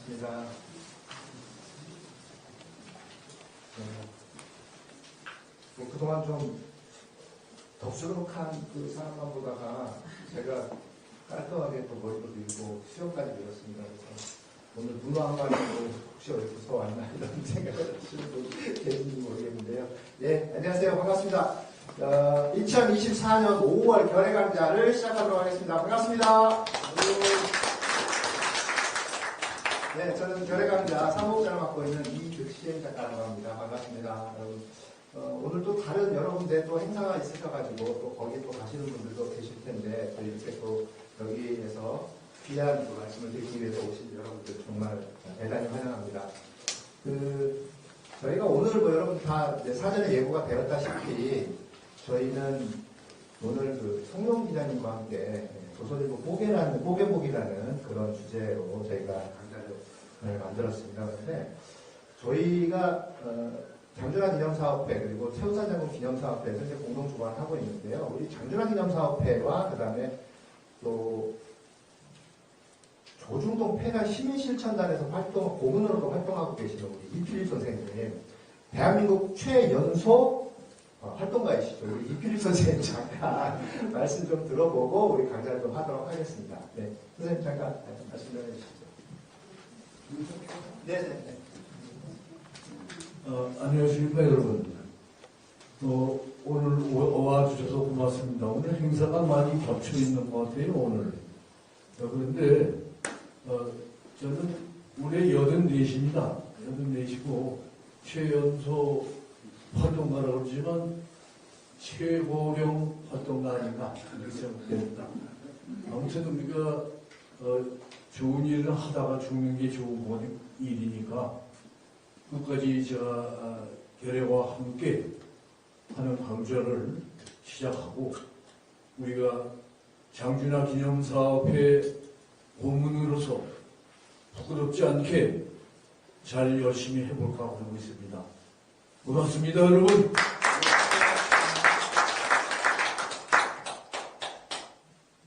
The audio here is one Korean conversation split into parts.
반갑습니다. 그동안 좀 덥수룩한 그 사람만 보다가 제가 깔끔하게 또 머리도 밀고 수염까지 밀었습니다. 그래서 오늘 문화 한마디로 혹시 어디서 왔나 이런 생각을 하시는 분 계신지 모르겠는데요. 예, 안녕하세요. 반갑습니다. 2024년 5월 결의 강좌를 시작하도록 하겠습니다. 반갑습니다. 네, 저는 결의 강좌 사무국장을 맡고 있는 이득시행 작가라고 합니다. 반갑습니다. 여러분. 오늘 또 다른 여러 군데 또 행사가 있으셔가지고 또 거기 또 가시는 분들도 계실 텐데 또 이렇게 또 여기에서 귀한 또 말씀을 드리기 위해서 오신 여러분들 정말 대단히 환영합니다. 저희가 오늘 뭐 여러분 다 사전에 예고가 되었다시피 저희는 오늘 그 송영 기자님과 함께 조선일보 뽀개복이라는 그런 주제로 저희가 강좌를 만들었습니다. 그런데 저희가 장준하 기념사업회 그리고 최우산 장군 기념사업회에서 이제 공동 주관을 하고 있는데요. 우리 장준하 기념사업회와 그 다음에 또 조중동 폐가 시민실천단에서 고문으로도 활동하고 계시는 우리 이필립 선생님, 대한민국 최연소 활동가이시죠. 우리 이필립 선생님 잠깐 말씀 좀 들어보고 우리 강좌를 좀 하도록 하겠습니다. 네, 선생님 잠깐 말씀 좀 해주시죠. 네. 안녕하십니까 여러분. 오늘 와주셔서 고맙습니다. 오늘 행사가 많이 겹쳐있는 것 같아요 오늘. 그런데 저는 올해 84입니다. 84이고 최연소 활동가라고 그러지만 최고령 활동가 아닌가 이렇게 생각됩니다. 아무튼 우리가 좋은 일을 하다가 죽는 게 좋은 일이니까 끝까지 제가 결의와 함께 하는 강좌를 시작하고 우리가 장준하 기념사업회 고문으로서 부끄럽지 않게 잘 열심히 해볼까 하고 있습니다. 고맙습니다, 여러분.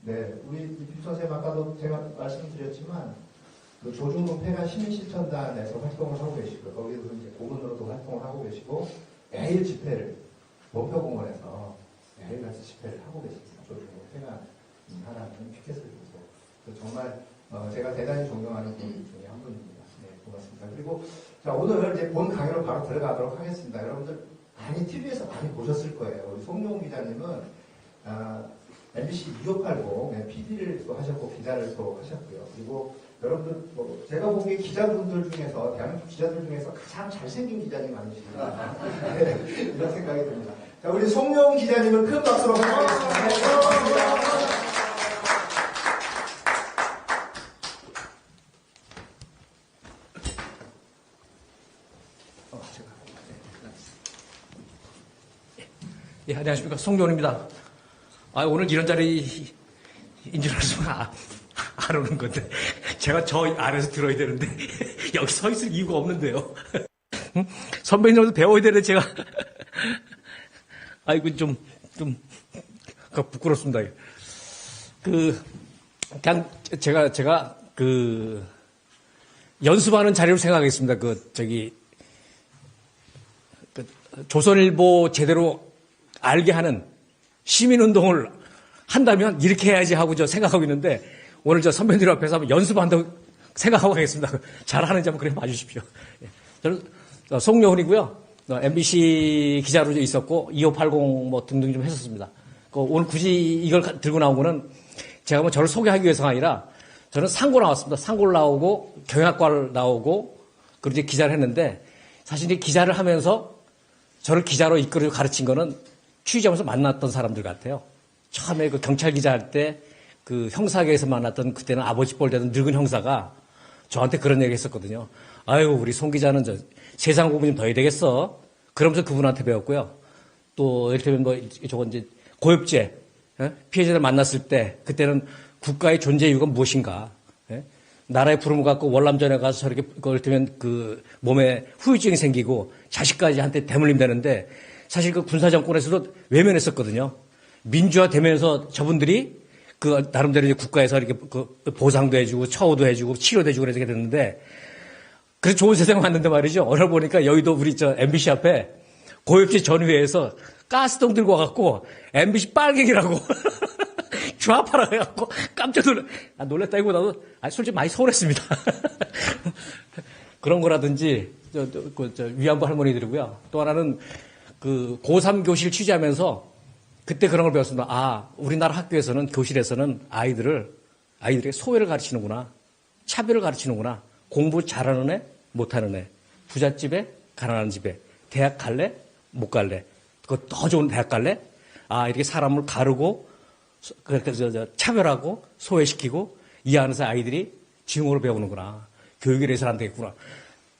네, 우리 이필립 선생님 아까도 제가 말씀드렸지만 그 조중동 폐가 시민실천단에서 활동을 하고 계시고 거기서 이제 고문으로도 활동을 하고 계시고 매일 집회를 목표공원에서 매일같이 집회를 하고 계십니다. 조중동 폐가 하나는 피켓을 들고 정말 제가 대단히 존경하는 분 중에 한 분입니다. 네, 고맙습니다. 그리고 자 오늘 이제 본 강의로 바로 들어가도록 하겠습니다. 여러분들 많이 TV에서 많이 보셨을 거예요. 우리 송용 기자님은 MBC 2580 PD를 또 하셨고 기자를 또 하셨고요. 그리고 여러분들 제가 보기에 기자분들 중에서 대한민국 기자들 중에서 가장 잘생긴 기자님 아니십니까? 네, 이런 생각이 듭니다. 자, 우리 송용 기자님을 큰 박수로 환영하겠습니다. 예, 안녕하십니까. 송용입니다. 오늘 이런 자리인 줄 알았으면 안 오는 건데. 제가 저 안에서 들어야 되는데, 여기 서 있을 이유가 없는데요. 선배님들도 배워야 되는데, 제가. 아이고, 좀, 부끄럽습니다. 그냥, 제가, 연습하는 자리로 생각하겠습니다. 조선일보 제대로 알게 하는 시민운동을 한다면 이렇게 해야지 하고 생각하고 있는데 오늘 선배들 앞에서 한번 연습한다고 생각하고 가겠습니다. 잘하는지 한번 그래 봐주십시오. 저는 송영훈이고요. MBC 기자로 있었고 2580 등등 좀 했었습니다. 오늘 굳이 이걸 들고 나온 거는 제가 저를 소개하기 위해서가 아니라 저는 상고 나왔습니다. 상고를 나오고 경영학과를 나오고 그리고 이제 기자를 했는데 사실 이제 기자를 하면서 저를 기자로 이끌어 가르친 거는 취재하면서 만났던 사람들 같아요. 처음에 경찰 기자 할 때 형사계에서 만났던 그때는 아버지 뻘 되던 늙은 형사가 저한테 그런 얘기 했었거든요. 아유, 우리 송 기자는 세상 공부 좀 더 해야 되겠어. 그러면서 그분한테 배웠고요. 또, 예를 들면 이제 고엽제, 피해자를 만났을 때 그때는 국가의 존재 이유가 무엇인가. 나라의 부름을 갖고 월남전에 가서 저렇게, 이를테면 몸에 후유증이 생기고 자식까지 한테 대물림되는데 사실 군사정권에서도 외면했었거든요. 민주화 되면서 저분들이 나름대로 이제 국가에서 이렇게 보상도 해주고 처우도 해주고 치료도 해주고 그렇게 됐는데 그래서 좋은 세상 왔는데 말이죠. 오늘 보니까 여의도 우리 저 MBC 앞에 고엽지 전후회에서 가스통 들고 와갖고 MBC 빨갱이라고 좌파라 해갖고 깜짝 놀랐다기보다도 솔직히 많이 서운했습니다. 그런 거라든지 위안부 할머니들이고요. 또 하나는 그 고3 교실 취재하면서 그때 그런 걸 배웠습니다. 아, 우리나라 학교에서는 교실에서는 아이들에게 소외를 가르치는구나. 차별을 가르치는구나. 공부 잘하는 애, 못하는 애. 부잣집에, 가난한 집에. 대학 갈래? 못 갈래? 그 더 좋은 대학 갈래? 아, 이렇게 사람을 가르고, 차별하고, 소외시키고, 이 안에서 아이들이 지용으로 배우는구나. 교육에 대해서는 안 되겠구나.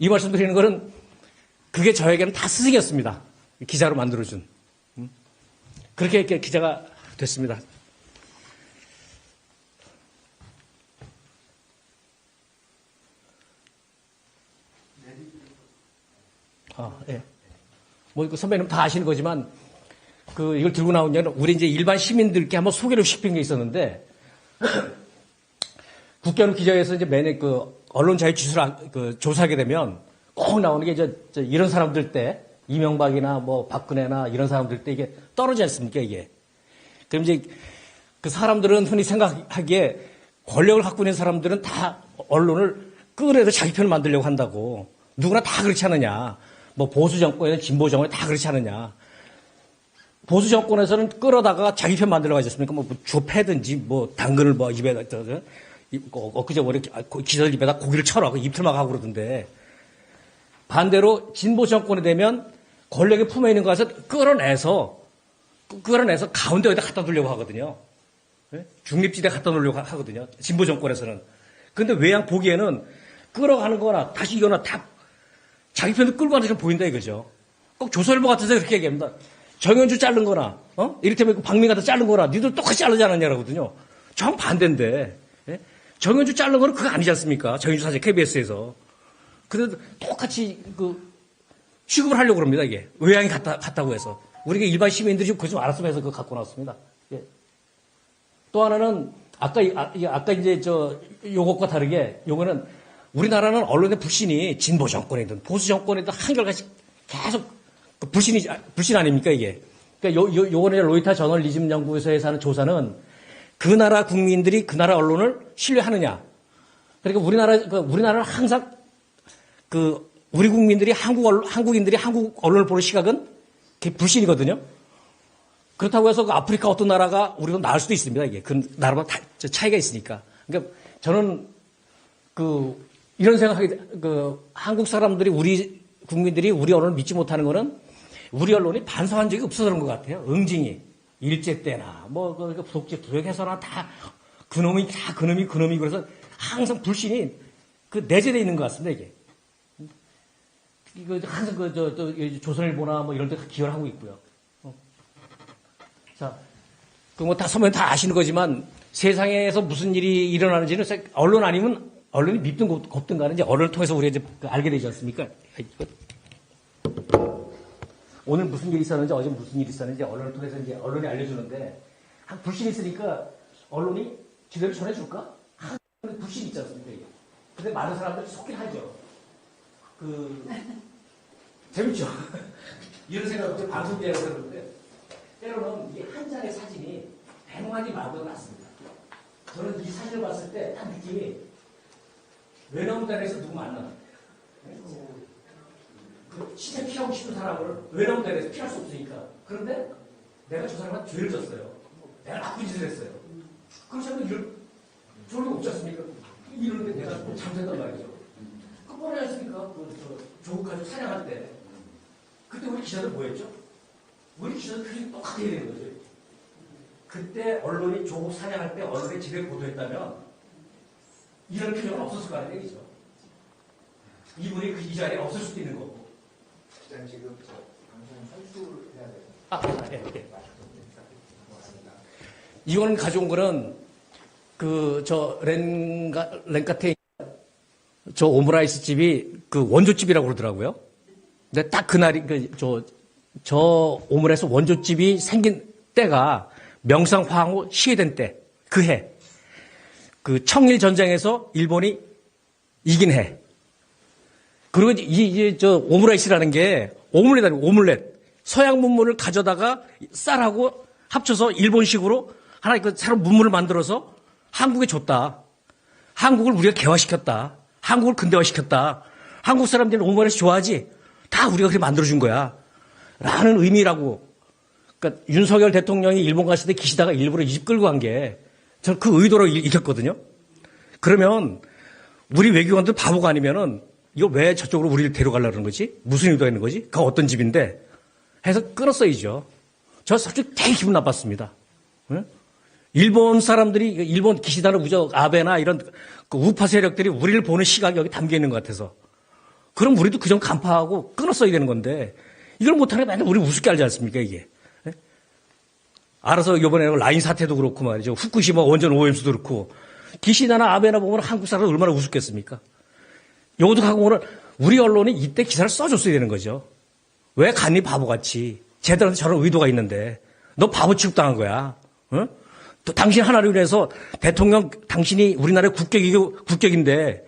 이 말씀 드리는 거는 그게 저에게는 다 스승이었습니다. 기자로 만들어준. 그렇게 이렇게 기자가 됐습니다. 예. 뭐, 선배님 다 아시는 거지만, 이걸 들고 나온 게 우리 이제 일반 시민들께 한번 소개를 시킨 게 있었는데, 국회의원 기자회에서 이제 매년 언론 자유 지수를 조사하게 되면 꼭 나오는 게 이런 사람들 때, 이명박이나 뭐 박근혜나 이런 사람들 때 이게 떨어지지 않습니까, 이게. 그럼 이제 그 사람들은 흔히 생각하기에 권력을 갖고 있는 사람들은 다 언론을 끌어내서 자기 편을 만들려고 한다고. 누구나 다 그렇지 않느냐. 뭐 보수 정권이나 진보 정권이 다 그렇지 않느냐. 보수 정권에서는 끌어다가 자기 편 만들려고 하지 않습니까? 뭐 주패든지 뭐 당근을 뭐 입에다, 엊그제 뭐 이렇게 기자들 입에다 고기를 쳐라고 입틀막 하고 그러던데. 반대로 진보 정권이 되면 권력의 품에 있는 것에서 끌어내서 가운데 어디다 갖다 두려고 하거든요. 중립지대 갖다 놓으려고 하거든요. 진보 정권에서는. 그런데 외양 보기에는 끌어가는 거나 다시 이거나 다 자기 편도 끌고 가는 것처럼 보인다 이거죠. 꼭 조선일보 같은 데서 그렇게 얘기합니다. 정현주 자른 거나, 이를테면 박민 갖다 자른 거나, 니들 똑같이 자르지 않았냐라거든요. 정반대인데, 정현주 자른 거는 그거 아니지 않습니까? 정현주 사실 KBS에서. 그래도 똑같이 취급을 하려고 그럽니다, 이게. 외양이 같다고 해서. 우리가 일반 시민들이 그거 좀 알았으면 해서 그거 갖고 나왔습니다. 예. 또 하나는, 아까 이제 요것과 다르게, 요거는 우리나라는 언론의 불신이 진보 정권이든 보수 정권이든 한결같이 계속 불신 아닙니까, 이게. 그러니까 요번에 로이터 저널리즘 연구소에서 하는 조사는 그 나라 국민들이 그 나라 언론을 신뢰하느냐. 그러니까 우리나라는 항상 우리 국민들이 한국인들이 한국 언론을 보는 시각은 그게 불신이거든요. 그렇다고 해서 아프리카 어떤 나라가 우리보다 나을 수도 있습니다, 이게. 그 나라마다 차이가 있으니까. 그러니까 저는 이런 생각하게, 한국 사람들이 우리 국민들이 우리 언론을 믿지 못하는 거는 우리 언론이 반성한 적이 없어서 그런 것 같아요. 응징이. 일제 때나, 독재 부역해서나 다 그놈이 그래서 항상 불신이 내재되어 있는 것 같습니다, 이게. 이거 항상 조선일보나 뭐 이런 데 기여를 하고 있고요. 자, 다 선배님 다 아시는 거지만 세상에서 무슨 일이 일어나는지는 언론 아니면 언론이 밉든 곱든 간에 이제 언론을 통해서 우리가 이제 알게 되지 않습니까? 오늘 무슨 일이 있었는지 어제 무슨 일이 있었는지 언론을 통해서 이제 언론이 알려주는데 한 불신이 있으니까 언론이 제대로 전해줄까? 한 불신이 있지 않습니까? 이게. 근데 많은 사람들이 속긴 하죠. 재밌죠? 이런 생각을 방송 때에서 그러는데 때로는 이게 한 장의 사진이 백만이 말보다 낫습니다. 저는 이 사진을 봤을 때 딱 느낌이 외나무단에서 누구 만나? 진짜 피하고 싶은 사람을 외나무단에서 피할 수 없으니까. 그런데 내가 저 사람한테 죄를 졌어요. 내가 나쁜 짓을 했어요. 그렇지 않으면 이럴 소리가 없지 않습니까? 이러는데 내가 잘못했단 말이죠. 그 뻔하지 않습니까? 조국 가지고 사냥할 때. 그때 우리 기자들 뭐 했죠? 우리 기자들 표정이 똑같이 해야 되는 거죠. 그때 언론이 조국 사냥할 때 언론에 제대로 보도했다면 이런 표정은 없었을 거 아니에요, 얘기죠. 이분이 이 자리에 없을 수도 있는 거고. 기자님 지금 방송 선출해야 돼요. 예. 이거는 가져온 거는 렌카테 오므라이스 집이 원조집이라고 그러더라고요. 근데 딱 그날이 저 오므라이스 원조집이 생긴 때가 명상황후 시해된 때, 그 해. 청일 전쟁에서 일본이 이긴 해. 그리고 저 오므라이스라는 게 오믈렛 아니고 오믈렛. 서양 문물을 가져다가 쌀하고 합쳐서 일본식으로 하나 그 새로운 문물을 만들어서 한국에 줬다. 한국을 우리가 개화시켰다. 한국을 근대화시켰다. 한국 사람들이 오므라이스 좋아하지? 다 우리가 그렇게 만들어준 거야. 라는 의미라고. 그러니까 윤석열 대통령이 일본 갔을 때 기시다가 일부러 이 집 끌고 간 게 저는 그 의도로 익혔거든요. 그러면 우리 외교관들 바보가 아니면은 이거 왜 저쪽으로 우리를 데려가려는 거지? 무슨 의도가 있는 거지? 그거 어떤 집인데? 해서 끊었어야죠. 저 솔직히 되게 기분 나빴습니다. 응? 일본 사람들이, 일본 기시다나 우저 아베나 이런 그 우파 세력들이 우리를 보는 시각이 여기 담겨 있는 것 같아서. 그럼 우리도 그점 간파하고 끊었어야 되는 건데, 이걸 못하니까 맨날 우리 우습게 알지 않습니까, 이게. 예? 알아서 이번에 라인 사태도 그렇고 말이죠. 후쿠시마 원전 오염수도 그렇고, 기시다나 아베나 보면 한국 사람들 얼마나 우습겠습니까? 요것도 갖고 오늘 우리 언론이 이때 기사를 써줬어야 되는 거죠. 왜 갔니 바보같이. 쟤들한테 저런 의도가 있는데. 너 바보 취급당한 거야. 어? 또 당신 하나를 위해서 대통령 당신이 우리나라의 국격인데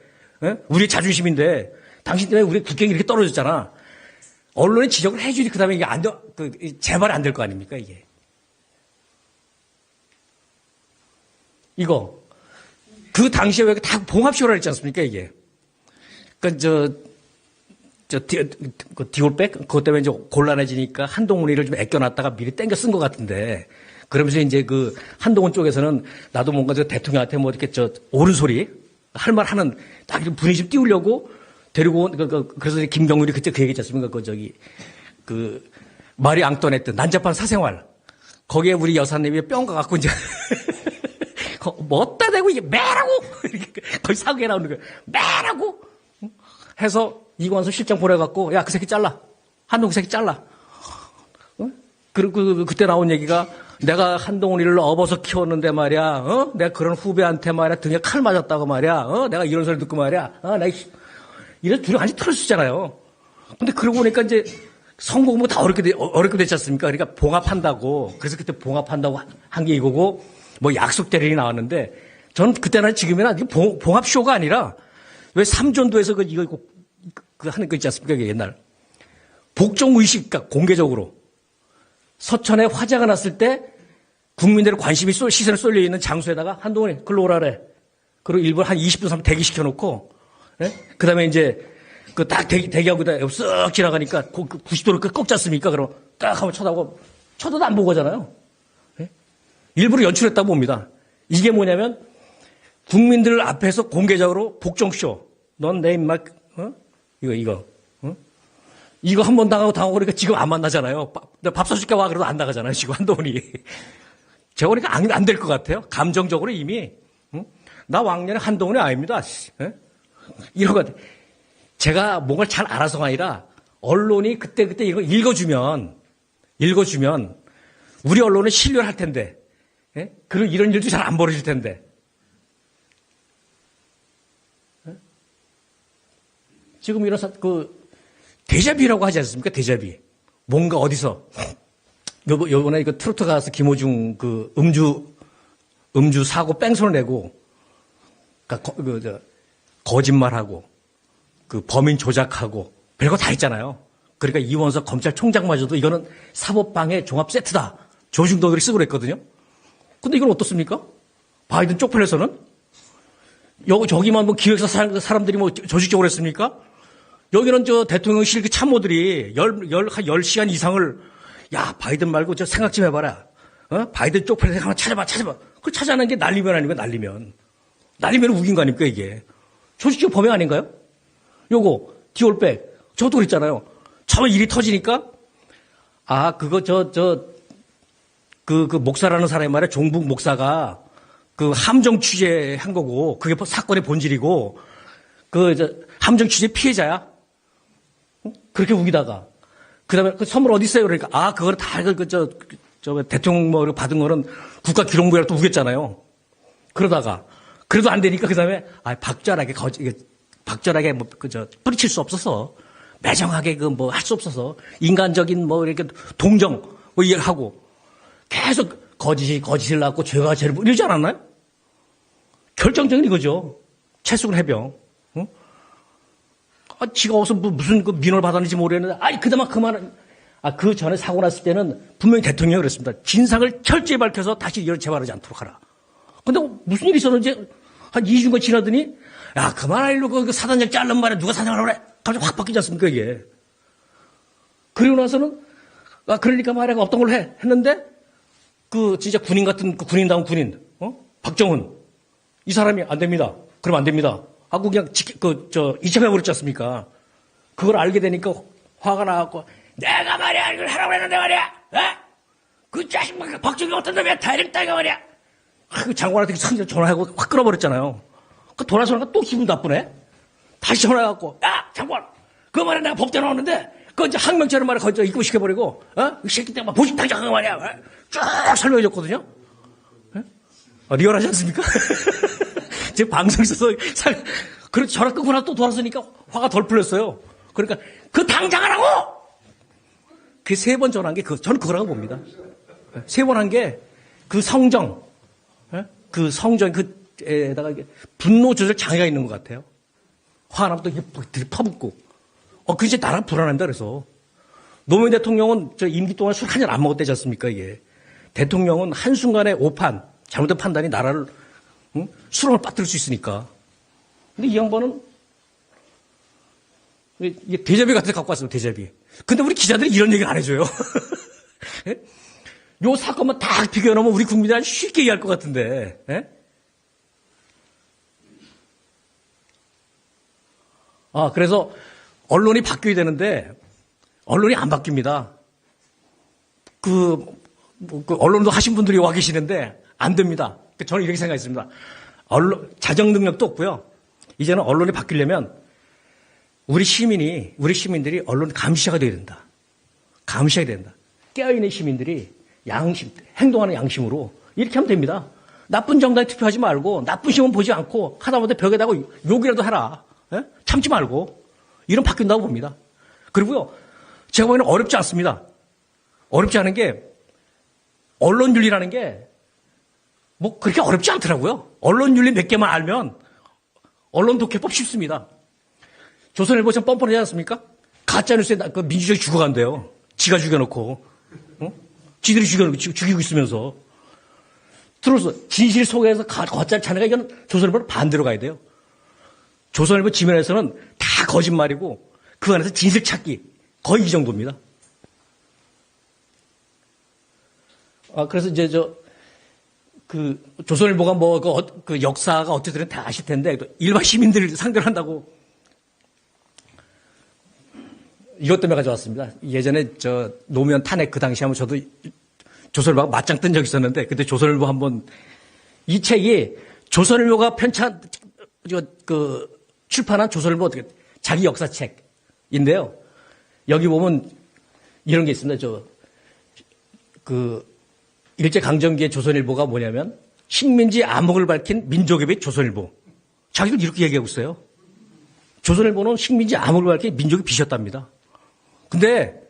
우리의 자존심인데 당신 때문에 우리 국격이 이렇게 떨어졌잖아. 언론에 지적을 해주지 그다음에 이게 안 돼, 재발 안 될 거 아닙니까 이게. 이거 그 당시에 왜 다 봉합쇼라 했지 않습니까 이게. 그러니까 디올백? 그것 때문에 이제 곤란해지니까 한동훈이를 좀 아껴놨다가 미리 땡겨 쓴 것 같은데, 그러면서 이제 그 한동훈 쪽에서는 나도 뭔가 저 대통령한테 뭐 이렇게 옳은 소리, 할 말 하는, 딱 이런 분위기 좀 띄우려고 데리고 온, 그래서 김경률이 그때 그 얘기 했지 않습니까? 마리 앙토네트, 난잡한 사생활. 거기에 우리 여사님이 뿅 가갖고 이제, 뭐 어디다 대고 이게 매라고! 거의 사고에 나오는 거예요. 매라고! 해서 이광수 실장 보내갖고, 야, 그 새끼 잘라. 한동훈 새끼 잘라. 그리고 그때 나온 얘기가, 내가 한동훈이를 업어서 키웠는데 말이야, 내가 그런 후배한테 말이야, 등에 칼 맞았다고 말이야, 내가 이런 소리 듣고 말이야, 이래서 둘이 완전히 털을 쓰잖아요. 근데 그러고 보니까 이제 선거가 다 어렵게 됐지 않습니까? 그러니까 봉합한다고. 그래서 그때 봉합한다고 한 게 이거고, 뭐 약속 대련이 나왔는데, 저는 그때나 지금이나 봉합쇼가 아니라, 왜 삼전도에서 이거 하는 거 있지 않습니까? 이게 옛날. 복종의식, 그러니까 공개적으로. 서천에 화재가 났을 때 국민들의 관심이 시선이 쏠려 있는 장소에다가 한동훈이 글로 오라래. 그리고 일부 한 20분 삼 대기시켜 놓고, 예? 그 다음에 이제 그 딱 대기하고 쓱 지나가니까 90도로 꺾지 않습니까? 그럼 딱 한번 쳐다보고, 쳐다도 안 보고 가잖아요. 예? 일부러 연출했다고 봅니다. 이게 뭐냐면 국민들 앞에서 공개적으로 복종쇼. 넌 내 입맛, 이거. 이거 한 번 당하고 그러니까 지금 안 만나잖아요. 밥 사줄게 와 그래도 안 나가잖아요. 지금 한동훈이. 제가 보니까 안 될 것 같아요. 감정적으로 이미. 나 왕년에 한동훈이 아닙니다. 이런 것 같아요. 제가 뭔가를 잘 알아서가 아니라 언론이 그때 이거 읽어주면 우리 언론은 신뢰를 할 텐데. 그리고 이런 일도 잘 안 벌어질 텐데. 지금 이런 데자비라고 하지 않습니까? 데자비. 뭔가 어디서. 요번에 트로트 가서 김호중 음주 사고 뺑소를 내고, 거짓말하고, 범인 조작하고, 별거 다 했잖아요. 그러니까 이원석 검찰총장마저도 이거는 사법방해 종합 세트다. 조중동들이 쓰고 그랬거든요. 근데 이건 어떻습니까? 바이든 쪽팔려서는? 저기만 뭐 기획사 사람들이 뭐 조직적으로 했습니까? 여기는 대통령실 그 참모들이 한 10시간 이상을, 야, 바이든 말고 생각 좀 해봐라. 바이든 쪽팔려서 한번 찾아봐. 그걸 찾아내는 게 날리면 아니고 날리면 우긴 거 아닙니까, 이게. 조직적 범행 아닌가요? 요거, 디올백. 저도 그랬잖아요. 처음에 일이 터지니까, 목사라는 사람이 말이야, 종북 목사가 함정 취재한 거고, 그게 사건의 본질이고, 함정 취재 피해자야. 그렇게 우기다가. 그 다음에 선물 어디 있어요? 그러니까, 그거를 다, 대통령 받은 거는 국가기록부에 또 우겼잖아요. 그러다가. 그래도 안 되니까 그 다음에, 박절하게 뿌리칠 수 없어서, 매정하게 할 수 없어서, 인간적인 이렇게 동정, 이해를 하고, 계속 거짓을 낳고 죄가 죄를 이러지 않았나요? 결정적인 이거죠. 최수근 해병. 지가 어디서 무슨 그 민원을 받았는지 모르겠는데, 아니, 그나마 그만은, 그 전에 사고 났을 때는 분명히 대통령이 그랬습니다. 진상을 철저히 밝혀서 다시 이걸 재발하지 않도록 하라. 근데 무슨 일이 있었는지 한 2주가 지나더니, 야, 그만하려고 그 사단장 자른 말에 누가 사장을 하래? 갑자기 확 바뀌지 않습니까, 이게. 그리고 나서는, 그러니까 말이야, 없던 걸로 했는데, 진짜 군인 같은, 군인다운 군인, 박정훈. 이 사람이 안 됩니다. 그러면 안 됩니다. 하고 그냥 이첩해버렸지 않습니까? 그걸 알게 되니까 화가 나갖고, 내가 말이야, 이걸 하라고 했는데 말이야, 그 자식, 박정희 어떤 놈이야, 다이렉 따가 말이야. 그 장관한테 상대 전화하고 확 끊어버렸잖아요. 그 돌아서니까 또 기분 나쁘네? 다시 전화해갖고, 야, 장관! 그 말에 내가 법대 나왔는데, 그거 이제 항명죄를 말에 거기서 입고시켜버리고, 이 새끼 때문에 보식당장 말이야. 쭉 설명해줬거든요? 리얼하지 않습니까? 제 방송 있어서, 그래서 전화 끊고 나서 또 돌아서니까 화가 덜 풀렸어요. 그러니까, 그 당장 하라고! 그 3번 전화한 게, 저는 그거라고 봅니다. 3번 한 게, 그 성정, 에다가 분노 조절 장애가 있는 것 같아요. 화가 나면 또 이게 퍼붓고. 그게 이제 나랑 불안합니다, 그래서. 노무현 대통령은 임기 동안 술 한 잔 안 먹었대지 않습니까, 이게. 대통령은 한순간에 오판, 잘못된 판단이 나라를, 수렁을 빠뜨릴 수 있으니까. 근데 이 양반은, 이게 대자비 같은 데 갖고 왔어요, 대자비. 근데 우리 기자들이 이런 얘기를 안 해줘요. 요 사건만 딱 비교해놓으면 우리 국민들이 쉽게 이해할 것 같은데. 그래서 언론이 바뀌어야 되는데 언론이 안 바뀝니다. 언론도 하신 분들이 와 계시는데 안 됩니다. 저는 이렇게 생각했습니다. 자정 능력도 없고요. 이제는 언론이 바뀌려면 우리 시민들이 언론 감시자가 돼야 된다. 감시해야 된다. 깨어있는 시민들이 행동하는 양심으로 이렇게 하면 됩니다. 나쁜 정당에 투표하지 말고 나쁜 신문 보지 않고 하다못해 벽에다가 욕이라도 해라. 참지 말고. 이런 바뀐다고 봅니다. 그리고요, 제가 보기에는 어렵지 않습니다. 어렵지 않은 게 언론윤리라는 게 그렇게 어렵지 않더라고요. 언론윤리 몇 개만 알면 언론독해법 쉽습니다. 조선일보 참 뻔뻔하지 않습니까? 가짜뉴스에 민주주의 죽어간대요. 지가 죽여놓고. 지들이 죽이고 있으면서. 들어서 진실 속에서 가짜 자네가 이건 조선일보는 반대로 가야 돼요. 조선일보 지면에서는 다 거짓말이고 그 안에서 진실 찾기 거의 이 정도입니다. 그래서 이제 조선일보가 그 역사가 어쨌든 다 아실 텐데 일반 시민들을 상대로 한다고 이것 때문에 가져왔습니다. 예전에 노무현 탄핵 그 당시에 한번 저도 조선일보가 맞짱 뜬 적이 있었는데 그때 조선일보 한번 이 책이 조선일보가 출판한 조선일보 자기 역사책인데요. 여기 보면 이런 게 있습니다. 일제강점기의 조선일보가 뭐냐면 식민지 암흑을 밝힌 민족협의 조선일보. 자기도 이렇게 얘기하고 있어요. 조선일보는 식민지 암흑을 밝힌 민족이 비셨답니다. 근데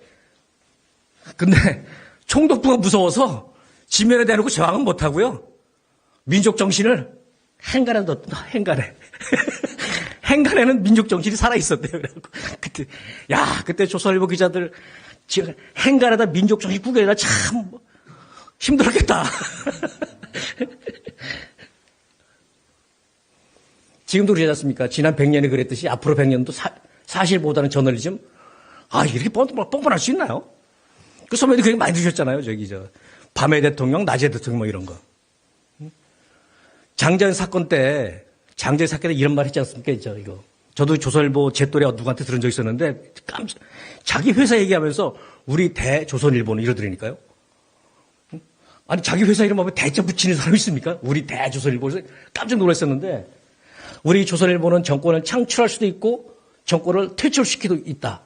총독부가 무서워서 지면에 대놓고 저항은 못하고요. 민족 정신을 행간에 넣었다. 행간에는 민족 정신이 살아있었대요. 그때 조선일보 기자들 행간에다 민족 정신 구겨내다 참 힘들었겠다. 지금도 그러지 않습니까? 지난 100년이 그랬듯이 앞으로 100년도 사실보다는 저널리즘. 이렇게 뻔뻔할 수 있나요? 그 선배도 그렇게 많이 드셨잖아요. 밤의 대통령, 낮의 대통령 이런 거. 장자연 사건 때 이런 말 했지 않습니까? 저도 조선일보 제 또래 누구한테 들은 적 있었는데 자기 회사 얘기하면서 우리 대조선일보는 이러더라니까요. 아니 자기 회사 이름 하면 대자 붙이는 사람이 있습니까? 우리 대조선일보에서 깜짝 놀랐었는데 우리 조선일보는 정권을 창출할 수도 있고 정권을 퇴출시키도 있다.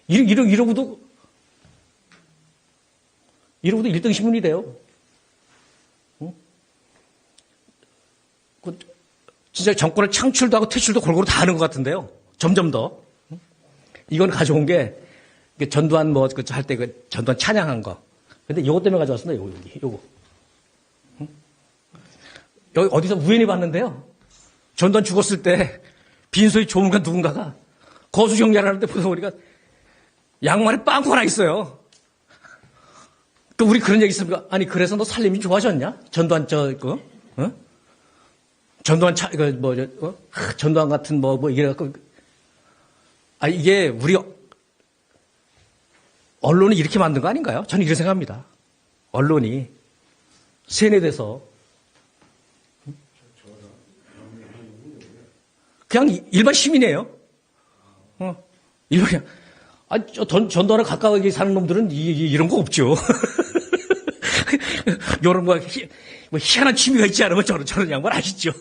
이러고도 1등 신문이 돼요. 진짜 정권을 창출도 하고 퇴출도 골고루 다 하는 것 같은데요. 점점 더. 이건 가져온 게 전두환 할 때 전두환 찬양한 거. 근데 요거 때문에 가져왔습니다. 요거. 여기 어디서 우연히 봤는데요. 전두환 죽었을 때 빈소에 조문관 누군가가 거수경례를 하는데 보다 보니까 양말에 빵꾸 하나 있어요. 그 우리 그런 얘기 있습니까? 아니 그래서 너 살림이 좋아졌냐? 전두환 전두환 전두환 같은 이래갖고 이게 우리 언론이 이렇게 만든 거 아닌가요? 저는 이렇게 생각합니다. 언론이 세뇌돼서 그냥 일반 시민이에요. 일반 전두환에 가까이 사는 놈들은 이런 거 없죠. 이런 희한한 취미가 있지 않으면 저런 양반 아시죠?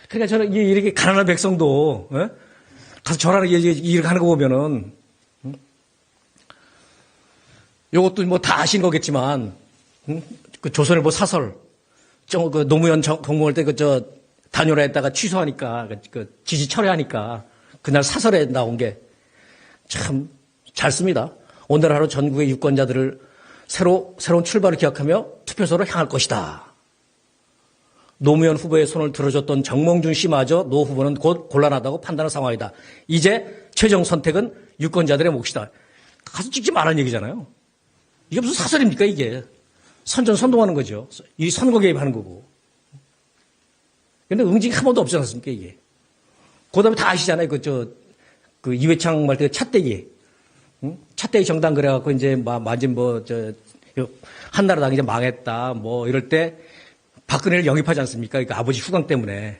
그러니까 저는 이렇게 가난한 백성도 가서 저라는 일을 하는 거 보면은 요것도 뭐 다 아신 거겠지만 그 조선일보 사설 그 노무현 공무원 때 단열화했다가 취소하니까 지지 철회하니까 그날 사설에 나온 게 참 잘 씁니다. 오늘 하루 전국의 유권자들을 새로운 출발을 기약하며 투표소로 향할 것이다. 노무현 후보의 손을 들어줬던 정몽준 씨마저 노 후보는 곧 곤란하다고 판단한 상황이다. 이제 최종 선택은 유권자들의 몫이다. 가서 찍지 말라는 얘기잖아요. 이게 무슨 사설입니까 이게. 선전선동하는 거죠. 이 선거 개입하는 거고. 근데 응징 한 번도 없지 않습니까 이게. 그 다음에 다 아시잖아요. 그 이회창 말 때 차떼기. 차떼기 정당 그래갖고 이제 마진 한나라당이 이제 망했다. 이럴 때 박근혜를 영입하지 않습니까? 그러니까 아버지 후광 때문에.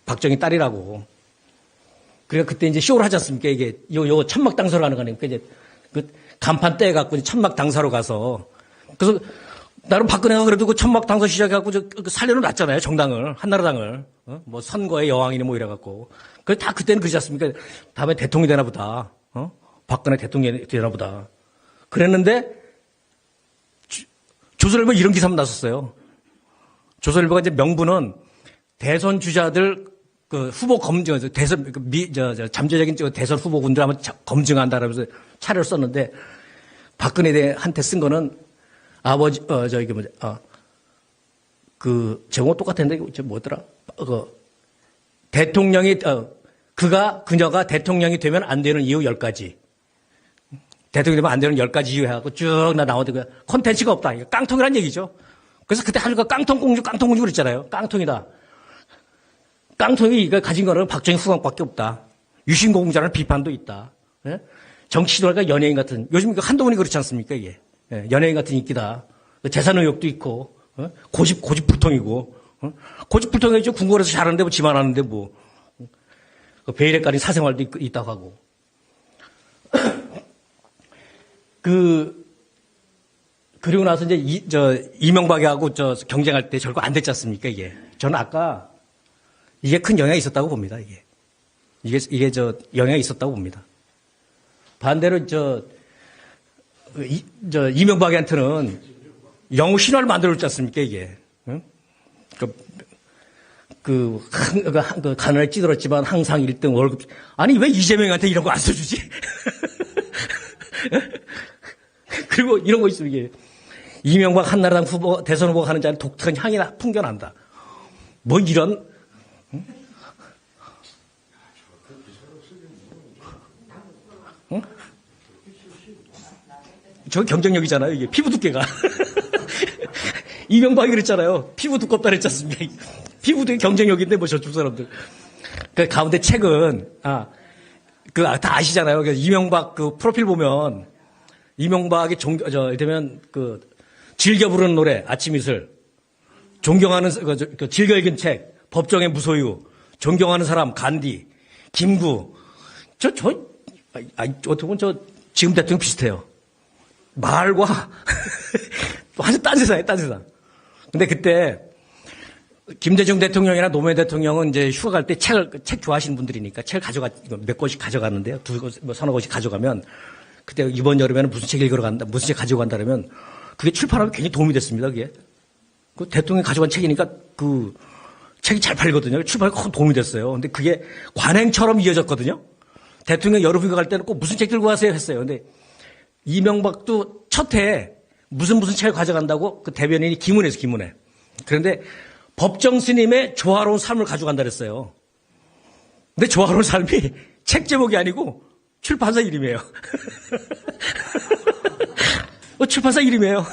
박정희 딸이라고. 그러니까 그때 이제 쇼를 하지 않습니까? 이게 요 천막 당사로 하는 거 아닙니까? 이제 그 간판 떼갖고 천막 당사로 가서. 그래서 나름 박근혜가 그래도 그 천막 당사 시작해갖고 살려는 놨잖아요. 정당을. 한나라당을. 선거의 여왕이니 이래갖고. 다 그때는 그러지 않습니까? 다음에 대통령이 되나 보다. 박근혜 대통령이 되나 보다. 그랬는데, 조선일보 이런 기사만 났었어요. 조선일보가 이제 명분은 대선 주자들 후보 검증, 대선, 잠재적인 대선 후보군들 한번 검증한다라면서 차례를 썼는데, 박근혜한테 쓴 거는 아버지, 제목 똑같은데, 뭐더라? 대통령이, 그녀가 대통령이 되면 안 되는 이유 10가지. 대통령이 되면 안 되는 10가지 이유 해갖고 쭉 나오는데 콘텐츠가 없다. 이거 깡통이란 얘기죠. 그래서 그때 하루가 깡통공주 그랬잖아요. 깡통이다. 깡통이 이거 가진 거는 박정희 후광밖에 없다. 유신공자라는 비판도 있다. 예? 정치도랄까 연예인 같은, 요즘 한동훈이 그렇지 않습니까, 이게. 예, 연예인 같은 인기다. 재산 의혹도 있고, 고집불통이고, 고집불통이죠. 궁궐에서 잘하는데 지만 하는데 베일에 깔린 사생활도 있다고 하고. 그리고 나서 이제 이명박하고 경쟁할 때 결국 안 됐지 않습니까, 이게. 저는 아까 이게 큰 영향이 있었다고 봅니다, 이게. 이게 영향이 있었다고 봅니다. 반대로 이명박한테는 영웅 신화를 만들어줬지 않습니까, 이게. 응? 가난에 찌들었지만 항상 1등 월급. 아니, 왜 이재명한테 이런 거 안 써주지? 그리고 이런 거 있어요, 이게. 이명박 한나라당 후보, 대선 후보가 하는 자는 독특한 향이 풍겨난다. 이런. 응? 저 경쟁력이잖아요, 이게. 피부 두께가. 이명박이 그랬잖아요. 피부 두껍다 그랬지 않습니까? 피부도 경쟁력인데 저쪽 사람들. 그 가운데 책은 다 아시잖아요. 이명박 프로필 보면 이명박이 이러면 즐겨 부르는 노래 아침 이슬, 존경하는 즐겨 읽은 책 법정의 무소유, 존경하는 사람 간디, 김구. 어떻게 보면 지금 대통령 비슷해요. 말과 완전 딴 세상이에요, 딴 세상. 근데 그때 김대중 대통령이나 노무현 대통령은 이제 휴가 갈 때 책 좋아하시는 분들이니까 책을 몇 권씩 가져가는데요. 서너 권씩 가져가면 그때 이번 여름에는 무슨 책 읽으러 간다, 무슨 책 가지고 간다 그러면 그게 출판하면 굉장히 도움이 됐습니다, 그게. 그 대통령이 가져간 책이니까 책이 잘 팔거든요. 출판에 큰 도움이 됐어요. 근데 그게 관행처럼 이어졌거든요. 대통령 여름 휴가 갈 때는 꼭 무슨 책 들고 가세요 했어요. 근데 이명박도 첫 해에 무슨 책을 가져간다고 그 대변인이 기문해서 기문해. 그런데 법정 스님의 조화로운 삶을 가져간다 그랬어요. 근데 좋아하는 삶이 책 제목이 아니고 출판사 이름이에요. 출판사 이름이에요.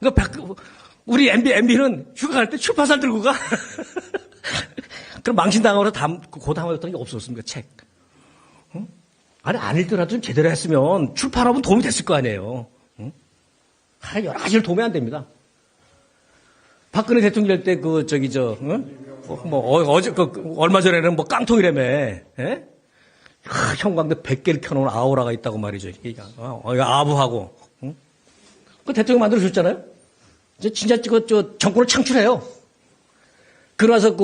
그러니까 우리 MB는 휴가 갈 때 출판사를 들고 가. 그럼 망신당하고 고당하였던 게 없었습니까, 책. 응? 아니, 안 읽더라도 좀 제대로 했으면 출판하면 도움이 됐을 거 아니에요. 응? 여러 가지로 도움이 안 됩니다. 박근혜 대통령 때 얼마 전에는 뭐 깡통이라며, 예? 형광등 100개를 켜놓은 아우라가 있다고 말이죠. 이거 아부하고. 응? 그 대통령 만들어줬잖아요? 진짜 정권을 창출해요. 그러면서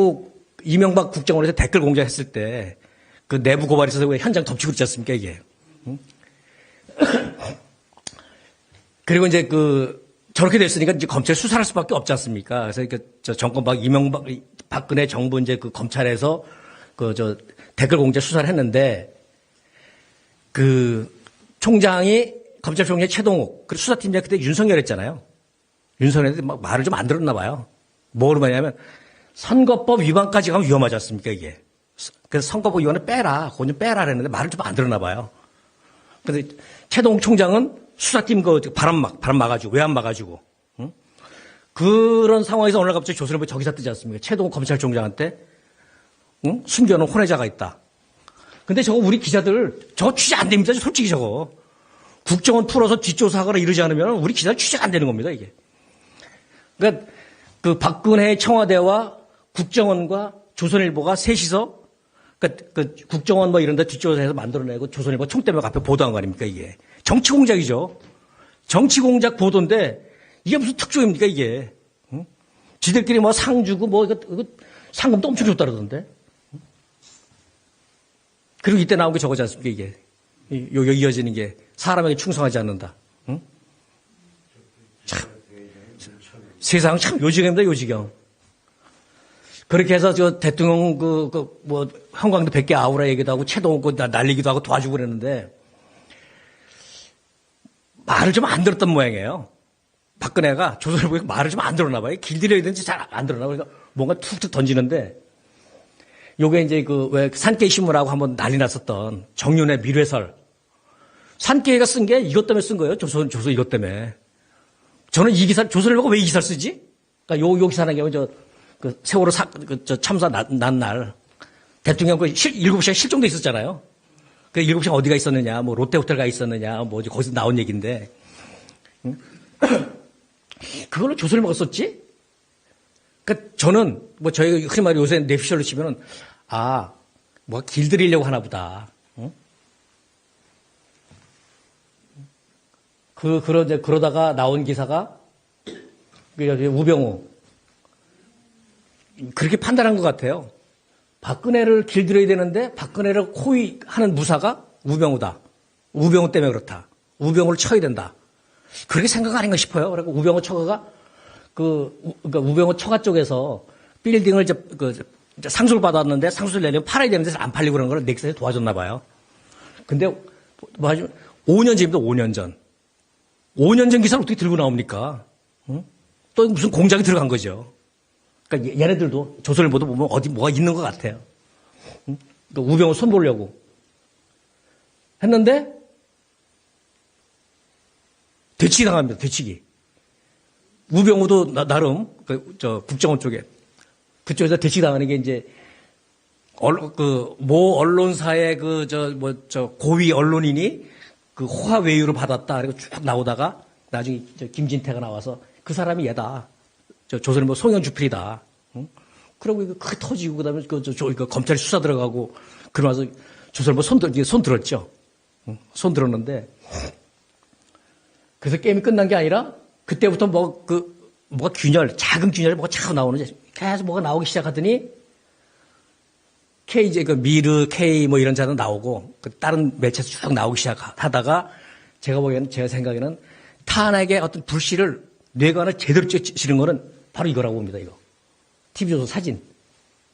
이명박 국정원에서 댓글 공개했을 때 그 내부 고발이 있어서 현장 덮치고 있지 않습니까, 이게. 응? 그리고 이제 저렇게 됐으니까 이제 검찰 수사할 수밖에 없지 않습니까? 그래서 정권 박근혜 정부 이제 검찰에서 댓글 공개 수사를 했는데 검찰총장이 최동욱, 그리고 수사팀장이 그때 윤석열이었잖아요. 윤석열한테 막 말을 좀 안 들었나 봐요. 뭐로 말하냐면 선거법 위반까지 가면 위험하지 않습니까, 이게. 그래서 선거법 위반을 빼라, 그건 좀 빼라 그랬는데 말을 좀 안 들었나 봐요. 그래서 최동욱 총장은 수사팀 바람 막아주고, 외환 막아주고, 응? 그런 상황에서 오늘 갑자기 조선일보 저기서 뜨지 않습니까? 최동욱 검찰총장한테, 응? 숨겨놓은 혼외자가 있다. 근데 저거 우리 기자들, 저거 취재 안 됩니다, 솔직히 저거. 국정원 풀어서 뒷조사하거나 이러지 않으면 우리 기자들 취재가 안 되는 겁니다, 이게. 그러니까 박근혜 청와대와 국정원과 조선일보가 셋이서 국정원 뭐 이런 데 뒷조사해서 만들어내고 조선일보 총대면 앞에 보도한 거 아닙니까, 이게. 정치 공작이죠. 정치 공작 보도인데 이게 무슨 특종입니까, 이게. 응? 지들끼리 뭐 상 주고 이거 상금도 엄청 줬다 그러던데. 응? 그리고 이때 나온 게 저거지 않습니까, 이게. 이어지는 게 사람에게 충성하지 않는다. 응? 참. 세상 참 요지경입니다, 요지경. 그렇게 해서 대통령 형광등 100개 아우라 얘기도 하고 최동욱 날리기도 하고 도와주고 그랬는데 말을 좀 안 들었던 모양이에요. 박근혜가 조선일보에 말을 좀 안 들었나 봐요. 길들여야 되는지 잘 안 들었나 봐요. 그러니까 뭔가 툭툭 던지는데 요게 이제 왜 산케이 신문하고 한번 난리 났었던 정윤의 밀회설. 산케이가 쓴 게 이것 때문에 쓴 거예요. 조선 이것 때문에. 저는 이 기사, 조선일보가 왜 이 기사를 쓰지? 그러니까 요 기사는 게 세월호 참사 난 날, 대통령 7시간 실종돼 있었잖아요. 그 7시간 어디가 있었느냐, 뭐 롯데호텔 가 있었느냐, 뭐 거기서 나온 얘기인데. 응? 그걸로 조선일보가 썼지? 그러니까 저는 저희가 흔히 말해 요새 내피셜로 치면은, 뭐가 길들이려고 하나 보다. 응? 그러다가 나온 기사가, 우병우. 그렇게 판단한 것 같아요. 박근혜를 길들여야 되는데, 박근혜를 호위하는 무사가 우병우다. 우병우 때문에 그렇다. 우병우를 쳐야 된다. 그렇게 생각 아닌가 싶어요. 그리고 우병우 처가가, 그러니까 우병우 처가 쪽에서 빌딩을 이제 상수를 받았는데, 상수를 내려면 팔아야 되는데 안 팔리고 그런 걸 넥슨에 도와줬나 봐요. 근데, 5년 전입니다, 5년 전. 5년 전 기사를 어떻게 들고 나옵니까? 응? 또 무슨 공작이 들어간 거죠. 그러니까 얘네들도 조선일보도 보면 어디 뭐가 있는 것 같아요. 응? 그러니까 우병우 손 보려고 했는데 되치기 당합니다. 되치기. 우병우도 나름 국정원 쪽에 그쪽에서 되치기 당하는 게 이제 모 언론사의 고위 언론인이 호화 외유를 받았다. 그리고 쭉 나오다가 나중에 김진태가 나와서 그 사람이 얘다. 조선일보 송영주필이다. 응? 그러고 이거 크게 터지고 그다음에 검찰이 수사 들어가고 그러면서 조선일보 손 들었죠. 응? 손 들었는데 그래서 게임이 끝난 게 아니라 그때부터 뭐가 작은 균열이 뭐가 자꾸 나오는데 계속 뭐가 나오기 시작하더니 K 미르 K 뭐 이런 자도 나오고 다른 매체에서 쭉 나오기 시작하다가 제가 생각에는 탄핵의 어떤 불씨를 뇌관을 제대로 찌르는 거는 바로 이거라고 봅니다, 이거. TV조선 사진.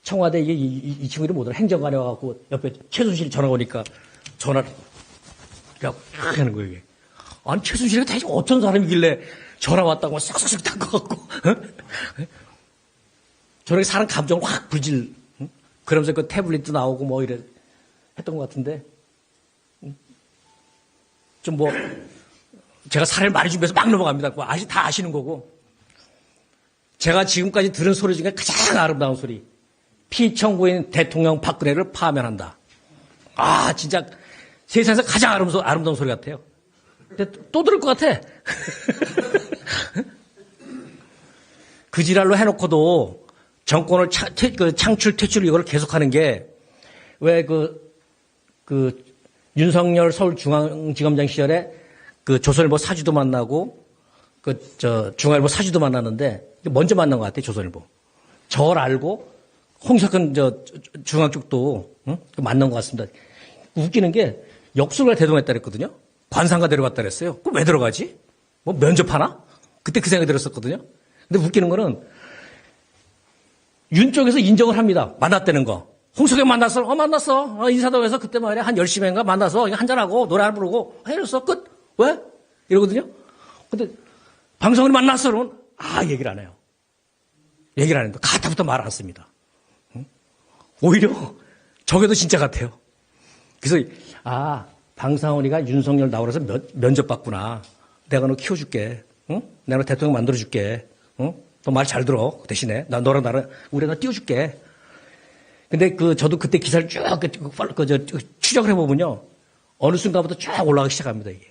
청와대 이 친구들이 뭐더라 행정관에 와갖고 옆에 최순실이 전화 오니까 전화를 하는 거예요, 이게. 아니, 최순실이 대체 어떤 사람이길래 전화 왔다고 싹싹싹 딴 것 같고, 저렇게 사람 감정을 확 불질, 그러면서 그 태블릿도 나오고 뭐 이래 했던 것 같은데, 좀 뭐, 제가 사례를 많이 준비해서 막 넘어갑니다. 뭐 다 아시는 거고. 제가 지금까지 들은 소리 중에 가장 아름다운 소리. 피청구인 대통령 박근혜를 파면한다. 아, 진짜 세상에서 가장 아름다운 소리 같아요. 근데 또 들을 것 같아. 그 지랄로 해놓고도 정권을 창출, 퇴출 이거를 계속하는 게 왜 윤석열 서울중앙지검장 시절에 그 조선일보 사주도 만나고 중앙일보 사주도 만났는데 먼저 만난 것 같아요, 조선일보. 저를 알고 홍석현 중앙 쪽도 만난 것 같습니다. 웃기는 게 역술과 대동했다 그랬거든요. 관상가 데려갔다 그랬어요. 그럼 왜 들어가지? 뭐 면접하나? 그때 그 생각이 들었었거든요. 근데 웃기는 거는 윤 쪽에서 인정을 합니다. 만났다는 거. 홍석현 만났어? 만났어. 인사동에서 그때 말이야. 한 10시인가 만나서 한잔하고 노래 하나 부르고 해줬어. 끝. 왜? 이러거든요. 근데 방송을 만났어. 그러면 얘기를 안 해요. 얘기를 안 합니다. 가타부터 말 안 씁니다. 오히려 저게 더 진짜 같아요. 그래서 방상훈이가 윤석열 나오라서 면접받구나. 내가 너 키워줄게. 응? 내가 너 대통령 만들어줄게. 응? 너 말 잘 들어. 그 대신에 너랑 나랑 우리 너 띄워줄게. 근데 저도 그때 기사를 쭉 추적을 해보면요. 어느 순간부터 쭉 올라가기 시작합니다, 이게.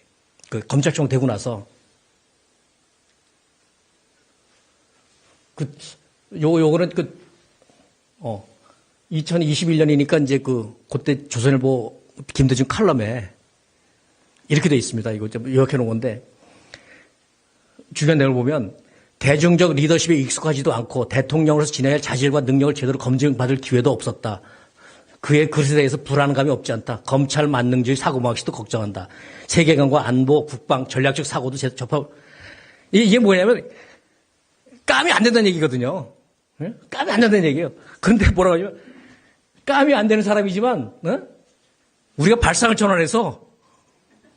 검찰총 되고 나서. 요거는 2021년이니까 이제 그때 조선일보 김대중 칼럼에 이렇게 돼 있습니다. 이거 좀 요약해 놓은 건데. 주변 내용을 보면 대중적 리더십에 익숙하지도 않고 대통령으로서 지내야 할 자질과 능력을 제대로 검증받을 기회도 없었다. 그의 그릇에 대해서 불안감이 없지 않다. 검찰 만능주의 사고방식도 걱정한다. 세계관과 안보, 국방, 전략적 사고도 접합. 이게 뭐냐면 까미 안 된다는 얘기거든요. 까미 안 된다는 얘기예요. 그런데 뭐라고 하냐면 까미 안 되는 사람이지만 우리가 발상을 전환해서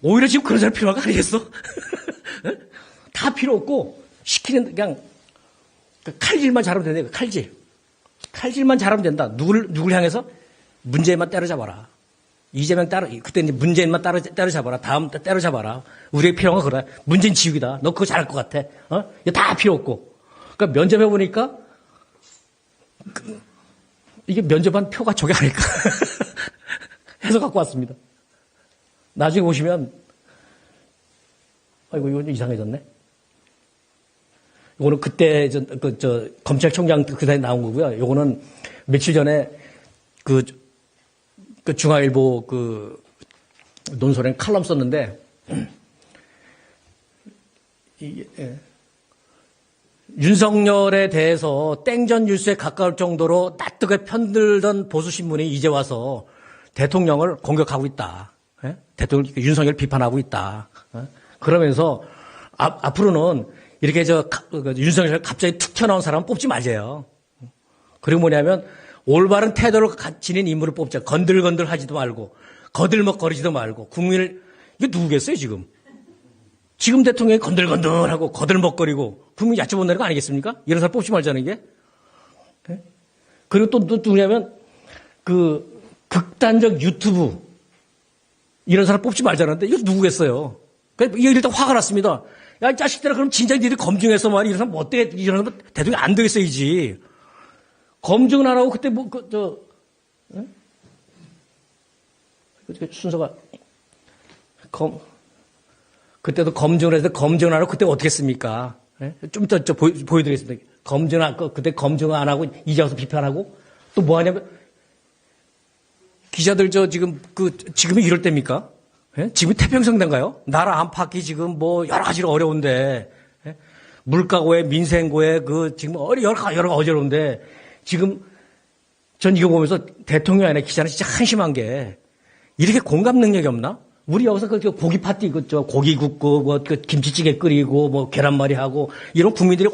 오히려 지금 그런 사람 필요한 거 아니겠어? 다 필요 없고 시키는 그냥 칼질만 잘하면 된다. 칼질. 칼질만 잘하면 된다. 누굴 향해서? 문재인만 때려잡아라. 이재명 그때 이제 문재인만 때려잡아라. 다음 때려잡아라. 우리에게 필요한 건 그래. 문재인 지우기다. 너 그거 잘할 것 같아. 이거 다 필요 없고. 그러니까 면접해보니까 이게 면접한 표가 저게 아닐까 해서 갖고 왔습니다. 나중에 보시면 아이고 이거 이상해졌네. 이거는 그때 검찰총장 그때 나온 거고요. 이거는 며칠 전에 그 중앙일보 논설에 칼럼 썼는데 윤석열에 대해서 땡전 뉴스에 가까울 정도로 따뜻하게 편들던 보수신문이 이제 와서 대통령을 공격하고 있다. 대통령 윤석열을 비판하고 있다. 그러면서 앞으로는 이렇게 윤석열 갑자기 툭 튀어나온 사람 뽑지 마세요. 그리고 뭐냐면 올바른 태도를 지닌 인물을 뽑자. 건들건들 하지도 말고 거들먹거리지도 말고 국민을 이게 누구겠어요 지금? 지금 대통령이 건들건들하고 거들먹거리고 국민 야채본다는 거 아니겠습니까? 이런 사람 뽑지 말자는 게. 그리고 또 누구냐면 극단적 유튜브 이런 사람 뽑지 말자는데 이거 누구겠어요? 그러니까 이거 일단 화가 났습니다. 야, 이 자식들아, 그럼 진짜 니들이 검증해서 말이야. 이런 사람 뭐 어떻게, 이런 사람 대통령 안 되겠어야지. 검증을 안 하고 그때 순서가, 그때도 검증을 해서 검증을 안 하고 그때 어떻게 했습니까? 좀 이따 보여드리겠습니다. 그때 검증을 안 하고 이제 와서 비판하고 또 뭐 하냐면 기자들 지금이 이럴 때입니까? 지금 태평성대인가요? 나라 안팎이 지금 뭐 여러 가지로 어려운데 물가고에 민생고에 지금 여러 가지 어려운데 지금 전 이거 보면서 대통령 안에 기자는 진짜 한심한 게 이렇게 공감 능력이 없나? 우리 여기서 고기 파티 고기 굽고 뭐 김치찌개 끓이고 뭐 계란말이 하고 이런 국민들이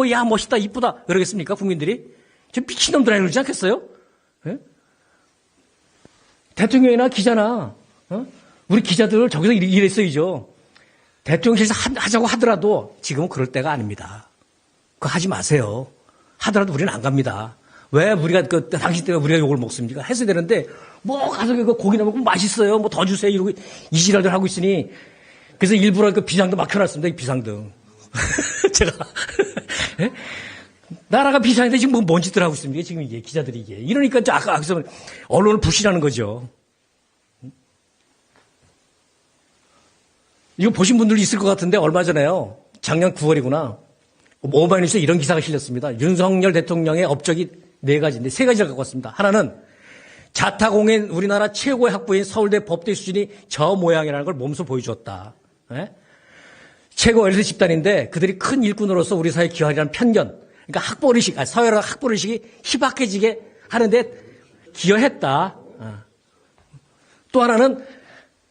야 멋있다 이쁘다 그러겠습니까 국민들이? 저 미친놈들 아니고 그러지 않겠어요? 대통령이나 기자나 우리 기자들 저기서 일했어야죠. 대통령실에서 하자고 하더라도 지금은 그럴 때가 아닙니다. 그거 하지 마세요. 하더라도 우리는 안 갑니다. 왜 우리가 당신 때문에 우리가 욕을 먹습니까? 했어야 되는데 뭐 가서 그 고기나 먹고 맛있어요. 뭐 더 주세요. 이러고 이 지랄들 하고 있으니 그래서 일부러 그 비상등 막혀놨습니다. 이 비상등. 제가 예? 나라가 비상인데 지금 뭔 짓들 하고 있습니까? 지금 이게 기자들이 이게 이러니까 아까 언론을 부실하는 거죠. 이거 보신 분들도 있을 것 같은데 얼마 전에요. 작년 9월이구나. 오마이뉴스에 이런 기사가 실렸습니다. 윤석열 대통령의 업적이 4가지인데 3가지를 갖고 왔습니다. 하나는 자타공인 우리나라 최고의 학부인 서울대 법대 수준이 저 모양이라는 걸 몸소 보여주었다. 예? 최고 엘리트 집단인데 그들이 큰 일꾼으로서 우리 사회에 기여하리라는 편견. 그러니까 학벌의식, 사회라 학벌의식이 희박해지게 하는데 기여했다. 또 하나는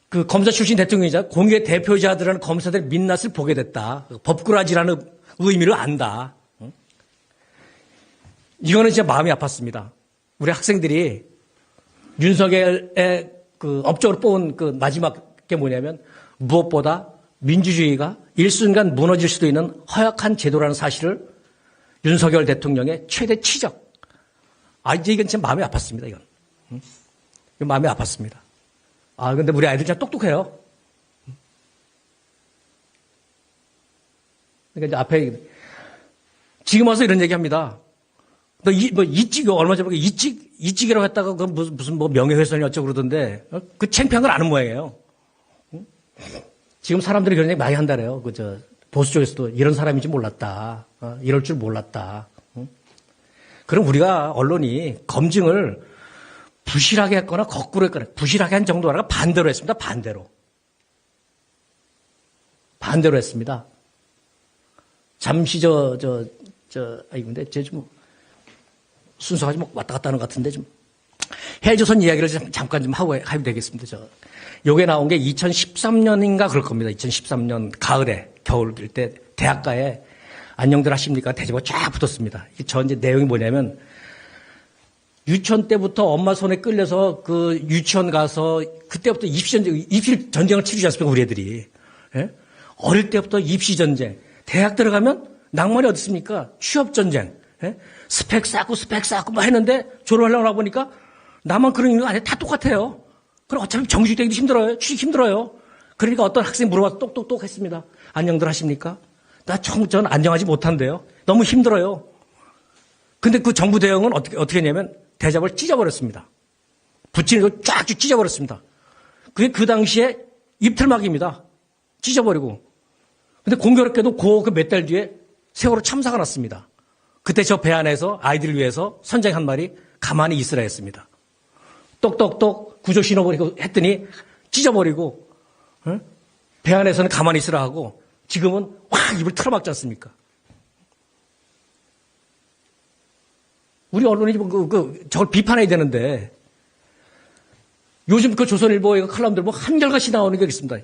그 검사 출신 대통령이자 공개 대표자들은 검사들의 민낯을 보게 됐다. 법꾸라지라는 의미를 안다. 이거는 진짜 마음이 아팠습니다. 우리 학생들이 윤석열의 그 업적으로 뽑은 그 마지막 게 뭐냐면 무엇보다 민주주의가 일순간 무너질 수도 있는 허약한 제도라는 사실을 윤석열 대통령의 최대 치적. 이제 이건 진짜 마음이 아팠습니다, 이건. 이건 마음이 아팠습니다. 근데 우리 아이들 진짜 똑똑해요. 그러니까 이제 앞에, 지금 와서 이런 얘기 합니다. 얼마 전에 이직이라고 했다가 그 무슨 명예훼손이 어쩌고 그러던데, 그 창피한 걸 아는 모양이에요. 지금 사람들이 그런 얘기 많이 한다래요. 보수 쪽에서도 이런 사람인지 몰랐다. 이럴 줄 몰랐다. 그럼 우리가 언론이 검증을 부실하게 했거나 거꾸로 했거나 부실하게 한 정도가 아니라 반대로 했습니다. 반대로 했습니다. 잠시 근데 제 좀 순서가 좀 왔다 갔다 하는 것 같은데 좀 헬조선 이야기를 잠깐 좀 하고 되겠습니다. 요게 나온 게 2013년인가 그럴 겁니다. 2013년 가을에 겨울일 때 대학가에 안녕들 하십니까? 대자보가 쫙 붙었습니다. 이제 내용이 뭐냐면 유치원 때부터 엄마 손에 끌려서 그 유치원 가서 그때부터 입시 전쟁을 치르지 않습니까? 우리 애들이. 예? 어릴 때부터 입시 전쟁. 대학 들어가면 낭만이 어디 있습니까? 취업 전쟁. 예? 스펙 쌓고 막 했는데 졸업하려고 보니까 나만 그런 거 아니에요. 다 똑같아요. 그럼 어차피 정규직 되기도 힘들어요. 취직 힘들어요. 그러니까 어떤 학생이 물어봐서 똑똑똑 했습니다. 안녕들 하십니까? 전 안녕하지 못한대요. 너무 힘들어요. 근데 그 정부 대응은 어떻게 했냐면 대자보를 찢어버렸습니다. 붙이는 걸 쫙쭉 찢어버렸습니다. 그게 그 당시에 입틀막입니다. 찢어버리고. 근데 공교롭게도 그 몇 달 뒤에 세월호 참사가 났습니다. 그때 저 배 안에서 아이들을 위해서 선장 한 마리 가만히 있으라 했습니다. 똑똑똑 구조 신호버리고 했더니 찢어버리고 배 안에서는 가만히 있으라 하고 지금은 확 입을 틀어막지 않습니까? 우리 언론이 저걸 비판해야 되는데 요즘 그 조선일보의 칼럼들 한결같이 나오는 게 있습니다.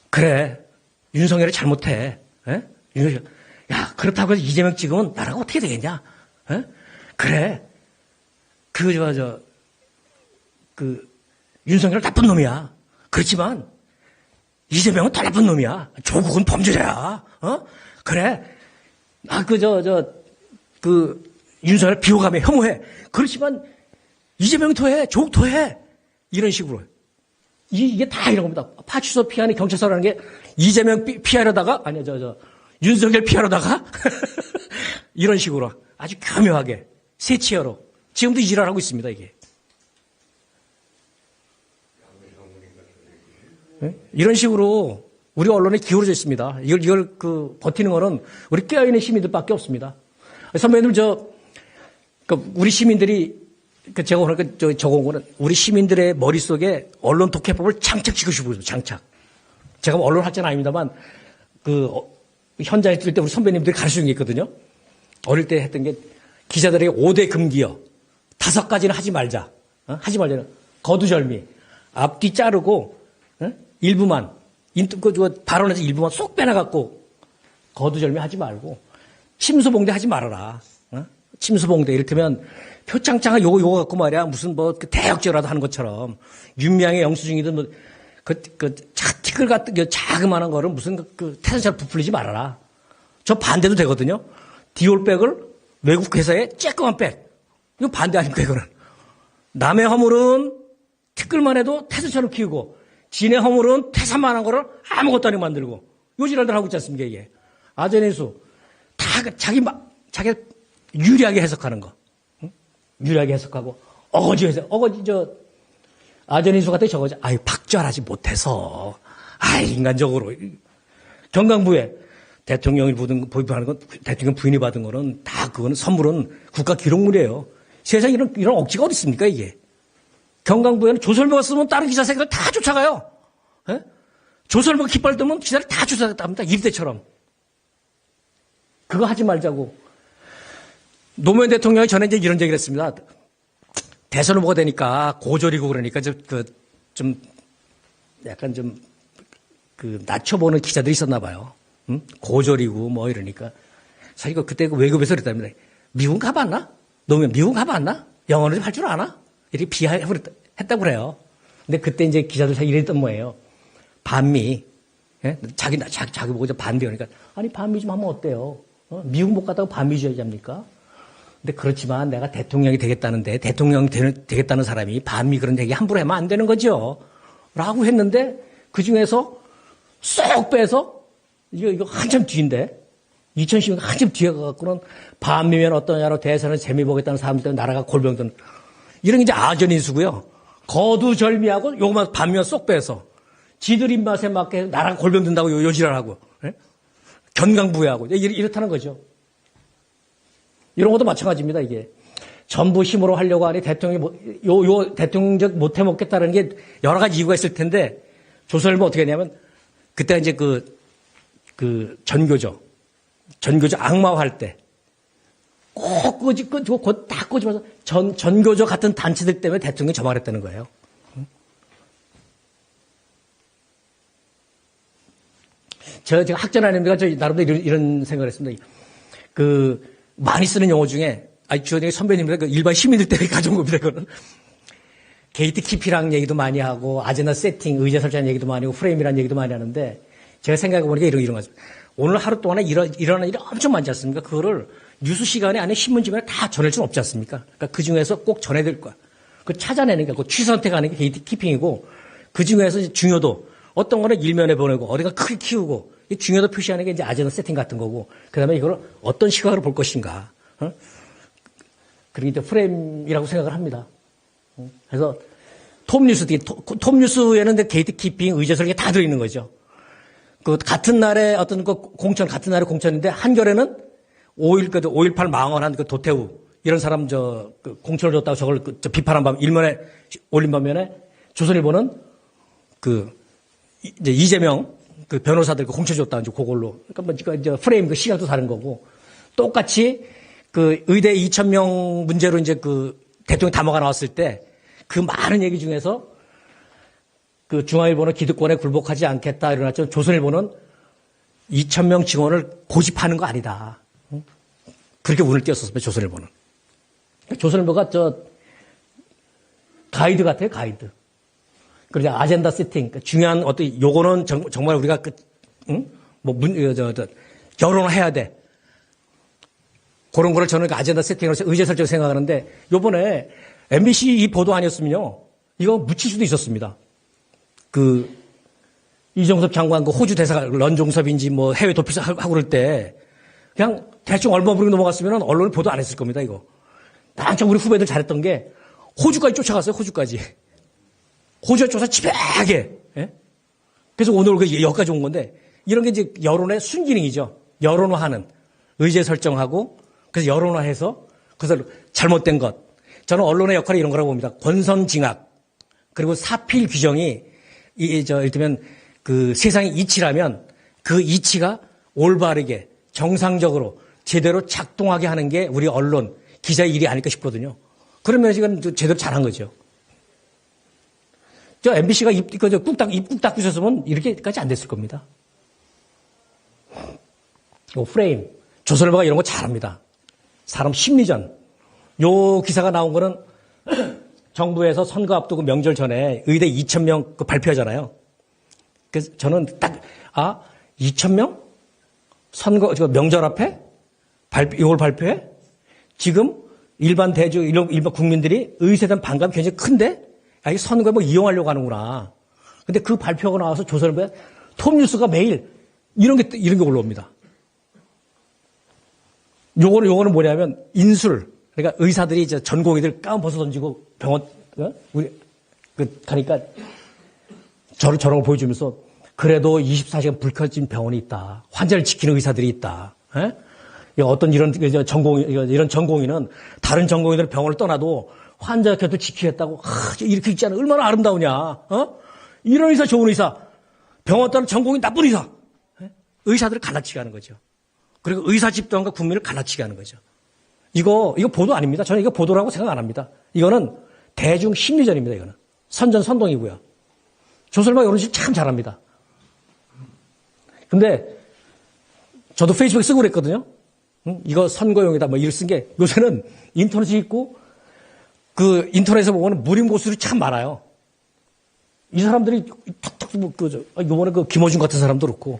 그래, 윤석열이 잘못해. 에? 야, 그렇다고 해서 이재명 찍으면 나라가 어떻게 되겠냐? 에? 그래, 윤석열은 나쁜 놈이야. 그렇지만 이재명은 더 나쁜 놈이야. 조국은 범죄자야. 그래. 윤석열 비호감에 혐오해. 그렇지만 이재명이 더해. 조국 더해. 이런 식으로. 이게 다 이런 겁니다. 파출소 피하는 경찰서라는 게 이재명 피하려다가, 윤석열 피하려다가, 이런 식으로 아주 교묘하게, 세치어로. 지금도 이 지랄하고 있습니다, 이게. 네? 이런 식으로 우리 언론에 기울어져 있습니다. 이걸 버티는 거는 우리 깨어있는 시민들밖에 없습니다. 선배님, 우리 시민들이, 제가 오늘 적어온 거는 우리 시민들의 머릿속에 언론 독해법을 장착시키고 싶어요, 장착. 제가 언론 학자는 아닙니다만, 현장에 뛸 때 우리 선배님들이 가르쳐 준 게 있거든요. 어릴 때 했던 게 기자들에게 5대 금기어. 5가지는 하지 말자. 하지 말자는 거두절미. 앞뒤 자르고, 일부만, 발언에서 일부만 쏙 빼놔갖고, 거두절미 하지 말고, 침수봉대 하지 말아라. 침수봉대. 이를테면, 표창장을 요거 갖고 말이야. 무슨 대역죄라도 하는 것처럼, 윤미향의 영수증이든 티끌 같은 자그마한 거를 무슨 태산처럼 부풀리지 말아라. 저 반대도 되거든요. 디올백을 외국 회사의 쬐끄만 백. 이거 반대 아닙니까, 이거는? 남의 허물은 티끌만 해도 태수처럼 키우고, 진의 허물은 태산만한 거를 아무것도 아니고 만들고, 요지랄들 하고 있지 않습니까, 이게? 아제니수. 다 자기가 유리하게 해석하는 거. 응? 유리하게 해석하고, 아제니수 같은 저거지. 아유, 박절하지 못해서. 인간적으로. 경강부에 대통령이 보입하는 건, 대통령 부인이 받은 거는 다 그거는 선물은 국가 기록물이에요. 세상에 이런 억지가 어디 있습니까, 이게? 경강부에는 조선모가 쓰면 다른 기자 생각을 다 쫓아가요. 예? 조선모가 깃발 뜨면 기자를 다 쫓아갑니다. 입대처럼. 그거 하지 말자고. 노무현 대통령이 전에 이제 이런 얘기를 했습니다. 대선 후보가 되니까 고졸이고 그러니까 낮춰보는 기자들이 있었나 봐요. 응? 고졸이고 뭐 이러니까. 사실 그때 외교부에서 그랬답니다. 미국 가봤나? 노무현 미국 가봤나? 영어를 좀 할 줄 아나? 이렇게 비하했다고 그래요. 근데 그때 이제 기자들 사이 이랬던 뭐예요. 반미. 예? 자기 보고 반미 그러니까. 아니, 반미 좀 하면 어때요? 미국 못 갔다고 반미주의자 합니까? 근데 그렇지만 내가 대통령이 되겠다는데 대통령이 되겠다는 사람이 반미 그런 얘기 함부로 하면 안 되는 거죠. 라고 했는데 그 중에서 쏙 빼서 이거 한참 뒤인데 2010년 한참 뒤에 가갖고는 반미면 어떠냐로 대선을 재미 보겠다는 사람들 나라가 골병든 이런 게 이제 아전인수고요. 거두절미하고 요것만 반미면 쏙 빼서 지들 입맛에 맞게 나라가 골병든다고 요지랄하고 예? 견강부회하고 이렇다는 거죠. 이런 것도 마찬가지입니다, 이게. 전부 힘으로 하려고 하니 대통령적 못해 먹겠다는 게 여러 가지 이유가 있을 텐데, 조선일보 어떻게 했냐면, 그때 이제 전교조 악마화할 때, 꼭 다 꼬집어서 전교조 같은 단체들 때문에 대통령이 저말했다는 거예요. 제가 학전 아닙니까? 저 나름대로 이런 생각을 했습니다. 많이 쓰는 용어 중에, 주어진 선배님들, 일반 시민들 때문에 가져온 겁니다, 그거는. 게이트 키피랑 얘기도 많이 하고, 아젠다 세팅, 의제 설정 얘기도 많이 하고, 프레임이라는 얘기도 많이 하는데, 제가 생각해보니까 이런 거죠. 오늘 하루 동안에 일어나는 일이 엄청 많지 않습니까? 그거를 뉴스 시간에 아니면 신문지면에 다 전할 수는 없지 않습니까? 그러니까 그 중에서 꼭 전해야 될 거야. 그 찾아내는 게, 그 취선택하는 게 게이트 키핑이고, 그 중에서 중요도, 어떤 거는 일면에 보내고, 어디가 크게 키우고, 이 중요도 표시하는 게 이제 아젠다 세팅 같은 거고, 그 다음에 이걸 어떤 시각으로 볼 것인가. 그리고 이제 프레임이라고 생각을 합니다. 그래서 톱뉴스에는 게이트 키핑, 의제 설계 다 들어있는 거죠. 같은 날에 어떤 같은 날에 공천인데, 한겨레는 5.18 망언한 도태우, 이런 사람 공천을 줬다고 저걸 비판한 밤, 일면에 올린 반면에, 조선일보는 이제 이재명, 변호사들 공천 줬다, 이제 그걸로. 그러니까 이제 프레임 시각도 다른 거고, 똑같이 의대 2,000명 문제로 이제 대통령 담화가 나왔을 때, 그 많은 얘기 중에서 중앙일보는 기득권에 굴복하지 않겠다 이러났죠. 조선일보는 2,000명 증원을 고집하는 거 아니다. 그렇게 운을 띄웠었습니다, 조선일보는. 조선일보가 가이드 같아요, 가이드. 그리고 아젠다 세팅, 중요한 요거는 정말 우리가 결혼을 해야 돼. 그런 거를 저는 아젠다 세팅으로 의제 설정 생각하는데, 요번에 MBC 이 보도 아니었으면요, 이거 묻힐 수도 있었습니다. 이종섭 장관 호주 대사가 런종섭인지 해외 도피사 하고 그럴 때, 그냥 대충 얼버무리고 넘어갔으면 언론이 보도 안 했을 겁니다, 이거. 한참 우리 후배들 잘했던 게, 호주까지 쫓아갔어요, 호주까지. 호주에 쫓아 집요하게. 예? 그래서 오늘 여기까지 온 건데, 이런 게 이제 여론의 순기능이죠. 여론화하는. 의제 설정하고, 그래서 여론화해서, 그래서 잘못된 것. 저는 언론의 역할이 이런 거라고 봅니다. 권선징악. 그리고 사필 규정이, 이를테면 세상의 이치라면, 그 이치가 올바르게, 정상적으로, 제대로 작동하게 하는 게 우리 언론, 기자의 일이 아닐까 싶거든요. 그러면 지금 제대로 잘한 거죠. MBC가 입 꾹 닫고 있었으면 이렇게까지 안 됐을 겁니다. 프레임. 조선일보가 이런 거 잘합니다. 사람 심리전. 요 기사가 나온 거는 정부에서 선거 앞두고 명절 전에 의대 2,000명 발표하잖아요. 그래서 저는 2,000명? 명절 앞에? 이걸 발표해? 지금 일반 일반 국민들이 의사에 대한 반감이 굉장히 큰데, 아, 이 선거에 뭐 이용하려고 하는구나. 근데 그 발표가 나와서 조선일보에 톱뉴스가 매일 이런 게 올라옵니다. 요거는 뭐냐면 인술. 그러니까 의사들이 이제 전공의들 가운 벗어 던지고 병원, 가니까 저런 걸 보여주면서 그래도 24시간 불 켜진 병원이 있다. 환자를 지키는 의사들이 있다. 어떤 이런 전공의는 다른 전공의들 병원을 떠나도 환자 곁을 지키겠다고, 이렇게 있지 않아. 얼마나 아름다우냐. 이런 의사, 좋은 의사. 병원 떠나는 전공의 나쁜 의사. 의사들을 갈라치게 하는 거죠. 그리고 의사 집단과 국민을 갈라치게 하는 거죠. 이거 보도 아닙니다. 저는 이거 보도라고 생각 안 합니다. 이거는 대중 심리전입니다. 이거는. 선전선동이고요. 조선일보 이런 식 참 잘합니다. 근데 저도 페이스북에 쓰고 그랬거든요. 이거 선거용이다 뭐 이를 쓴 게 요새는 인터넷이 있고 그 인터넷에 보면 무림 고수들이 참 많아요. 이 사람들이 툭툭 이번에 그 김어준 같은 사람도 그렇고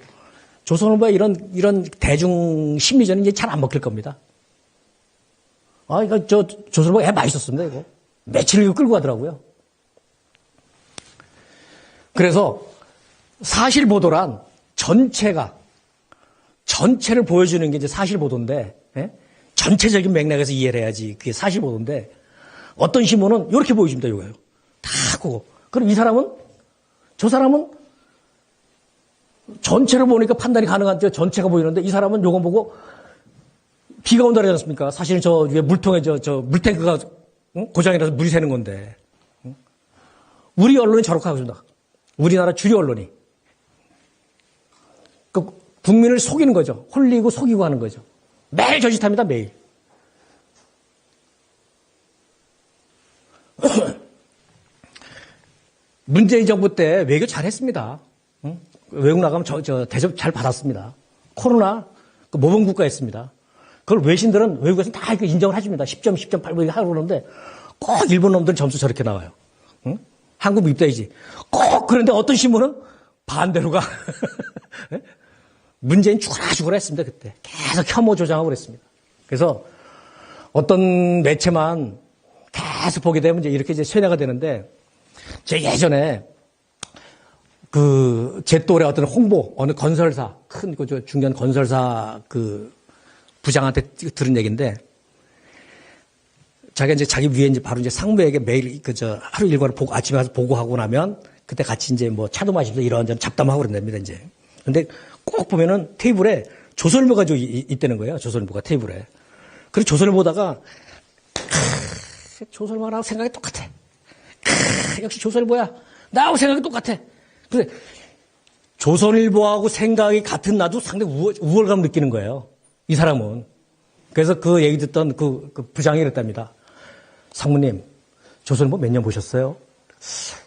조선일보의 이런 대중 심리전이 이제 잘 안 먹힐 겁니다. 이거 조선일보 애 많이 썼습니다, 이거. 며칠 이거 끌고 가더라고요. 그래서 사실 보도란 전체를 보여주는 게 이제 사실 보도인데, 전체적인 맥락에서 이해를 해야지 그게 사실 보도인데, 어떤 신문은 이렇게 보여줍니다, 이거예요. 다 그거. 그럼 저 사람은 전체를 보니까 판단이 가능한데 전체가 보이는데 이 사람은 요거 보고 비가 온다 그러지 않습니까? 사실은 저 위에 물통에 저 물탱크가 고장이라서 물이 새는 건데. 우리 언론이 저렇게 하고 있습니다. 우리나라 주류 언론이. 그 국민을 속이는 거죠. 홀리고 속이고 하는 거죠. 매일 저 짓합니다, 매일. 문재인 정부 때 외교 잘했습니다. 외국 나가면 대접 잘 받았습니다. 코로나 모범 국가였습니다. 그걸 외신들은 외국에서 다 인정을 해줍니다. 10점, 10.8 뭐 하고 그러는데 꼭 일본 놈들 점수 저렇게 나와요. 한국 입대이지. 꼭 그런데 어떤 신문은 반대로 가. 문재인 죽어라 했습니다. 그때 계속 혐오 조장하고 그랬습니다. 그래서 어떤 매체만 계속 보게 되면 이제 이렇게 세뇌가 되는데 제 예전에 제 또래 어떤 홍보 어느 건설사 큰 중견 건설사 부장한테 들은 얘기인데 자기가 이제 자기 위에 이제 바로 이제 상무에게 매일 하루 일과를 보고 아침에 가서 보고하고 나면 그때 같이 이제 뭐 차도 마시면서 이런저런 잡담하고 그런답니다 이제. 근데 꼭 보면은 테이블에 조선일보가 있다는 거예요. 조선일보가 테이블에. 그래서 조선일보 보다가 조선일보랑 생각이 똑같아. 역시 조선일보야. 나하고 생각이 똑같아. 근데 조선일보하고 생각이 같은 나도 상당히 우월감 느끼는 거예요. 이 사람은. 그래서 그 얘기 듣던 그 부장이 이랬답니다. 상무님, 조선일보 몇 년 보셨어요?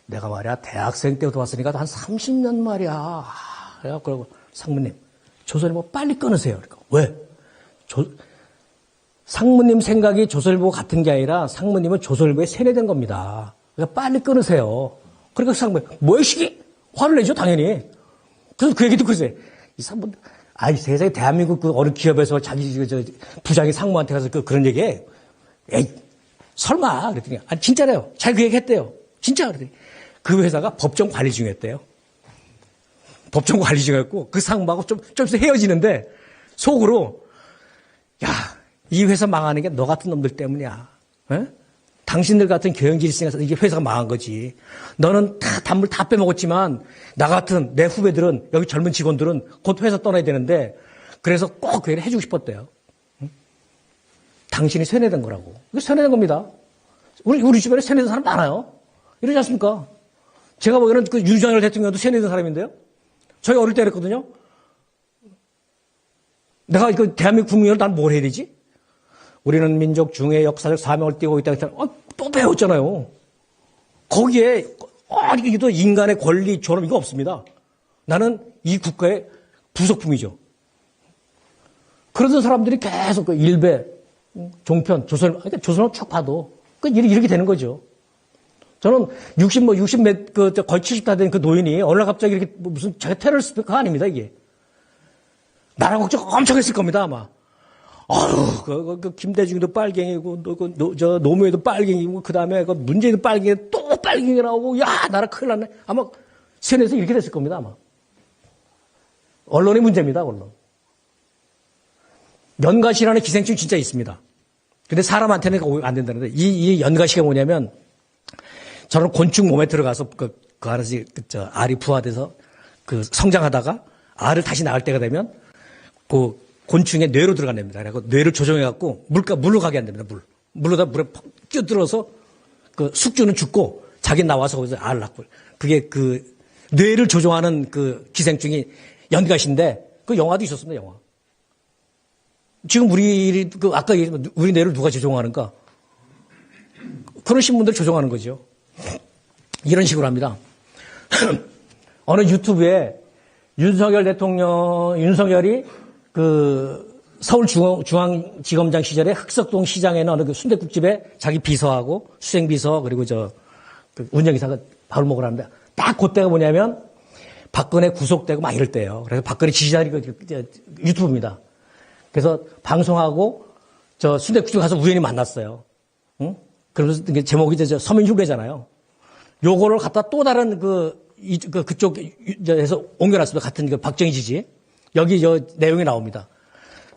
내가 말이야, 대학생 때부터 봤으니까 한 30년 말이야. 그래갖고, 상무님, 조선일보 빨리 끊으세요. 그러니까, 왜? 상무님 생각이 조선일보 같은 게 아니라 상무님은 조선일보에 세뇌된 겁니다. 그러니까 빨리 끊으세요. 그러니까 상무님, 뭐야, 시기? 화를 내죠, 당연히. 그래서 그 얘기 듣고 있어요. 이 상무, 세상에 대한민국 그 어느 기업에서 자기 부장이 상무한테 가서 그런 얘기해. 에이, 설마. 그랬더니, 진짜래요. 자기 그 얘기 했대요. 진짜. 그랬더니, 그 회사가 법정 관리 중이었대요. 법정 관리 중이었고, 그 상무하고 좀 있어 헤어지는데, 속으로, 야, 이 회사 망하는 게 너 같은 놈들 때문이야. 에? 당신들 같은 경영진이 있으니까 이게 회사가 망한 거지. 너는 다 단물 다 빼먹었지만 나 같은 내 후배들은 여기 젊은 직원들은 곧 회사 떠나야 되는데 그래서 꼭 그 얘기를 해주고 싶었대요. 응? 당신이 세뇌된 거라고. 이거 세뇌된 겁니다. 우리 주변에 세뇌된 사람 많아요. 이러지 않습니까? 제가 보기에는 그 윤석열 대통령도 세뇌된 사람인데요. 저희 어릴 때 그랬거든요. 내가 그 대한민국 국민으로 난 뭘 해야 되지? 우리는 민족 중의 역사적 사명을 띠고 있다. 또 배웠잖아요. 거기에 이게 인간의 권리, 존엄 이거 없습니다. 나는 이 국가의 부속품이죠. 그러던 사람들이 계속 그 일배, 종편, 조선일보 쭉 봐도 이렇게 되는 거죠. 저는 60 거의 70다 된 그 노인이 어느 날 갑자기 이렇게 무슨 자기 테러리스트가 아닙니다, 이게. 나라 걱정 엄청 했을 겁니다, 아마. 아유, 그 김대중도 빨갱이고, 저 노무현도 빨갱이고, 그 다음에 그 문재인도 빨갱이, 또 빨갱이 나오고, 야, 나라 큰일 났네. 아마 세뇌에서 이렇게 됐을 겁니다, 아마. 언론의 문제입니다, 언론. 연가시라는 기생충이 진짜 있습니다. 근데 사람한테는 안 된다는데, 이 연가시가 뭐냐면, 저는 곤충 몸에 들어가서 그 안에서 알이 부화돼서 성장하다가 알을 다시 낳을 때가 되면 그 곤충의 뇌로 들어간답니다. 그래서 뇌를 조정해갖고 물로 가게 한답니다. 물로다 물에 뛰어들어서 그 숙주는 죽고 자기 나와서 거기서 알을 낳고. 그게 그 뇌를 조종하는 그 기생충이 연가시인데 그 영화도 있었습니다, 영화. 지금 아까 얘기했지만 우리 뇌를 누가 조종하는가? 그런 신분들 조종하는 거죠. 이런 식으로 합니다. 어느 유튜브에 윤석열이 그 서울중앙지검장 시절에 흑석동 시장에 있는 어느 그 순댓국집에 자기 비서하고 수행비서 그리고 그 운영기사가 밥을 먹으러 하는데 딱 그때가 뭐냐면 박근혜 구속되고 막 이럴 때예요. 그래서 박근혜 지지자들이 유튜브입니다. 그래서 방송하고 저 순댓국집 가서 우연히 만났어요. 응? 그러면서 제목이 서민흉내잖아요. 요거를 갖다 또 다른 그쪽에서 옮겨놨습니다. 같은 그 박정희 지지. 여기 내용이 나옵니다.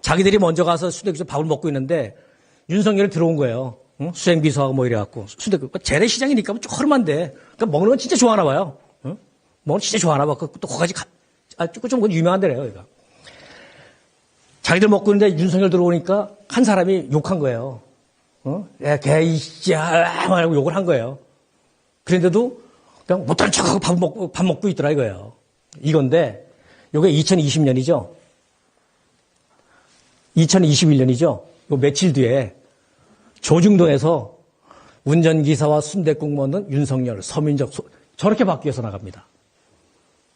자기들이 먼저 가서 순댓국에서 밥을 먹고 있는데 윤석열이 들어온 거예요. 응? 수행비서하고 뭐 이래갖고. 순댓국. 재래시장이니까 좀 허름한데. 그러니까 먹는 건 진짜 좋아하나 봐요. 응? 먹는 건 진짜 좋아하나 봐. 또 거기까지 좀 유명한데래요, 여기가. 자기들 먹고 있는데 윤석열 들어오니까 한 사람이 욕한 거예요. 야, 개이씨야, 말고 욕을 한 거예요. 그런데도 그냥 못하는 척하고 밥 먹고 있더라 이거예요. 이건데, 요게 2020년이죠. 2021년이죠. 요 며칠 뒤에 조중동에서 운전기사와 순댓국 먹는 윤석열, 서민적, 저렇게 바뀌어서 나갑니다.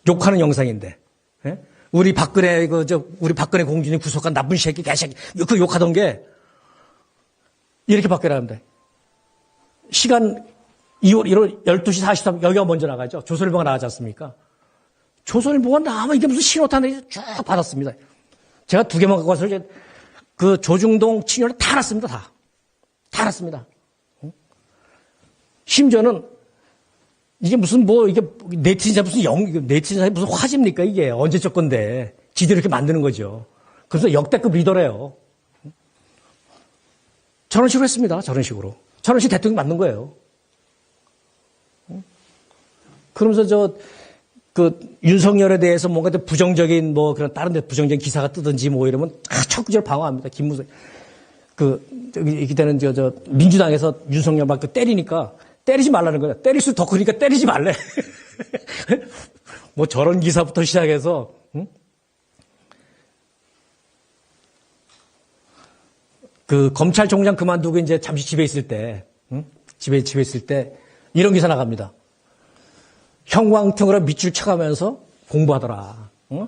욕하는 영상인데. 예? 우리 박근혜 공준이 구속한 나쁜 새끼, 개새끼, 그 욕하던 게 이렇게 바뀌어나갑니다. 시간 1월 12시 43분, 여기가 먼저 나가죠. 조선일보가 나가지 않습니까? 조선일보가 나가면 이게 무슨 신호탄을 쭉 받았습니다. 제가 2개만 갖고 와서 이제 그 조중동 친혈을 다 났습니다, 다. 다 났습니다. 심지어는 이게 무슨 이게 네티즌 무슨 화제입니까, 이게. 언제적 건데. 지들 이렇게 만드는 거죠. 그래서 역대급 리더래요. 저런 식으로 했습니다, 저런 식으로. 저런 식으로 대통령이 만든 거예요. 그러면서 윤석열에 대해서 뭔가 부정적인 그런 다른 데 부정적인 기사가 뜨든지 이러면 척구절 방어합니다. 김무성. 이때는 민주당에서 윤석열 막 때리니까 때리지 말라는 거예요. 때릴수록 더 크니까 때리지 말래. 저런 기사부터 시작해서, 응? 검찰총장 그만두고 이제 잠시 집에 있을 때, 응? 집에 있을 때 이런 기사 나갑니다. 형광등으로 밑줄 쳐가면서 공부하더라. 응?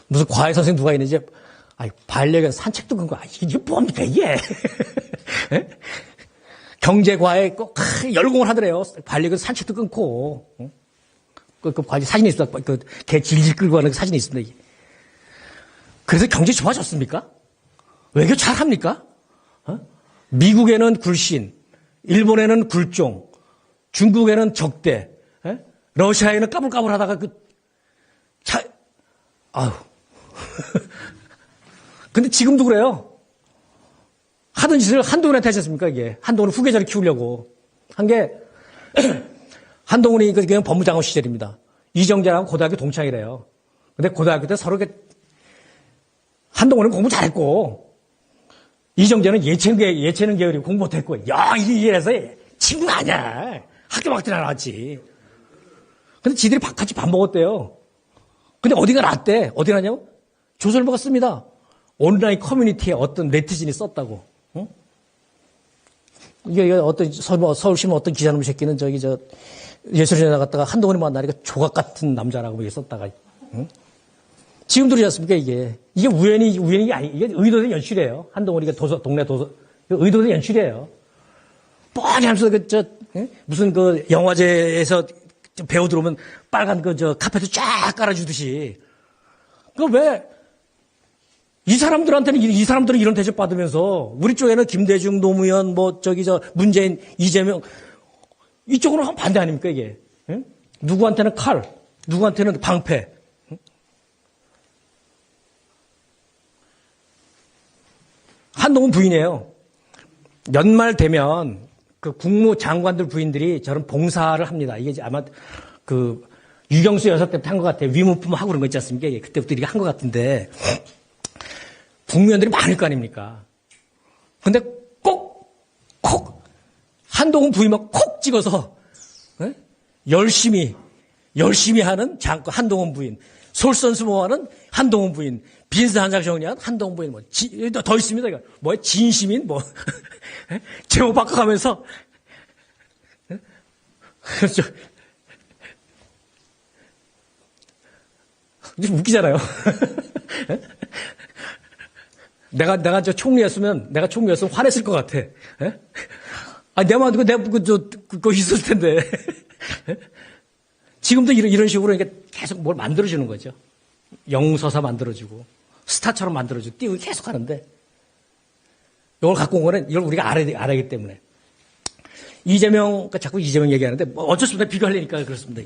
무슨 과외 선생 누가 있는지, 반려견 산책도 끊고, 이게 뭡니까, 이게? 경제과외 꼭 열공을 하더래요. 반려견 산책도 끊고. 응? 사진이 있습니다. 개 질질 끌고 가는 사진이 있습니다. 그래서 경제 좋아졌습니까? 외교 잘합니까? 미국에는 굴신, 일본에는 굴종, 중국에는 적대, 러시아에는 까불까불 하다가 근데 지금도 그래요. 하던 짓을 한동훈한테 하지 않습니까, 이게. 한동훈은 후계자를 키우려고. 한 게, 한동훈이 그냥 법무장관 시절입니다. 이정재랑 고등학교 동창이래요. 근데 고등학교 때 서로 한동훈은 공부 잘했고, 이정재는 예체능 계열이고 공부 못했고, 이래서 친구가 아니야. 학교 밖에 나왔지. 근데 지들이 같이 밥 먹었대요. 근데 어디가 났대? 어디 나냐고? 조선일보가 씁니다. 온라인 커뮤니티에 어떤 네티즌이 썼다고. 응? 이게 어떤 서울신문 어떤 기자놈 새끼는 예술전에 나갔다가 한동훈이 만나니까 조각 같은 남자라고 이렇게 썼다가. 응? 지금도 그러지 않습니까, 이게. 이게 우연이 아니, 이게 의도된 연출이에요. 한동훈이가 동네 의도된 연출이에요. 뻔히 하면서 무슨 영화제에서 배우 들어오면 빨간 카페트 쫙 깔아주듯이. 왜 이 사람들한테는 이 사람들은 이런 대접 받으면서 우리 쪽에는 김대중, 노무현, 문재인, 이재명 이쪽으로는 반대 아닙니까 이게? 응? 누구한테는 칼, 누구한테는 방패. 응? 한동훈 부인이에요. 연말 되면 그 국무장관들 부인들이 저런 봉사를 합니다. 이게 아마 그 유경수 여사 때부터 한 것 같아요. 위문품 하고 그런 거 있지 않습니까? 그때부터 이렇게 한 것 같은데 국무위원들이 많을 거 아닙니까? 근데 콕 한동훈 부인만 콕 찍어서 에? 열심히 하는 한동훈 부인, 솔선수범하는 한동훈 부인, 빈스 한 장 정리한 한동훈 부인, 더 있습니다. 이거 진시민 제목 바꿔가면서 그렇죠. 웃기잖아요. 내가 총리였으면 화냈을 것 같아. 에? 아, 내가 그거 있었을 텐데. 지금도 이런 식으로 이렇게 계속 뭘 만들어주는 거죠. 영서사 만들어주고, 스타처럼 만들어주고, 띄우고 계속 하는데, 이걸 갖고 온 거는 이걸 우리가 알아야 하기 때문에. 자꾸 이재명 얘기하는데, 어쩔 수 없다 비교하려니까 그렇습니다.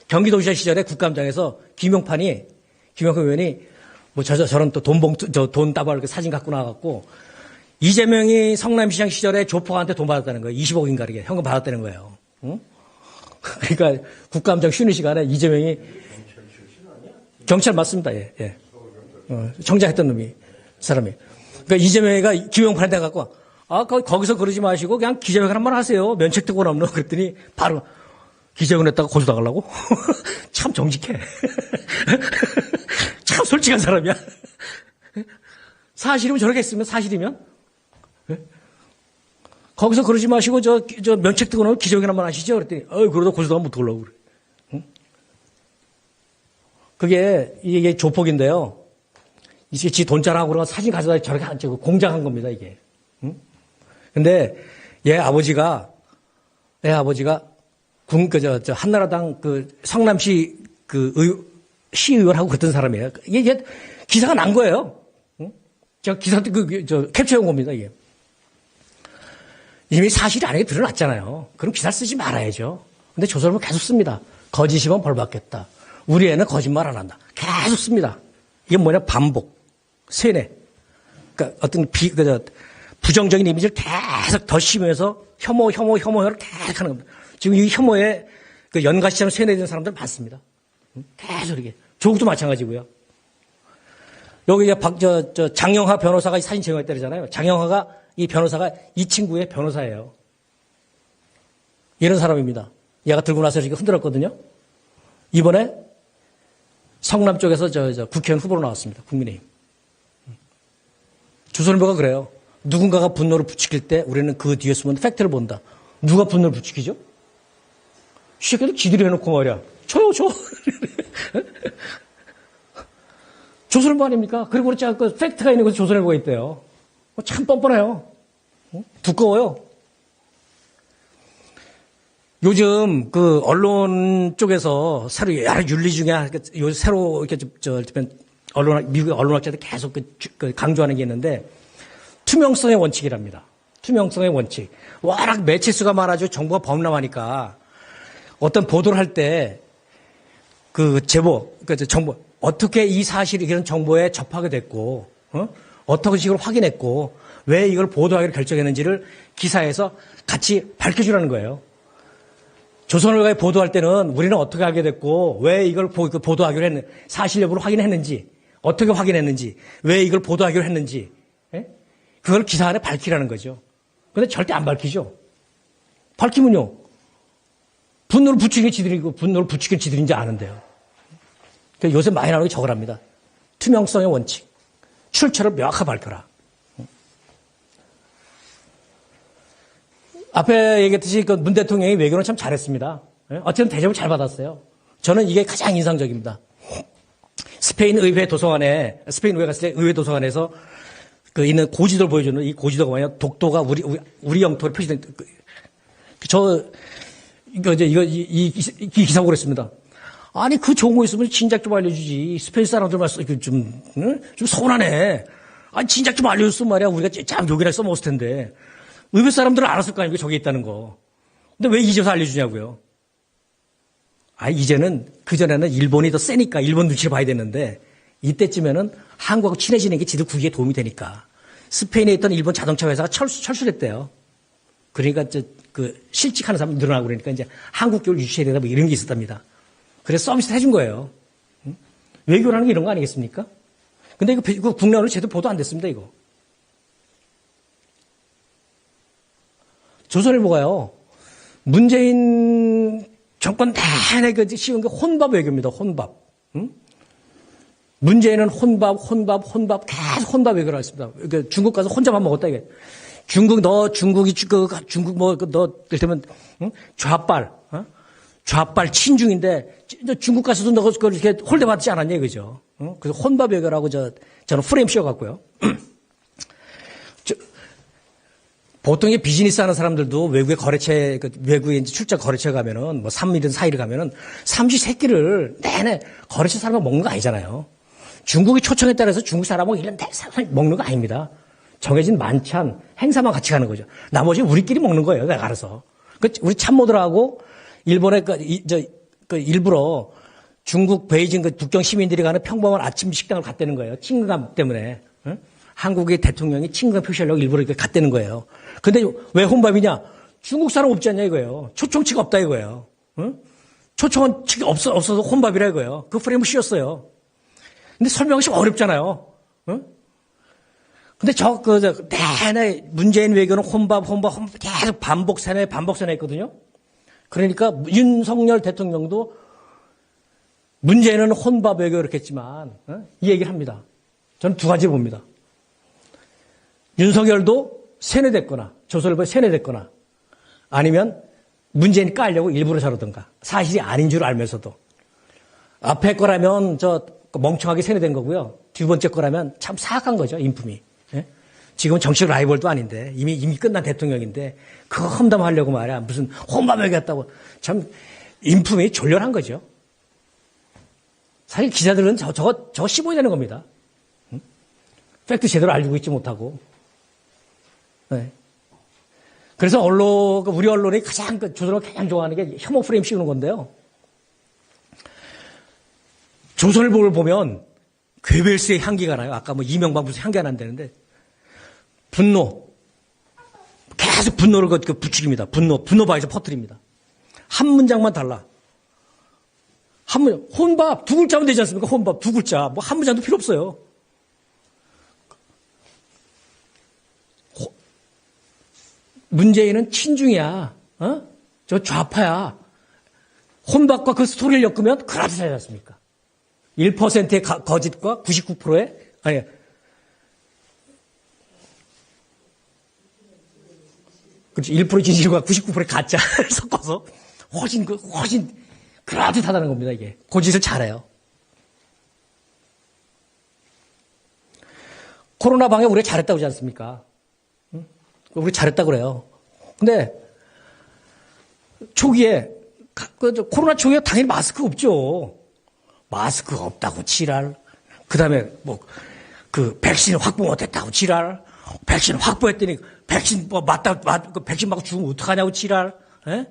경기도지사 시절에 국감장에서 김용판 의원이 저런 또 돈 따발 사진 갖고 나와갖고, 이재명이 성남시장 시절에 조폭한테 돈 받았다는 거예요. 20억인가 이렇게 현금 받았다는 거예요. 응? 그러니까 국감장 쉬는 시간에 이재명이 경찰 맞습니다. 예. 정장했던 놈이 사람이. 그러니까 이재명이가 김용판한테 갖고 거기서 그러지 마시고 그냥 기자회견 한번 하세요. 면책 특권 없는 그랬더니 바로 기자회견 했다가 고소당하려고? 참 정직해. 참 솔직한 사람이야. 사실이면 저렇게 했으면 사실이면 거기서 그러지 마시고 저 면책 특권으로 기자회견 한번 하시죠. 그랬더니 그러다 고소당하면 못 하려고 그래. 응? 이게 조폭인데요. 이게 지 돈자랑하고 그런 사진 가져다 저렇게 공작한 겁니다, 이게. 응? 근데 얘 아버지가 한나라당 성남시 시의원하고 그랬던 사람이에요. 이게 기사가 난 거예요. 응? 제가 기사 때 캡처해온 겁니다, 이게. 이미 사실이 아니게 드러났잖아요. 그럼 기사 쓰지 말아야죠. 근데 조선은 계속 씁니다. 거짓이면 벌 받겠다. 우리 애는 거짓말 안 한다. 계속 씁니다. 이게 반복, 세뇌. 그러니까 어떤 부정적인 이미지를 계속 더 심해서 혐오를 계속 하는 겁니다. 지금 이 혐오에 연가시처럼 세뇌된 사람들 많습니다. 계속 이렇게. 조국도 마찬가지고요. 여기 장영하 변호사가 사진 제공했다잖아요. 장영하가 이 변호사가 이 친구의 변호사예요. 이런 사람입니다. 얘가 들고 나서 이렇게 흔들었거든요. 이번에 성남 쪽에서 국회의원 후보로 나왔습니다. 국민의힘. 조선일보가 그래요. 누군가가 분노를 부추길 때 우리는 그 뒤에 숨은 팩트를 본다. 누가 분노를 부추기죠? 시새끼들 지들이 해놓고 말이야. 저요. 조선일보 아닙니까? 그리고 그 팩트가 있는 곳에 조선일보가 있대요. 참 뻔뻔해요. 두꺼워요. 요즘 언론 쪽에서 새로 여러 윤리 중에 새로 이렇게 미국의 언론학자들 계속 강조하는 게 있는데 투명성의 원칙이랍니다. 투명성의 원칙. 워낙 매체 수가 많아지고 정보가 범람하니까 어떤 보도를 할 때 정보 어떻게 이 사실이 이런 정보에 접하게 됐고 어떤 식으로 확인했고 왜 이걸 보도하기로 결정했는지를 기사에서 같이 밝혀주라는 거예요. 조선일보에 보도할 때는 우리는 어떻게 하게 됐고 왜 이걸 보도하기로 했는지 사실 여부를 확인했는지 어떻게 확인했는지 왜 이걸 보도하기로 했는지 그걸 기사 안에 밝히라는 거죠. 그런데 절대 안 밝히죠. 밝히면요. 분노를 부추기는 지들이고 분노를 부추기는 지들인지 아는데요. 그러니까 요새 많이 나오는 게 저거랍니다. 투명성의 원칙. 출처를 명확하게 밝혀라. 앞에 얘기했듯이 문 대통령이 외교는 참 잘했습니다. 어쨌든 대접을 잘 받았어요. 저는 이게 가장 인상적입니다. 스페인 의회 도서관에, 스페인 의회 갔을 때 의회 도서관에서 있는 고지도를 보여주는 이 고지도가 뭐냐, 독도가 우리 영토로 표시된, 이 기사고 그랬습니다. 아니, 그 좋은 거 있으면 진작 좀 알려주지. 스페인 사람들만 좀 서운하네. 아니, 진작 좀 알려줬으면 말이야. 우리가 참 욕이나 써먹었을 텐데. 의회 사람들은 알았을 거 아닙니까? 저게 있다는 거. 근데 왜 이제서 알려주냐고요. 아, 이제는, 그전에는 일본이 더 세니까 일본 눈치를 봐야 되는데, 이때쯤에는 한국하고 친해지는 게 지들 국익에 도움이 되니까. 스페인에 있던 일본 자동차 회사가 철수했대요. 그러니까, 실직하는 사람이 늘어나고 그러니까 이제 한국 교육을 유치해야 되다 뭐 이런 게 있었답니다. 그래서 서비스 해준 거예요. 응? 외교라는 게 이런 거 아니겠습니까? 근데 이거 국내 언론 제대로 보도 안 됐습니다, 이거. 조선일보가요, 문재인 정권 내내 씌운 게 혼밥 외교입니다, 혼밥. 응? 문재인은 혼밥, 계속 혼밥 외교를 했습니다. 그러니까 중국 가서 혼자만 먹었다, 이게. 중국, 너 이를테면, 응? 좌빨, 친중인데, 중국 가서도 너 그걸 이렇게 홀대 받지 않았냐, 이거죠. 응? 그래서 혼밥 외교라고 저는 프레임 씌워갖고요. 보통 비즈니스 하는 사람들도 외국에 외국에 이제 출장 거래처에 가면은, 뭐 3일이든 4일을 가면은, 삼시세끼를 내내 거래처 사람하고 먹는 거 아니잖아요. 중국이 초청에 따라서 중국 사람하고 1년 내내 먹는 거 아닙니다. 정해진 만찬, 행사만 같이 가는 거죠. 나머지 우리끼리 먹는 거예요, 내가 알아서. 우리 참모들하고 일본에 일부러 중국 베이징 북경 시민들이 가는 평범한 아침 식당을 갔다는 거예요. 친근감 때문에. 응? 한국의 대통령이 친근감 표시하려고 일부러 이렇게 갔다는 거예요. 근데 왜 혼밥이냐? 중국 사람 없지 않냐 이거예요. 초청치가 없다 이거예요. 응? 초청은 없어서 혼밥이라 이거예요. 그 프레임을 씌웠어요. 근데 설명이 좀 어렵잖아요. 응? 근데 내내 문재인 외교는 혼밥 계속 반복 세뇌 했거든요. 그러니까 윤석열 대통령도 문재인은 혼밥 외교 이렇게 했지만, 이 얘기를 합니다. 저는 두 가지 봅니다. 윤석열도 세뇌됐거나, 조선일보에 세뇌됐거나, 아니면 문재인 까려고 일부러 저러든가, 사실이 아닌 줄 알면서도. 앞에 거라면 멍청하게 세뇌된 거고요. 두 번째 거라면 참 사악한 거죠, 인품이. 예? 지금은 정치적 라이벌도 아닌데, 이미 끝난 대통령인데, 그거 험담하려고 말이야. 무슨 혼밥 외교했다고. 참, 인품이 졸렬한 거죠. 사실 기자들은 저거 씹어야 되는 겁니다. 응? 팩트 제대로 알고 있지 못하고. 네. 그래서 우리 언론이 조선을 가장 좋아하는 게 혐오 프레임 씌우는 건데요. 조선일보를 보면 괴벨스의 향기가 나요. 아까 이명박 무슨 향기가 난다는데. 분노. 계속 분노를 부추깁니다. 분노 바에서 퍼뜨립니다. 한 문장만 달라. 혼밥 두 글자면 되지 않습니까? 혼밥 두 글자. 한 문장도 필요 없어요. 문재인은 친중이야. 저 좌파야. 혼밥과 그 스토리를 엮으면 그라지 되지 않습니까? 1%의 거짓과 99%의 그렇지. 1% 진실과 99%의 가짜를 섞어서 훨씬 그라듯하다는 겁니다, 이게. 고짓을 잘해요. 코로나 방역 우리가 잘했다고 하지 않습니까? 응? 우리 잘했다고 그래요. 근데, 코로나 초기에 당연히 마스크 없죠. 마스크 없다고 지랄. 그 다음에 백신 확보 못했다고 지랄. 백신 확보했더니 백신 백신 맞고 죽으면 어떡하냐고 지랄. 에?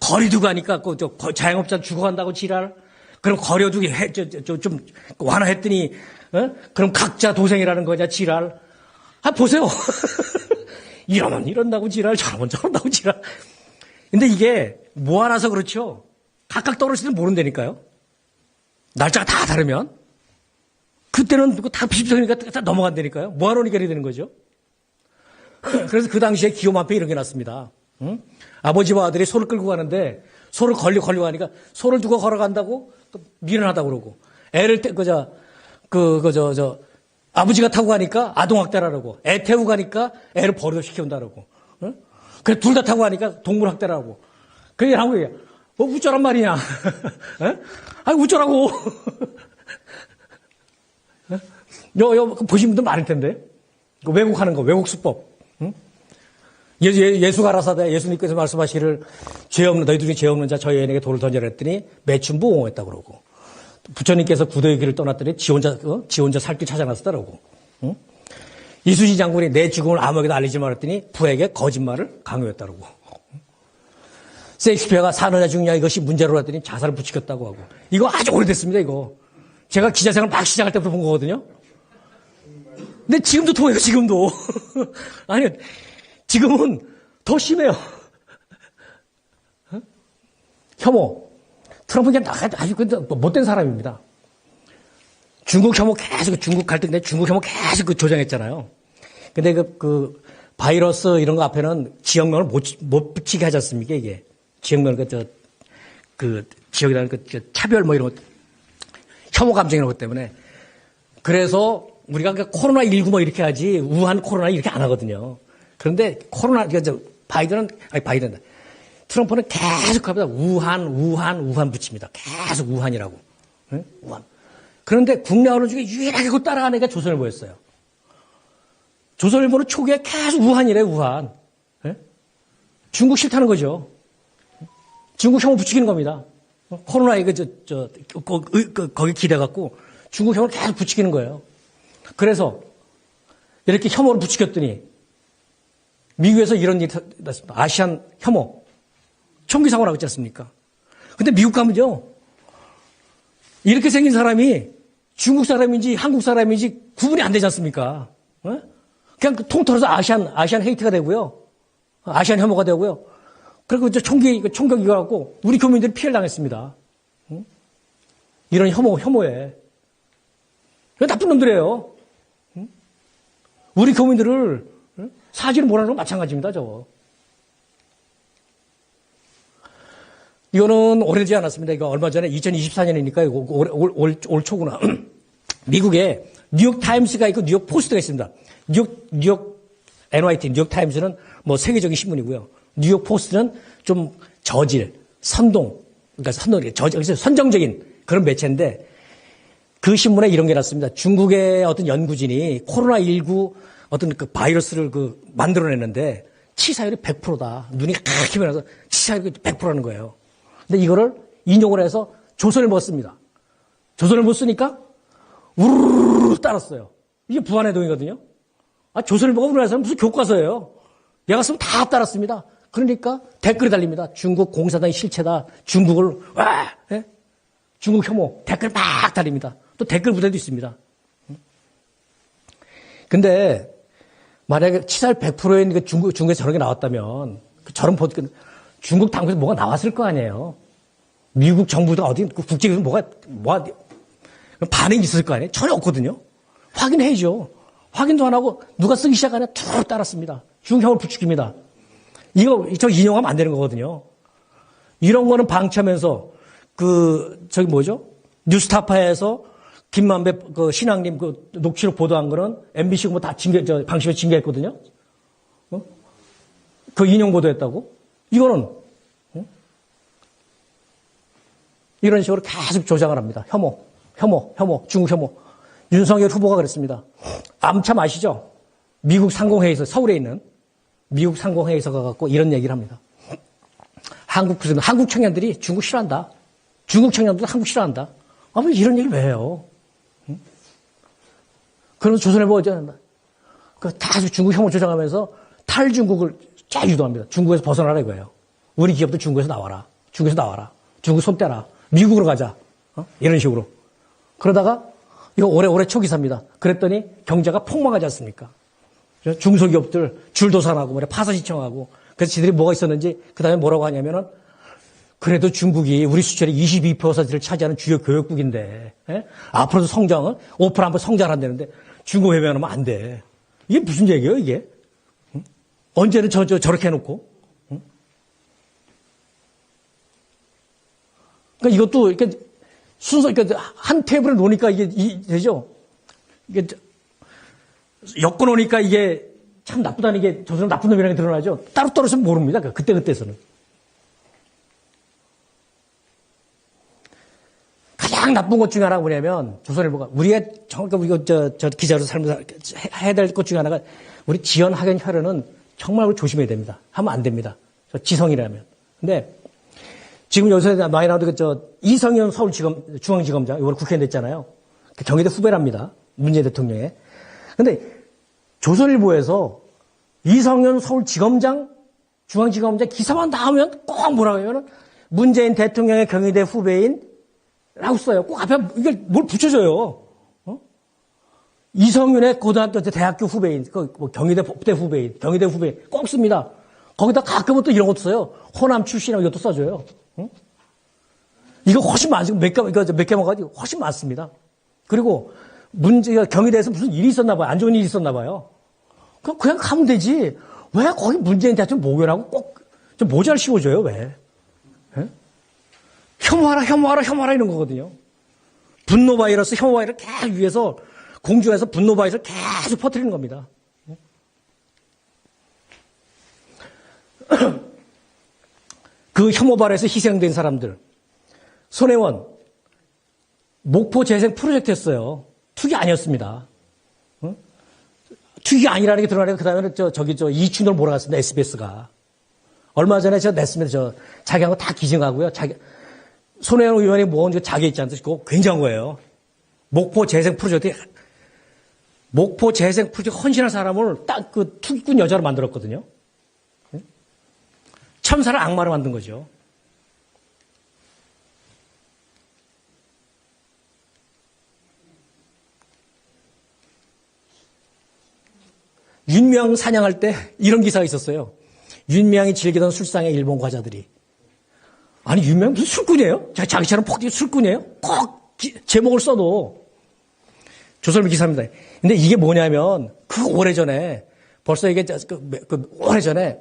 거리 두고 가니까 자영업자 죽어간다고 지랄. 그럼 거리 두기 좀 완화했더니 그럼 각자 도생이라는 거냐 지랄. 보세요. 이러면 이런다고 지랄, 저러면 저런다고 지랄. 근데 이게 모아놔서 그렇죠. 각각 떨어지는 모른다니까요. 날짜가 다 다르면. 그때는 다 비슷하니까 다 넘어간다니까요. 모아놓으니까 이렇게 되는 거죠. 그래서 그 당시에 기욤 앞에 이런 게 났습니다. 응? 아버지와 아들이 소를 끌고 가는데 소를 걸려 가니까 소를 두고 걸어간다고 미련하다고 그러고 애를 아버지가 타고 가니까 아동학대라고 애 태우고 가니까 애를 버려시켜온다라고. 응? 그래 둘 다 타고 가니까 동물학대라고. 그 얘기를 하고 얘기해. 우쩌란 말이냐. 아니 우쩌라고. 보신 분들 많을 텐데. 왜곡하는 거, 왜곡 수법. 응? 예수 가라사대 예수님께서 말씀하시기를 너희들 중에 죄 없는 자 저희 애에게 돌을 던져라 했더니 매춘부응했다고 그러고. 부처님께서 구도의 길을 떠났더니 지 혼자 살 길 찾아났다라고. 응? 이순신 장군이 내 죽음을 아무에게도 알리지 말았더니 부에게 거짓말을 강요했다고. 셰익스피어가 사느냐 죽느냐 이것이 문제로 했더니 자살을 부추겼다고 하고. 이거 아주 오래됐습니다, 이거. 제가 기자생활 막 시작할 때부터 본 거거든요. 근데 지금도 통해요, 지금도. 아니, 지금은 더 심해요. 혐오. 트럼프는 아주 못된 사람입니다. 중국 혐오 계속, 중국 갈등 때 중국 혐오 계속 조장했잖아요. 근데 바이러스 이런 거 앞에는 지역명을 못 붙이게 하지 않습니까, 이게. 지역명, 지역이라는 차별 이런 것, 혐오 감정 이런 것 때문에. 그래서 우리가 코로나19 이렇게 하지, 우한 코로나 이렇게 안 하거든요. 그런데 트럼프는 계속 합니다. 우한 붙입니다. 계속 우한이라고. 응? 우한. 그런데 국내 언론 중에 유일하게 그거 따라가는 게 조선일보였어요. 조선일보는 초기에 계속 우한이래요, 우한. 예? 중국 싫다는 거죠. 중국 혐오 부추기는 겁니다. 코로나 거기 기대갖고 중국 혐오를 계속 부추기는 거예요. 그래서 이렇게 혐오를 부추겼더니 미국에서 이런 일이 났습니다. 아시안 혐오. 총기 사고 나고 있지 않습니까? 근데 미국 가면요. 이렇게 생긴 사람이 중국 사람인지 한국 사람인지 구분이 안 되지 않습니까? 어? 그냥 통틀어서 아시안 헤이트가 되고요. 아시안 혐오가 되고요. 그리고 이제 총격이 가고 우리 교민들이 피해를 당했습니다. 응? 이런 혐오에. 나쁜 놈들이에요. 응? 우리 교민들을 사지를 못하는 건 마찬가지입니다, 저거. 이거는 오래되지 않았습니다. 이거 얼마 전에 2024년이니까 올 초구나. 미국에 뉴욕 타임스가 있고 뉴욕 포스트가 있습니다. 뉴욕 NYT, 뉴욕 타임스는 뭐 세계적인 신문이고요. 뉴욕 포스트는 좀 저질, 그러니까 선정적인 그런 매체인데 그 신문에 이런 게 났습니다. 중국의 어떤 연구진이 코로나19 어떤 그 바이러스를 만들어냈는데 치사율이 100%다. 눈이 크게 변해서 치사율이 100%라는 거예요. 근데 이거를 인용을 해서 조선일보가 씁니다. 조선일보 쓰니까 우르르 따랐어요. 이게 부안해동이거든요. 조선일보가 우리나라에서 무슨 교과서예요. 얘가 쓰면 다 따랐습니다. 그러니까 댓글이 달립니다. 중국 공산당이 실체다. 중국을 예? 중국 혐오 댓글 막 달립니다. 또 댓글 부대도 있습니다. 근데 만약에 치사율 100%인 중국에서 저런 게 나왔다면 저런 중국 당국에서 뭐가 나왔을 거 아니에요. 미국 정부도 어디 국제기구에서 뭐가 반응이 있을 거 아니에요. 전혀 없거든요. 확인해야죠. 확인도 안 하고 누가 쓰기 시작하냐 툭 따랐습니다. 중국 혐오를 부추깁니다. 저 인용하면 안 되는 거거든요. 이런 거는 방치하면서 뉴스타파에서 김만배 신앙님 녹취록 보도한 거는 MBC고 다 방심해서 징계했거든요. 그 인용 보도했다고? 이거는 이런 식으로 계속 조장을 합니다. 혐오, 중국 혐오. 윤석열 후보가 그랬습니다. 암참 아시죠? 미국 상공회의소, 서울에 있는 미국 상공회의소 가갖고 이런 얘기를 합니다. 한국 청년들이 중국 싫어한다. 중국 청년들도 한국 싫어한다. 뭐 이런 얘기를 왜 해요? 응? 그러면서 조선일보가 계속 중국 혐오 조장하면서 탈중국을 쫙 유도합니다. 중국에서 벗어나라 이거예요. 우리 기업도 중국에서 나와라. 중국 손 떼라. 미국으로 가자. 이런 식으로. 그러다가 이거 오래 초기사입니다. 그랬더니 경제가 폭망하지 않습니까? 중소기업들 줄도산하고 파산 신청하고 그래서 지들이 뭐가 있었는지 그 다음에 뭐라고 하냐면은 그래도 중국이 우리 수출의 22%를 차지하는 주요 교역국인데 앞으로도 5% 한번 성장한다는데 중국 외면하면 안 돼. 이게 무슨 얘기예요 이게? 응? 언제는 저렇게 해놓고? 응? 그러니까 이것도 이렇게 한 테이블에 놓으니까 이게 되죠? 이게 엮어 놓으니까 이게 참 나쁘다는 게 저 사람 나쁜 놈이라는 게 드러나죠? 따로따로 있으면 모릅니다. 그때그때서는. 가장 나쁜 것 중에 하나가 뭐냐면 조선일보가 우리가 저 기자로 살면서 해야 될 것 중에 하나가 우리 지연 학연 혈연은 정말 우리 조심해야 됩니다. 하면 안 됩니다. 지성이라면. 근데 지금 여기서 많이 나오는 이성현 중앙지검장 이번에 국회의원 됐잖아요. 경희대 후배랍니다. 문재인 대통령의. 근데 조선일보에서 이성윤 서울지검장, 중앙지검장 기사만 나오면 꼭 뭐라고 하면은 문재인 대통령의 경희대 후배인라고 써요. 꼭 앞에 이걸 뭘 붙여줘요. 이성윤의 고등학교 때 대학교 후배인, 뭐 경희대 법대 후배인, 경희대 후배인 꼭 씁니다. 거기다 가끔은 또 이런 것도 써요. 호남 출신이라고 이것도 써줘요. 이거 훨씬 많죠. 몇 개만 가지고 훨씬 많습니다. 그리고 문제가 경희대에서 무슨 일이 있었나 봐요. 안 좋은 일이 있었나 봐요. 그냥 가면 되지. 왜 거기 문재인 대통령 모교라고 꼭 좀 모자를 씌워줘요, 왜? 예? 혐오하라 이런 거거든요. 분노 바이러스, 혐오 바이러스 계속 위에서 공중에서 분노 바이러스를 계속 퍼뜨리는 겁니다. 그 혐오 바이러스에 희생된 사람들. 손혜원, 목포 재생 프로젝트 했어요. 투기 아니었습니다. 응? 투기 아니라는 게 드러나니까 그 다음에는 이춘을 몰아갔습니다. SBS가. 얼마 전에 냈습니다. 자기하고 다 기증하고요. 손혜원 의원이 모은 자기 있지 않습니까? 그거 굉장한 거예요. 목포 재생 프로젝트 헌신한 사람을 딱 그 투기꾼 여자로 만들었거든요. 천사를 악마로 만든 거죠. 윤명 사냥할 때 이런 기사가 있었어요. 윤명이 즐기던 술상에 일본 과자들이. 아니, 윤명 무슨 술꾼이에요? 자기처럼 폭 술꾼이에요? 꼭 제목을 써도. 조선일보 기사입니다. 근데 이게 뭐냐면, 오래전에, 벌써 이게 오래전에,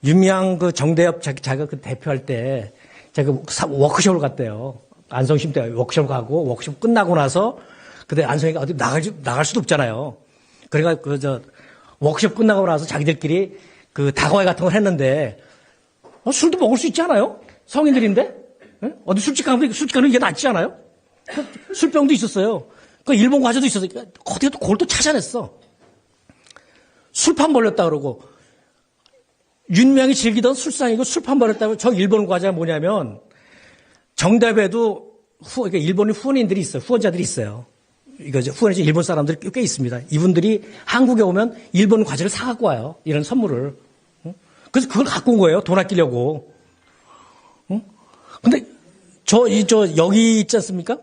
윤명 정대협 자기가 그 대표할 때, 자기가 워크숍을 갔대요. 안성심 때 워크숍 가고, 워크숍 끝나고 나서, 그때 안성이가 어디 나갈 수도 없잖아요. 그러니까 워크숍 끝나고 나서 자기들끼리 다과회 같은 걸 했는데, 술도 먹을 수 있지 않아요? 성인들인데? 네? 어디 술집 가면 이게 낫지 않아요? 술병도 있었어요. 일본 과자도 있었어요. 어디에도 그걸 또 찾아냈어. 술판 벌렸다 그러고, 윤명이 즐기던 술상이고 술판 벌였다고 저 일본 과자가 뭐냐면, 정답에도 그러니까 일본의 후원인들이 있어요. 후원자들이 있어요. 후원이 일본 사람들이 꽤 있습니다. 이분들이 한국에 오면 일본 과자를 사갖고 와요. 이런 선물을. 그래서 그걸 갖고 온 거예요. 돈 아끼려고. 근데 여기 있지 않습니까?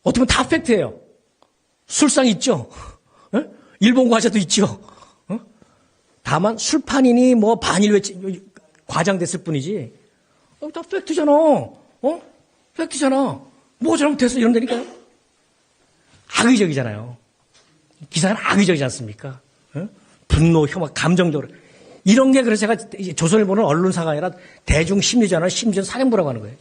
어떻게 보면 다 팩트예요. 술상 있죠? 일본 과자도 있죠? 다만 술판이니 뭐 반일 과장됐을 뿐이지. 다 팩트잖아. 팩트잖아. 뭐 잘못했어? 이런 데니까요. 악의적이잖아요. 기사는 악의적이지 않습니까? 분노, 혐오, 감정적으로. 이런 게 그래서 제가 조선일보는 언론사가 아니라 대중심리전을 심지어 사령부라고 하는 거예요.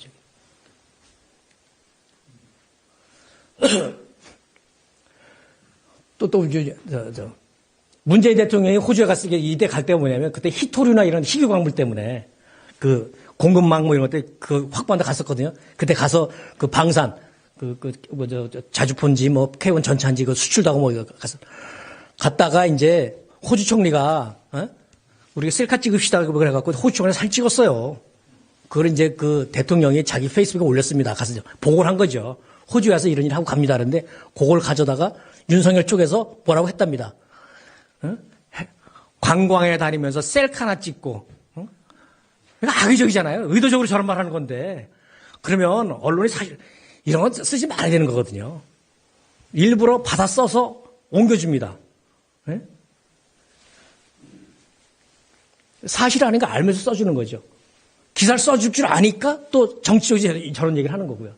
문재인 대통령이 호주에 갔을 때 이때 갈 때가 뭐냐면 그때 히토류나 이런 희귀광물 때문에 공급망 이런 것들 확보한데 갔었거든요. 그때 가서 방산, 자주폰지 K1 전차인지 수출도 하고 갔다가 이제 호주 총리가, 우리가 셀카 찍읍시다. 그래갖고 호주 총리가 사진 찍었어요. 그걸 이제 대통령이 자기 페이스북에 올렸습니다. 가서 보고를 한 거죠. 호주에 와서 이런 일 하고 갑니다. 그런데 그걸 가져다가 윤석열 쪽에서 뭐라고 했답니다. 관광에 다니면서 셀카 하나 찍고, 그러니까 악의적이잖아요. 의도적으로 저런 말 하는 건데. 그러면 언론이 사실 이런 건 쓰지 말아야 되는 거거든요. 일부러 받아 써서 옮겨줍니다. 네? 사실 아닌 거 알면서 써주는 거죠. 기사를 써줄 줄 아니까 또 정치적으로 저런 얘기를 하는 거고요.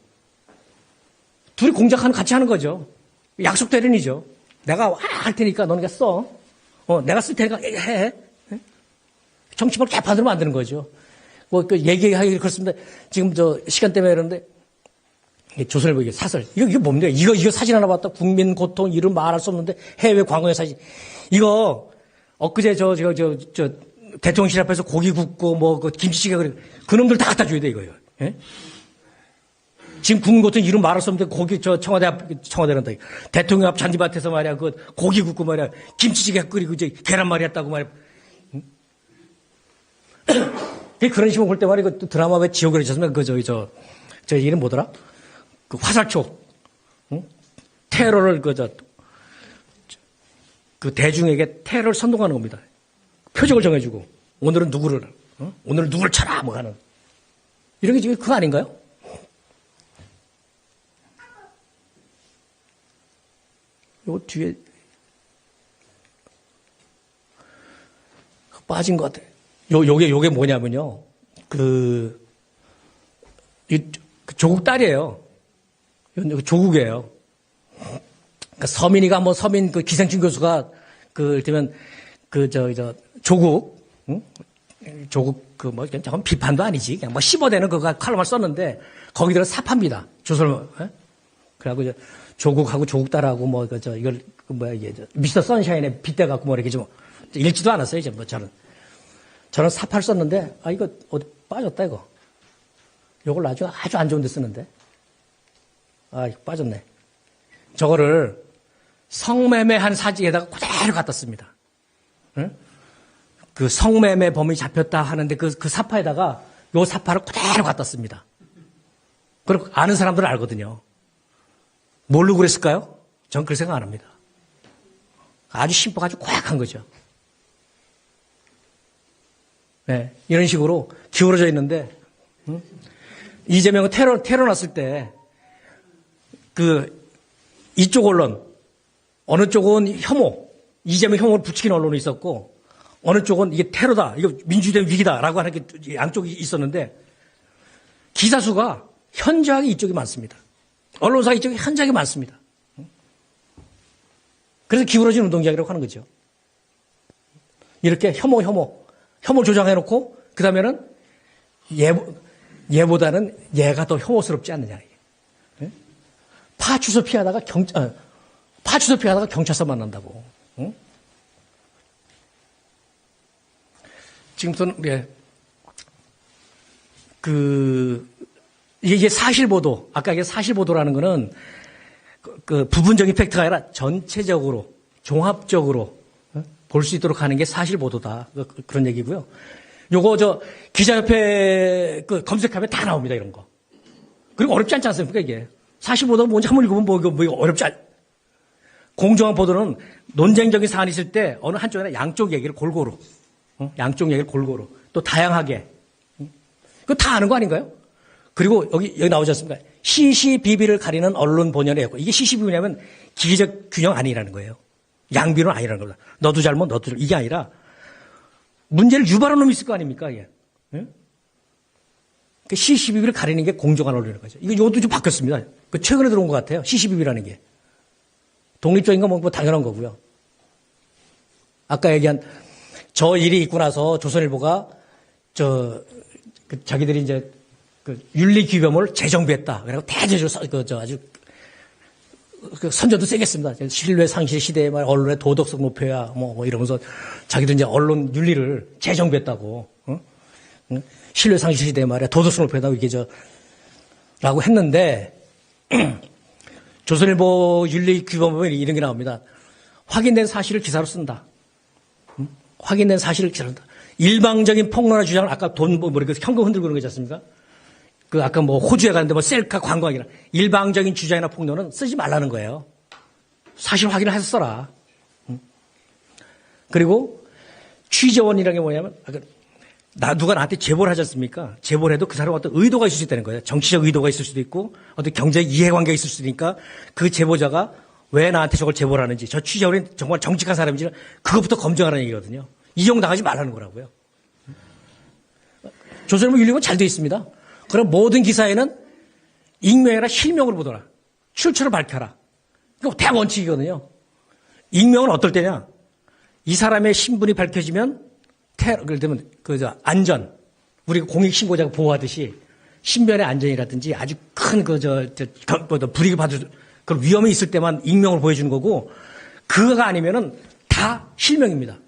둘이 같이 하는 거죠. 약속 대련이죠. 내가 할 테니까 너네가 써. 내가 쓸 테니까 해. 정치벌 개판으로 만드는 거죠. 얘기하기 그렇습니다. 지금 시간 때문에 그러는데, 조선일보 이게 사설. 이거 뭡니까? 이거 사진 하나 봤다. 국민 고통, 이름 말할 수 없는데 해외 광고의 사진. 이거, 엊그제 대통령실 앞에서 고기 굽고 김치찌개 그놈들 다 갖다 줘야 돼, 이거요. 예? 지금 국민 고통 이름 말할 수 없는데 고기 청와대란다. 대통령 앞 잔디밭에서 말이야, 고기 굽고 말이야, 김치찌개 끓이고 계란말이 했다고 말이야. 그런 식으로 볼 때 말이야, 드라마 왜 지옥을 해줬으면 저 이름 뭐더라? 화살촉. 테러를 그 대중에게 테러를 선동하는 겁니다. 표적을 정해주고 오늘은 누구를 오늘 누구를 쳐라 뭐 하는 이런 게 지금 그거 아닌가요? 요 뒤에 빠진 것 같아요. 요게 뭐냐면요. 그 조국 딸이에요. 조국이에요. 그러니까 서민이가 뭐 서민 그 기생충 교수가 이를테면 조국, 응? 조국 잠깐 비판도 아니지. 그냥 뭐 씹어대는 그거 칼럼을 썼는데 거기다가 사파입니다. 조선, 그래갖고 이제 조국하고 조국 딸하고 이걸 이게 미스터 선샤인에 빗대갖고 이렇게 좀 읽지도 않았어요. 이제 저는 사파를 썼는데 이거 어디 빠졌다 이거. 요걸 아주 안 좋은 데 쓰는데. 이거 빠졌네. 저거를 성매매한 사직에다가 그대로 갖다 씁니다. 응? 그 성매매 범인이 잡혔다 하는데 그 사파에다가 요 사파를 그대로 갖다 씁니다. 그리고 아는 사람들은 알거든요. 뭘로 그랬을까요? 전 그렇게 생각 안 합니다. 아주 심보가 아주 고약한 거죠. 네, 이런 식으로 기울어져 있는데, 이재명은 테러 났을 때, 이쪽 언론, 어느 쪽은 혐오, 이재명 혐오를 부추긴 언론이 있었고, 어느 쪽은 이게 테러다, 이거 민주주의 위기다라고 하는 게 양쪽이 있었는데, 기사 수가 현저하게 이쪽이 많습니다. 언론사 이쪽이 현저하게 많습니다. 그래서 기울어진 운동장이라고 하는 거죠. 이렇게 혐오 조장해놓고, 그 다음에는 얘보다는 얘가 더 혐오스럽지 않느냐. 파출소 피하다가 경찰서 만난다고. 응? 지금부터는, 이게 사실보도, 아까 이게 사실보도라는 거는 그 부분적인 팩트가 아니라 전체적으로, 종합적으로 볼 수 있도록 하는 게 사실보도다. 그런 얘기고요. 요거 기자협회 검색하면 다 나옵니다, 이런 거. 그리고 어렵지 않지 않습니까, 이게. 사실보도가 뭔지 한번 읽으면 뭐 어렵지 공정한 보도는 논쟁적인 사안이 있을 때 어느 한쪽이나 양쪽 얘기를 골고루, 양쪽 얘기를 골고루, 또 다양하게. 그거 다 아는 거 아닌가요? 그리고 여기 나오지 않습니까? 시시비비를 가리는 언론 본연의 했고, 이게 시시비비냐면 기계적 균형 아니라는 거예요. 양비론 아니라는 겁니다. 너도 잘못, 너도 잘못. 이게 아니라 문제를 유발한 놈이 있을 거 아닙니까? 이게. 예? 시시비비를 가리는 게 공정한 언론이라는 거죠. 이것도 좀 바뀌었습니다. 최근에 들어온 것 같아요. 시시비비라는 게. 독립적인 건 뭐 당연한 거고요. 아까 얘기한 저 일이 있고 나서 조선일보가 자기들이 이제 윤리규범을 재정비했다. 그리고 대제조 아주 선전도 세겠습니다. 신뢰 상실 시대에 말 언론의 도덕성 높여야 뭐 이러면서 자기들 이제 언론 윤리를 재정비했다고. 신뢰 상실 시대에 말이야 도덕성 높여야 이게 라고 했는데 조선일보 윤리규범에 이런 게 나옵니다. 확인된 사실을 기사로 쓴다. 확인된 사실을 기사로 쓴다. 일방적인 폭로나 주장을 아까 현금 흔들고 그런 거 있지 않습니까? 아까 호주에 가는데 셀카 관광이나 일방적인 주장이나 폭로는 쓰지 말라는 거예요. 사실 확인을 해서 써라. 그리고 취재원이라는 게 뭐냐면, 누가 나한테 제보를 하지 않습니까? 제보를 해도 그 사람은 어떤 의도가 있을 수 있다는 거예요. 정치적 의도가 있을 수도 있고, 어떤 경제적 이해관계가 있을 수도 있으니까 그 제보자가 왜 나한테 저걸 제보를 하는지, 저 취재원이 정말 정직한 사람인지는 그것부터 검증하라는 얘기거든요. 이용당하지 말라는 거라고요. 조선일보 윤리는 잘 되어 있습니다. 그럼 모든 기사에는 익명이나 실명으로 보더라. 출처를 밝혀라. 이거 대원칙이거든요. 익명은 어떨 때냐? 이 사람의 신분이 밝혀지면 예를 들면 안전, 우리가 공익신고자가 보호하듯이 신변의 안전이라든지 아주 큰 불이익을 받을 그런 위험이 있을 때만 익명을 보여주는 거고, 그거가 아니면은 다 실명입니다.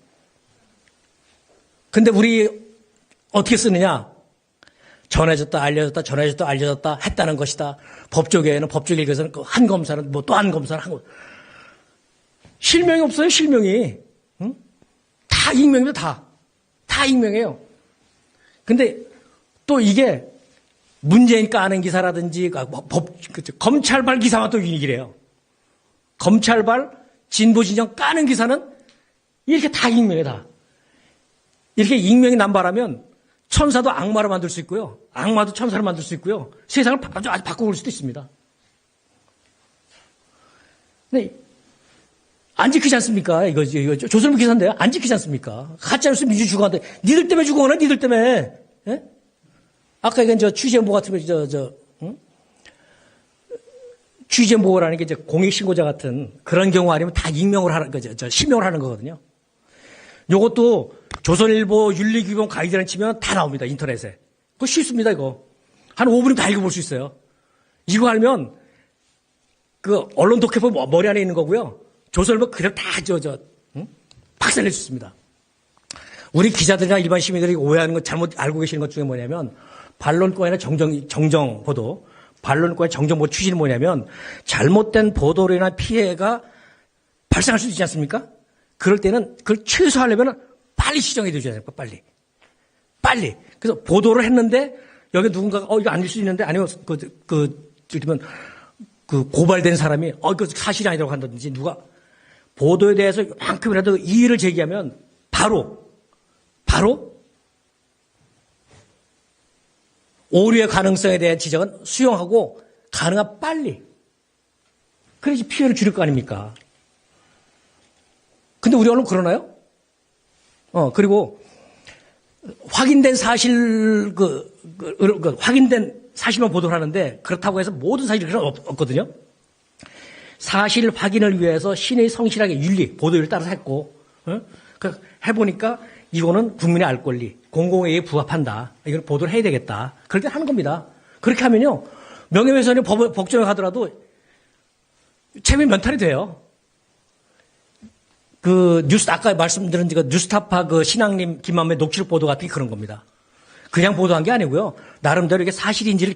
근데 우리 어떻게 쓰느냐? 전해졌다, 알려졌다, 전해졌다, 알려졌다 했다는 것이다. 법조계에는 법조계 일에서는 한 검사는 또 한 검사는 한 검사. 실명이 없어요, 실명이. 응? 다 익명입니다, 다 익명이에요. 근데 또 이게 문재인 까는 기사라든지 검찰발 기사만 또 유익이래요. 검찰발 진보 진영 까는 기사는 이렇게 다 익명이에요, 다. 이렇게 익명이 남발하면 천사도 악마로 만들 수 있고요. 악마도 천사로 만들 수 있고요. 세상을 아주 바꿔볼 수도 있습니다. 네. 안 지키지 않습니까? 이거 조선일보 기사인데요. 안 지키지 않습니까? 가짜뉴스 민주주의한테 니들 때문에 죽어가나 니들 때문에. 예? 아까 이건 취재연보 같은 거 응? 취재연보라는 게 이제 공익신고자 같은 그런 경우 아니면 다 익명을 하는 거죠. 실명을 하는 거거든요. 요것도 조선일보 윤리규범 가이드라인 치면 다 나옵니다. 인터넷에. 그거 쉽습니다, 이거. 한 5분이면 다 읽어볼 수 있어요. 이거 알면 그 언론 독해법 머리 안에 있는 거고요. 조선일보 그냥 다 박살낼 수 있습니다. 우리 기자들이나 일반 시민들이 오해하는 것, 잘못 알고 계시는 것 중에 뭐냐면 반론권이나 정정 보도, 반론권의 정정 보도 취지는 뭐냐면 잘못된 보도로 인한 피해가 발생할 수도 있지 않습니까? 그럴 때는 그걸 최소화하려면 빨리 시정해 주셔야 됩니다. 빨리. 그래서 보도를 했는데 여기 누군가가 이거 아닐 수 있는데 아니면 그러면 그 고발된 사람이 이거 사실이 아니라고 한다든지 누가 보도에 대해서 만큼이라도 이의를 제기하면 바로 오류의 가능성에 대한 지적은 수용하고 가능한 빨리. 그래야지 피해를 줄일 거 아닙니까? 근데 우리 언론 그러나요? 그리고 확인된 사실 확인된 사실만 보도를 하는데 그렇다고 해서 모든 사실이 없거든요. 사실 확인을 위해서 신의 성실하게 윤리, 보도를 따라서 했고, 해보니까 이거는 국민의 알 권리, 공공의에 부합한다. 이걸 보도를 해야 되겠다. 그렇게 하는 겁니다. 그렇게 하면요, 명예훼손이 법정에 가더라도 체면 면탈이 돼요. 아까 말씀드린 뉴스타파 신앙님 김만배 녹취록 보도 같은 게 그런 겁니다. 그냥 보도한 게 아니고요. 나름대로 이게 사실인지를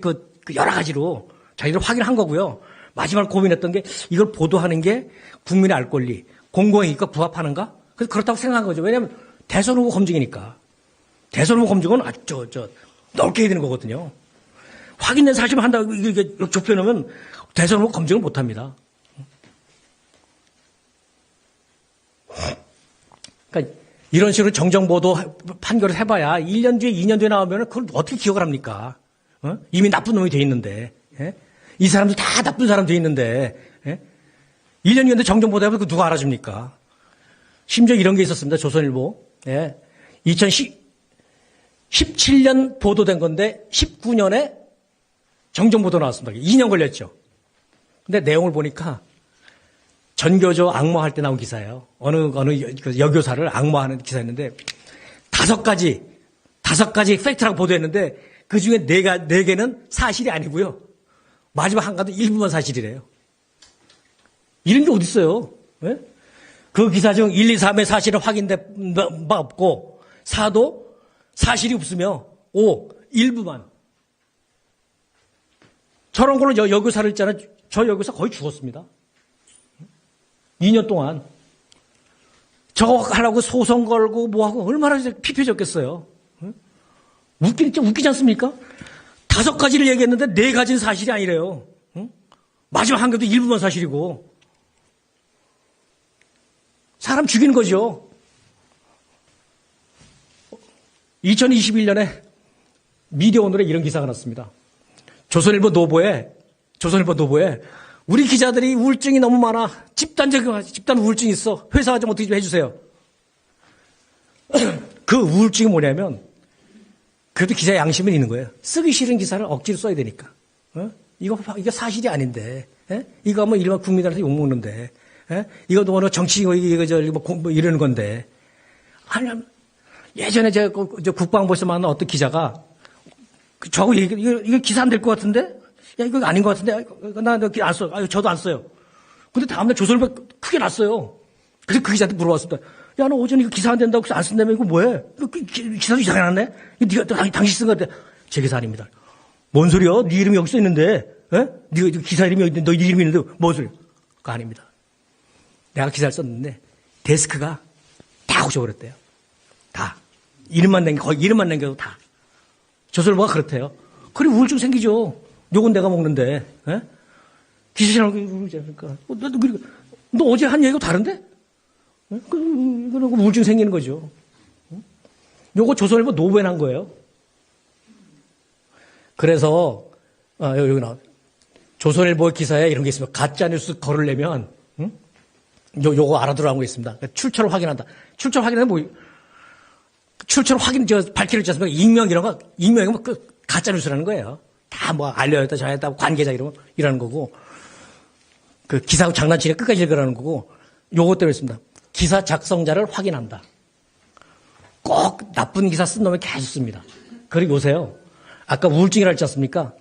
여러 가지로 자기들 확인한 거고요. 마지막으로 고민했던 게 이걸 보도하는 게 국민의 알 권리, 공공의 이익과 부합하는가? 그래서 그렇다고 생각한 거죠. 왜냐하면 대선 후보 검증이니까. 대선 후보 검증은 아주 넓게 해야 되는 거거든요. 확인된 사실만 한다고 이렇게 좁혀놓으면 대선 후보 검증을 못 합니다. 그러니까 이런 식으로 정정보도 판결을 해봐야 1년 뒤에 2년 뒤에 나오면 그걸 어떻게 기억을 합니까? 이미 나쁜 놈이 돼 있는데. 예? 이 사람들 다 나쁜 사람 돼 있는데. 예? 1년 뒤에 정정보도 해보면 누가 알아줍니까? 심지어 이런 게 있었습니다. 조선일보. 예. 2017년 보도된 건데 19년에 정정보도 나왔습니다. 2년 걸렸죠. 근데 내용을 보니까 전교조 악마할 때 나온 기사예요. 어느 여교사를 악마하는 기사였는데 5가지 팩트라고 보도했는데 그 중에 4개는 사실이 아니고요. 마지막 한 가지 일부만 사실이래요. 이런 게 어디 있어요? 네? 그 기사 중 1, 2, 3의 사실은 확인된 바 없고 4도 사실이 없으며 5, 일부만. 저런 걸로 여교사를 있잖아요. 저 여교사 거의 죽었습니다. 2년 동안. 저거 하려고 소송 걸고 뭐하고 얼마나 피폐졌겠어요. 웃기지 않습니까? 5가지를 얘기했는데 4가지는 사실이 아니래요. 마지막 한 개도 일부만 사실이고. 사람 죽이는 거죠. 2021년에 미디어오늘에 이런 기사가 났습니다. 조선일보 노보에 우리 기자들이 우울증이 너무 많아. 집단 우울증이 있어. 회사가 좀 어떻게 좀 해주세요. 그 우울증이 뭐냐면 그래도 기자 양심은 있는 거예요. 쓰기 싫은 기사를 억지로 써야 되니까. 이게 사실이 아닌데. 이거 하면 일반 국민들한테 욕먹는데. 이것도 뭐 정치 뭐 이러는 건데. 아니, 예전에 국방부에서 만난 어떤 기자가 저하고 이거 기사 안 될 것 같은데? 야, 이거 아닌 것 같은데? 나 안 써. 저도 안 써요. 근데 다음날 조선일보 크게 났어요. 그래서 그 기자한테 물어봤습니다. 야, 너 오전에 이거 기사 안 된다고 안 쓴다며 이거 뭐해? 기사도 이상하게 났네? 이거 네가 당신 쓴 거 같아. 제 기사 아닙니다. 뭔 소리야? 네 이름이 여기 써 있는데, 네가 기사 이름이 여기 있는데, 너 이름이 있는데, 뭔 소리야? 그거 아닙니다. 내가 기사를 썼는데, 데스크가 다 고쳐버렸대요. 다. 거의 이름만 남겨도 다. 조선일보가 그렇대요. 그래, 우울증 생기죠. 욕은 내가 먹는데, 기사처럼 그러지 않습니까? 너 어제 한 얘기가 다른데? 그리고 우울증 생기는 거죠. 요거 조선일보 노부에 난 거예요. 그래서, 여기 나와. 조선일보 기사에 이런 게 있습니다. 가짜뉴스 거르려면, 요거 알아두라는 거 있습니다. 출처를 확인한다. 출처를 확인하면 뭐, 출처를 밝히려 있지 않습니까? 익명 이런 거, 익명이면 가짜뉴스라는 거예요. 다 뭐 알려졌다, 저랬다, 관계자 이러는 거고, 그 기사하고 장난치게 끝까지 읽으라는 거고, 요것 때문에 있습니다. 기사 작성자를 확인한다. 꼭 나쁜 기사 쓴 놈이 계속 씁니다. 그리고 요새요. 아까 우울증이라 했지 않습니까?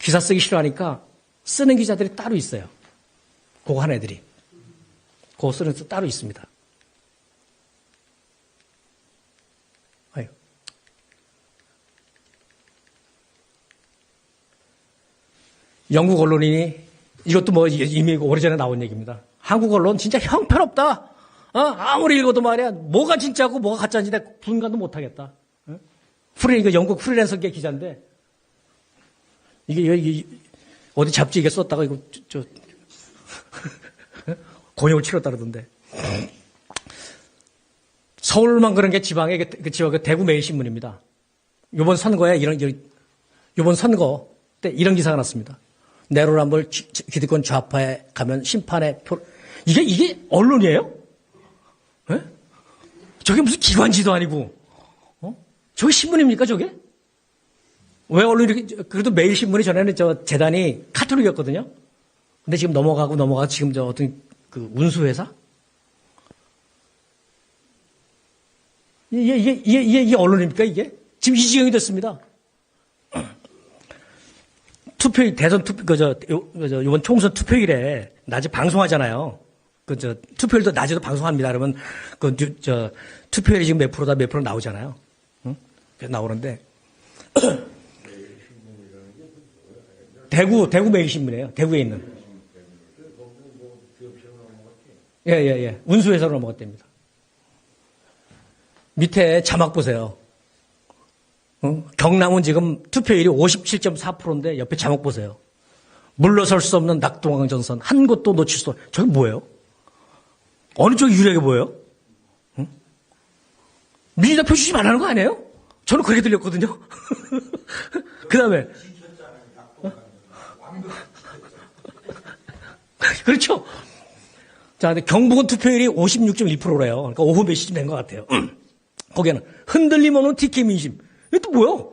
기사 쓰기 싫어하니까 쓰는 기자들이 따로 있어요. 그거 한 애들이. 그거 쓰는 데 따로 있습니다. 아유. 영국 언론인이 이것도 뭐 이미 오래전에 나온 얘기입니다. 한국 언론 진짜 형편없다. 아무리 읽어도 말이야. 뭐가 진짜고 뭐가 가짜인지 내가 분간도 못하겠다. 이거 영국 프리랜서계 기자인데 이게 어디 잡지 이게 썼다가 이거 곤욕을 치렀다 그러던데. 서울만 그런 게 지방의 그 대구 매일신문입니다. 이번 선거에 이번 선거 때 이런 기사가 났습니다. 내로남불 기득권 좌파에 가면 심판의 표. 이게 언론이에요? 예? 저게 무슨 기관지도 아니고, 저게 신문입니까, 저게? 왜 언론이, 그래도 매일신문이 전에는 재단이 카톨릭이었거든요? 근데 지금 넘어가고 지금 어떤 그 운수회사? 이게 언론입니까, 이게? 지금 이 지경이 됐습니다. 투표일, 대선 이번 총선 투표일에 낮에 방송하잖아요. 투표일도 낮에도 방송합니다. 그러면, 투표율이 지금 몇 프로다, 몇 프로 나오잖아요. 응? 나오는데. 대구 매일신문이에요. 대구에 있는. 예. 운수회사로 넘어갔답니다. 밑에 자막 보세요. 경남은 지금 투표율이 57.4%인데 옆에 자막 보세요. 물러설 수 없는 낙동강 전선 한 곳도 놓칠 수 없는. 저게 뭐예요? 어느 쪽이 유리하게 보여요? 응? 민주당 표 주지 말라는 거 아니에요? 저는 그렇게 들렸거든요. 그 다음에 그렇죠. 자, 근데 경북은 투표율이 56.1%래요. 그러니까 오후 몇 시쯤 된 것 같아요. 거기에는 흔들림 없는 TK 민심. 이게 또 뭐예요?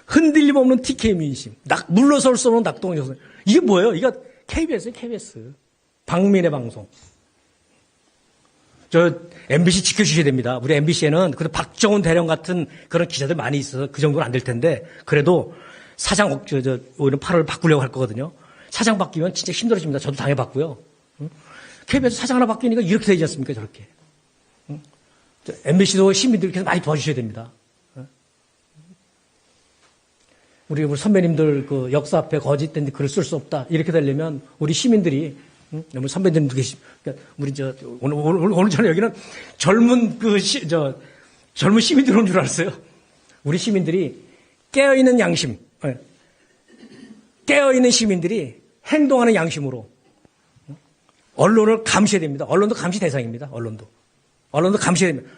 흔들림 없는 TK 민심. 물러설 수 없는 낙동강 전선. 이게 뭐예요? 이거 KBS예요, KBS. 박민의 방송. MBC 지켜주셔야 됩니다. 우리 MBC에는 그래도 박정훈 대령 같은 그런 기자들 많이 있어서 그 정도는 안 될 텐데, 그래도 사장, 오히려 8월 바꾸려고 할 거거든요. 사장 바뀌면 진짜 힘들어집니다. 저도 당해봤고요. KBS 사장 하나 바뀌니까 이렇게 되지 않습니까, 저렇게. MBC도 시민들께서 많이 도와주셔야 됩니다. 우리 선배님들 그 역사 앞에 거짓된 글을 쓸 수 없다. 이렇게 되려면 우리 시민들이, 우리 선배님들 그러니까 우리 오늘 저는 여기는 젊은 젊은 시민들 온 줄 알았어요. 우리 시민들이 깨어있는 양심, 깨어있는 시민들이 행동하는 양심으로 언론을 감시해야 됩니다. 언론도 감시 대상입니다. 언론도 감시해야 됩니다.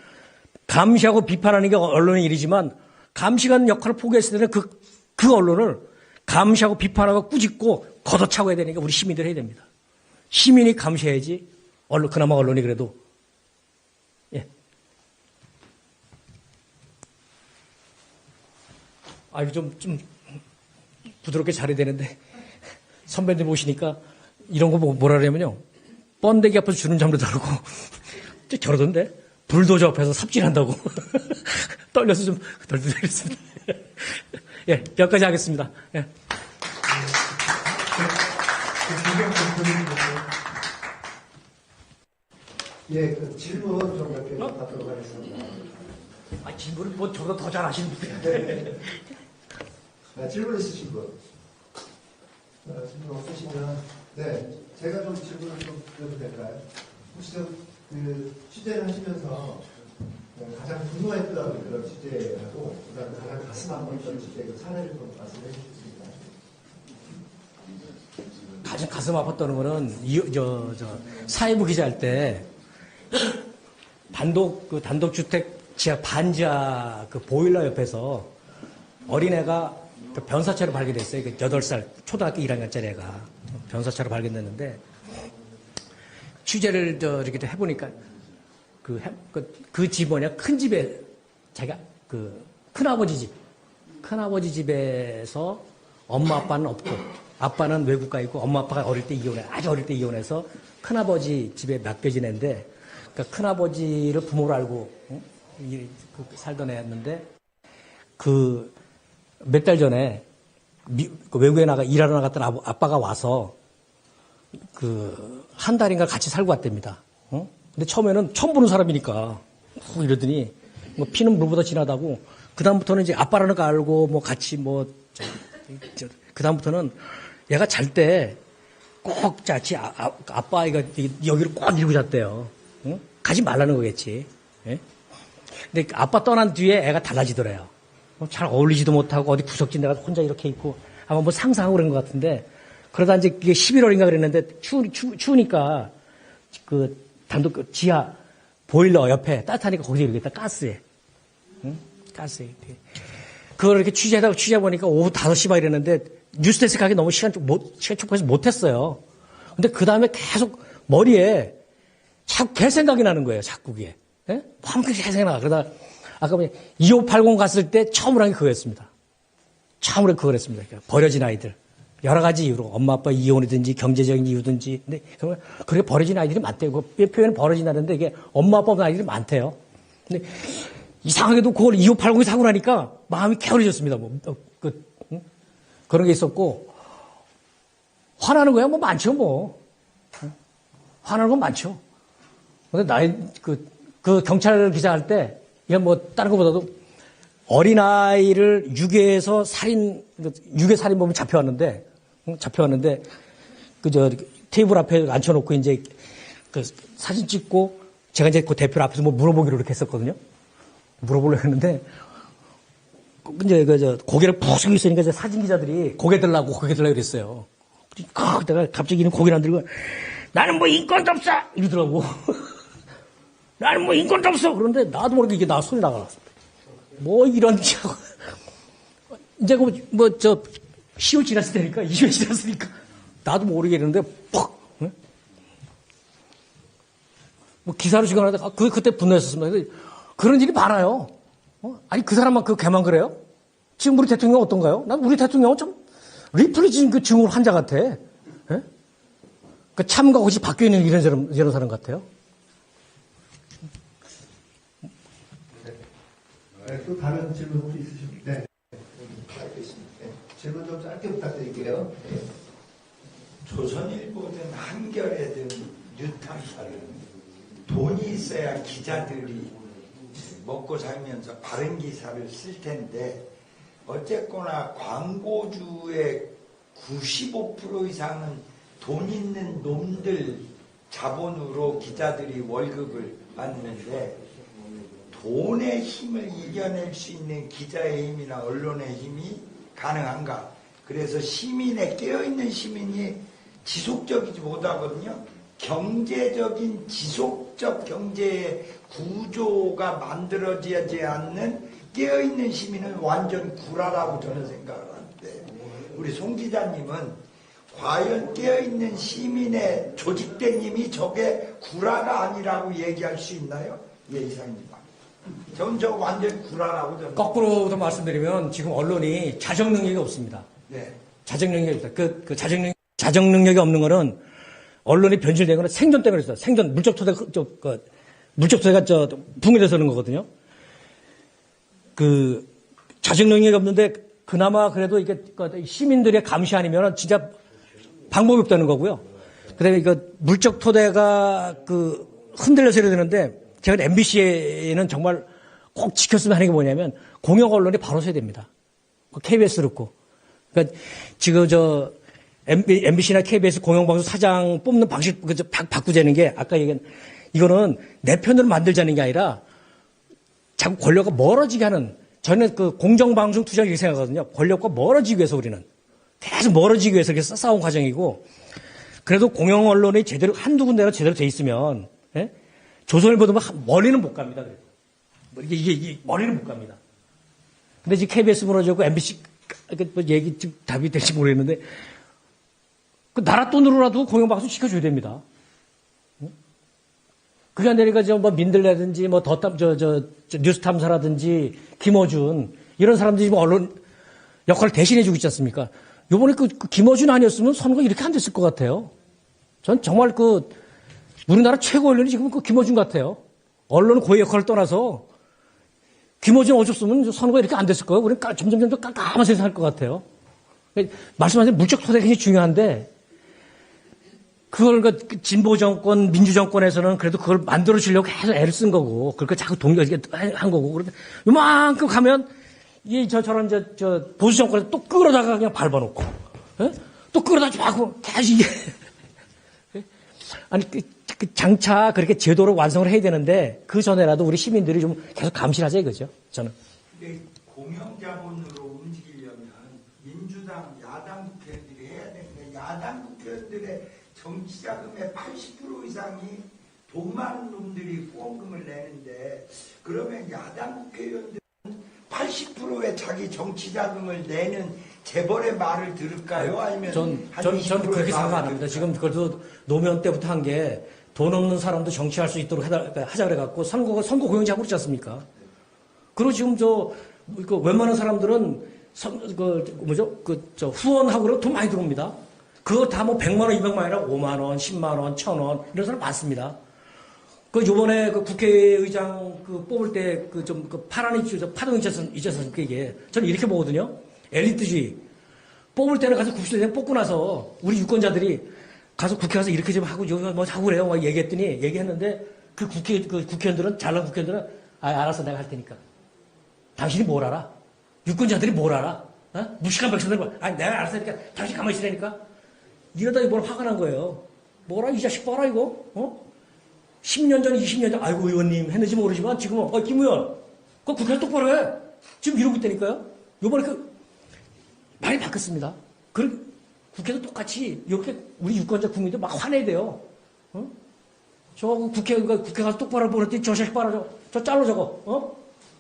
감시하고 비판하는 게 언론의 일이지만 감시관 역할을 포기했을 때는 그 언론을 감시하고 비판하고 꾸짖고 걷어차고 해야 되니까 우리 시민들이 해야 됩니다. 시민이 감시해야지 그나마 언론이 그래도. 예. 이거 좀 부드럽게 잘해야 되는데 선배님 오시니까 이런 거 뭐라 그러냐면요. 번데기 앞에서 주름 잡는 다르고 저러던데 불도저 앞에서 삽질한다고 떨려서 좀 덜덜했습니다. 예, 여기까지 하겠습니다. 예. 예, 그 질문 좀 몇 개 받도록 하겠습니다. 질문을 뭐 저보다 더 잘하시는 분인데. 질문 있으신 분? 질문 없으시면, 네, 제가 좀 질문을 좀 드려도 될까요? 혹시 그 취재를 하시면서 가장 분노했던 그런 취재하고, 그다음에 가장 가슴 아팠던 취재 그 사례를 좀 말씀해 주실 수 있나요? 가장 가슴 아팠던 거는 사회부 기자할 때 단독주택 지하 반지하 그 보일러 옆에서 어린애가 그 변사체로 발견됐어요. 8살 초등학교 1학년짜리 애가 변사체로 발견됐는데 취재를 이렇게 해보니까 그 집 뭐냐 큰 집에 자기가 그 큰아버지 집에서 엄마 아빠는 없고 아빠는 외국가 있고 엄마 아빠가 아주 어릴 때 이혼해서 큰아버지 집에 맡겨진 애인데 그러니까 큰아버지를 부모로 알고 살던 애였는데 그 몇 달 전에 외국에 일하러 나갔던 아빠가 와서 한 달인가 같이 살고 왔답니다. 근데 처음에는 처음 보는 사람이니까 이러더니 뭐 피는 물보다 진하다고 그다음부터는 이제 아빠라는 거 알고 뭐 같이 그다음부터는 얘가 잘 때 꼭 자치 아빠가 여기를 꼭 이러고 잤대요. 응? 가지 말라는 거겠지. 예? 근데 아빠 떠난 뒤에 애가 달라지더래요. 잘 어울리지도 못하고 어디 구석진 데가 혼자 이렇게 있고 아마 뭐 상상하고 그런 것 같은데 그러다 이제 그게 11월인가 그랬는데 추우니까 그 단독 지하 보일러 옆에 따뜻하니까 거기서 이러겠다 가스에. 응? 가스에. 그걸 이렇게 취재 보니까 오후 5시 막 이랬는데 뉴스데스크 가기 너무 시간 촉박해서 못했어요. 근데 그 다음에 계속 머리에 자꾸 걔 생각이 나는 거예요. 자꾸 그게. 예? 밤새 걔 생각나. 그러다 아까 2580 갔을 때 처음으로 한 게 그거였습니다. 처음으로 그걸 했습니다. 그러니까 버려진 아이들. 여러 가지 이유로 엄마 아빠 이혼이든지 경제적인 이유든지. 근데 그렇게 버려진 아이들이 많대요. 그 표현은 버려진다는데 이게 엄마 아빠 없는 아이들이 많대요. 근데 이상하게도 그걸 2580이 사고 나니까 마음이 게을러졌습니다. 그런 게 있었고 화나는 거야 뭐 많죠 뭐. 화나는 건 많죠. 근데 그 경찰 기자 할 때 이건 뭐 다른 것보다도 어린아이를 유괴해서 유괴 살인범이 잡혀왔는데 테이블 앞에 앉혀놓고 이제 그 사진 찍고 제가 이제 그 대표 앞에서 뭐 물어보기로 이렇게 했었거든요. 물어보려고 했는데 이제 고개를 푹 숙이고 있으니까 이제 사진 기자들이 고개 들라고 그랬어요. 내가 갑자기 고개를 안 들고 나는 뭐 인권도 없어 이러더라고. 나는 뭐 인권도 없어. 그런데 나도 모르게 이게 소리 나가놨어. 뭐 이런 이제 10월 지났을 때니까 20월 지났으니까 나도 모르게 이러는데 퍽. 응? 뭐 기사로 시간하다 그때 분노했었습니다. 그런 일이 많아요. 아니 그 사람만 걔만 그래요? 지금 우리 대통령 어떤가요? 난 우리 대통령은 좀 리플리진 그 증후 환자 같아. 예? 그 참과 혹시 바뀌어 있는 이런 사람 같아요. 네, 또 다른 질문 혹시 있으십니까? 네. 알겠습니다. 네. 질문 좀 짧게 부탁드릴게요. 네. 조선일보든 한겨레든 뉴타사든 돈이 있어야 기자들이 먹고 살면서 바른 기사를 쓸 텐데 어쨌거나 광고주의 95% 이상은 돈 있는 놈들 자본으로 기자들이 월급을 받는데 돈의 힘을 이겨낼 수 있는 기자의 힘이나 언론의 힘이 가능한가? 그래서 깨어있는 시민이 지속적이지 못하거든요. 경제적인 지속적 경제의 구조가 만들어지지 않는 깨어있는 시민은 완전 구라라고 저는 생각을 하는데 우리 송 기자님은 과연 깨어있는 시민의 조직된 힘이 저게 구라가 아니라고 얘기할 수 있나요? 예, 이상입니다. 저는 저거 완전 구라라고 저는. 거꾸로 더 말씀드리면 지금 언론이 자정 능력이 없습니다. 네. 자정 능력이 없다. 자정 능력이 없는 거는 언론이 변질된 거는 생존 때문에 있어요. 생존 물적 토대가 붕괴돼서 그런 거거든요. 자정 능력이 없는데 그나마 그래도 이게 시민들의 감시 아니면 진짜 방법이 없다는 거고요. 그다음에 물적 토대가 흔들려서 이래야 되는데 제가 MBC에는 정말 꼭 지켰으면 하는 게 뭐냐면 공영 언론이 바로 서야 됩니다. KBS 그렇고. 그러니까 지금 MBC나 KBS 공영방송 사장 뽑는 방식 바꾸자는 게 아까 얘기한 이거는 내 편으로 만들자는 게 아니라 자꾸 권력과 멀어지게 하는 저는 공정방송 투쟁 이렇게 생각하거든요. 권력과 멀어지기 위해서 우리는 계속 멀어지기 위해서 이렇게 싸운 과정이고, 그래도 공영 언론이 제대로, 한두 군데나 제대로 돼 있으면, 예? 조선일보도 막 멀리는 못 갑니다. 그래도. 이게 멀리는 못 갑니다. 근데 지금 KBS 무너졌고, MBC, 뭐 얘기, 지금 답이 될지 모르겠는데, 그 나라 돈으로라도 공영방송 시켜줘야 됩니다. 그게 안 되니까 뭐 민들레든지 뭐 뉴스탐사라든지 김어준 이런 사람들이 지금 언론 역할을 대신해주고 있지 않습니까? 요번에 그 김어준 아니었으면 선거 이렇게 안 됐을 것 같아요. 전 정말 우리나라 최고 언론이 지금 그 김어준 같아요. 언론 고위 역할을 떠나서 김어준 없었으면 선거가 이렇게 안 됐을 거예요. 우리는 점점 깜깜한 세상 할 것 같아요. 말씀하신 물적 토대가 굉장히 중요한데 그걸 진보 정권, 민주 정권에서는 그래도 그걸 만들어 주려고 계속 애를 쓴 거고, 그렇게 자꾸 한 거고, 그런데 요만큼 가면, 저런 보수 정권에서 또 끌어다가 그냥 밟아놓고, 예? 또 끌어다가 하고, 다시 이게. 아니, 장차 그렇게 제도로 완성을 해야 되는데, 그 전에라도 우리 시민들이 좀 계속 감시하자 이거죠, 저는. 근데 공영자본으로 움직이려면 민주당, 야당 국회의원들이 해야 되는데, 야당 국회의원들의 정치 자금의 80% 이상이 돈 많은 놈들이 후원금을 내는데 그러면 야당 국회의원들은 80%의 자기 정치 자금을 내는 재벌의 말을 들을까요? 아니면 전 한 그렇게 20% 의 생각 안 말을 합니다. 들을까요? 지금 그래도 노무현 때부터 한 게 돈 없는 사람도 정치할 수 있도록 하자 그래갖고 선거 고용제 하고 그렇지 않습니까? 그리고 지금 웬만한 사람들은 후원하고 그러면 돈 많이 들어옵니다. 그거 다 100만 원, 200만 원이라 5만 원, 10만 원, 1,000원 이런 사람 많습니다. 요번에 국회의장 뽑을 때 파란 파동 있잖습니까 이게. 저는 이렇게 보거든요. 엘리트주의. 뽑을 때는 가서 국회의장 뽑고 나서 우리 유권자들이 가서 국회 가서 이렇게 좀 하고 여기 뭐 하고 그래요. 막 얘기했는데 그 국회의원들은 잘난 국회의원들은 알아서 내가 할 테니까. 당신이 뭘 알아? 유권자들이 뭘 알아? 어? 무식한 백성들 내가 알아서 하니까 당신 가만히 있으라니까. 이러다 뭘 화가 난 거예요. 뭐라 이 자식 봐라 이거. 10년 전, 20년 전 아이고 의원님 했는지 모르지만 지금은 김 의원 그 국회에서 똑바로 해. 지금 이러고 있다니까요. 요번에 말이 바뀌었습니다. 국회도 똑같이 이렇게 우리 유권자 국민들 막 화내야 돼요. 저 국회 가서 똑바로 보냈더니 저 자식 봐라 저 잘라 저거.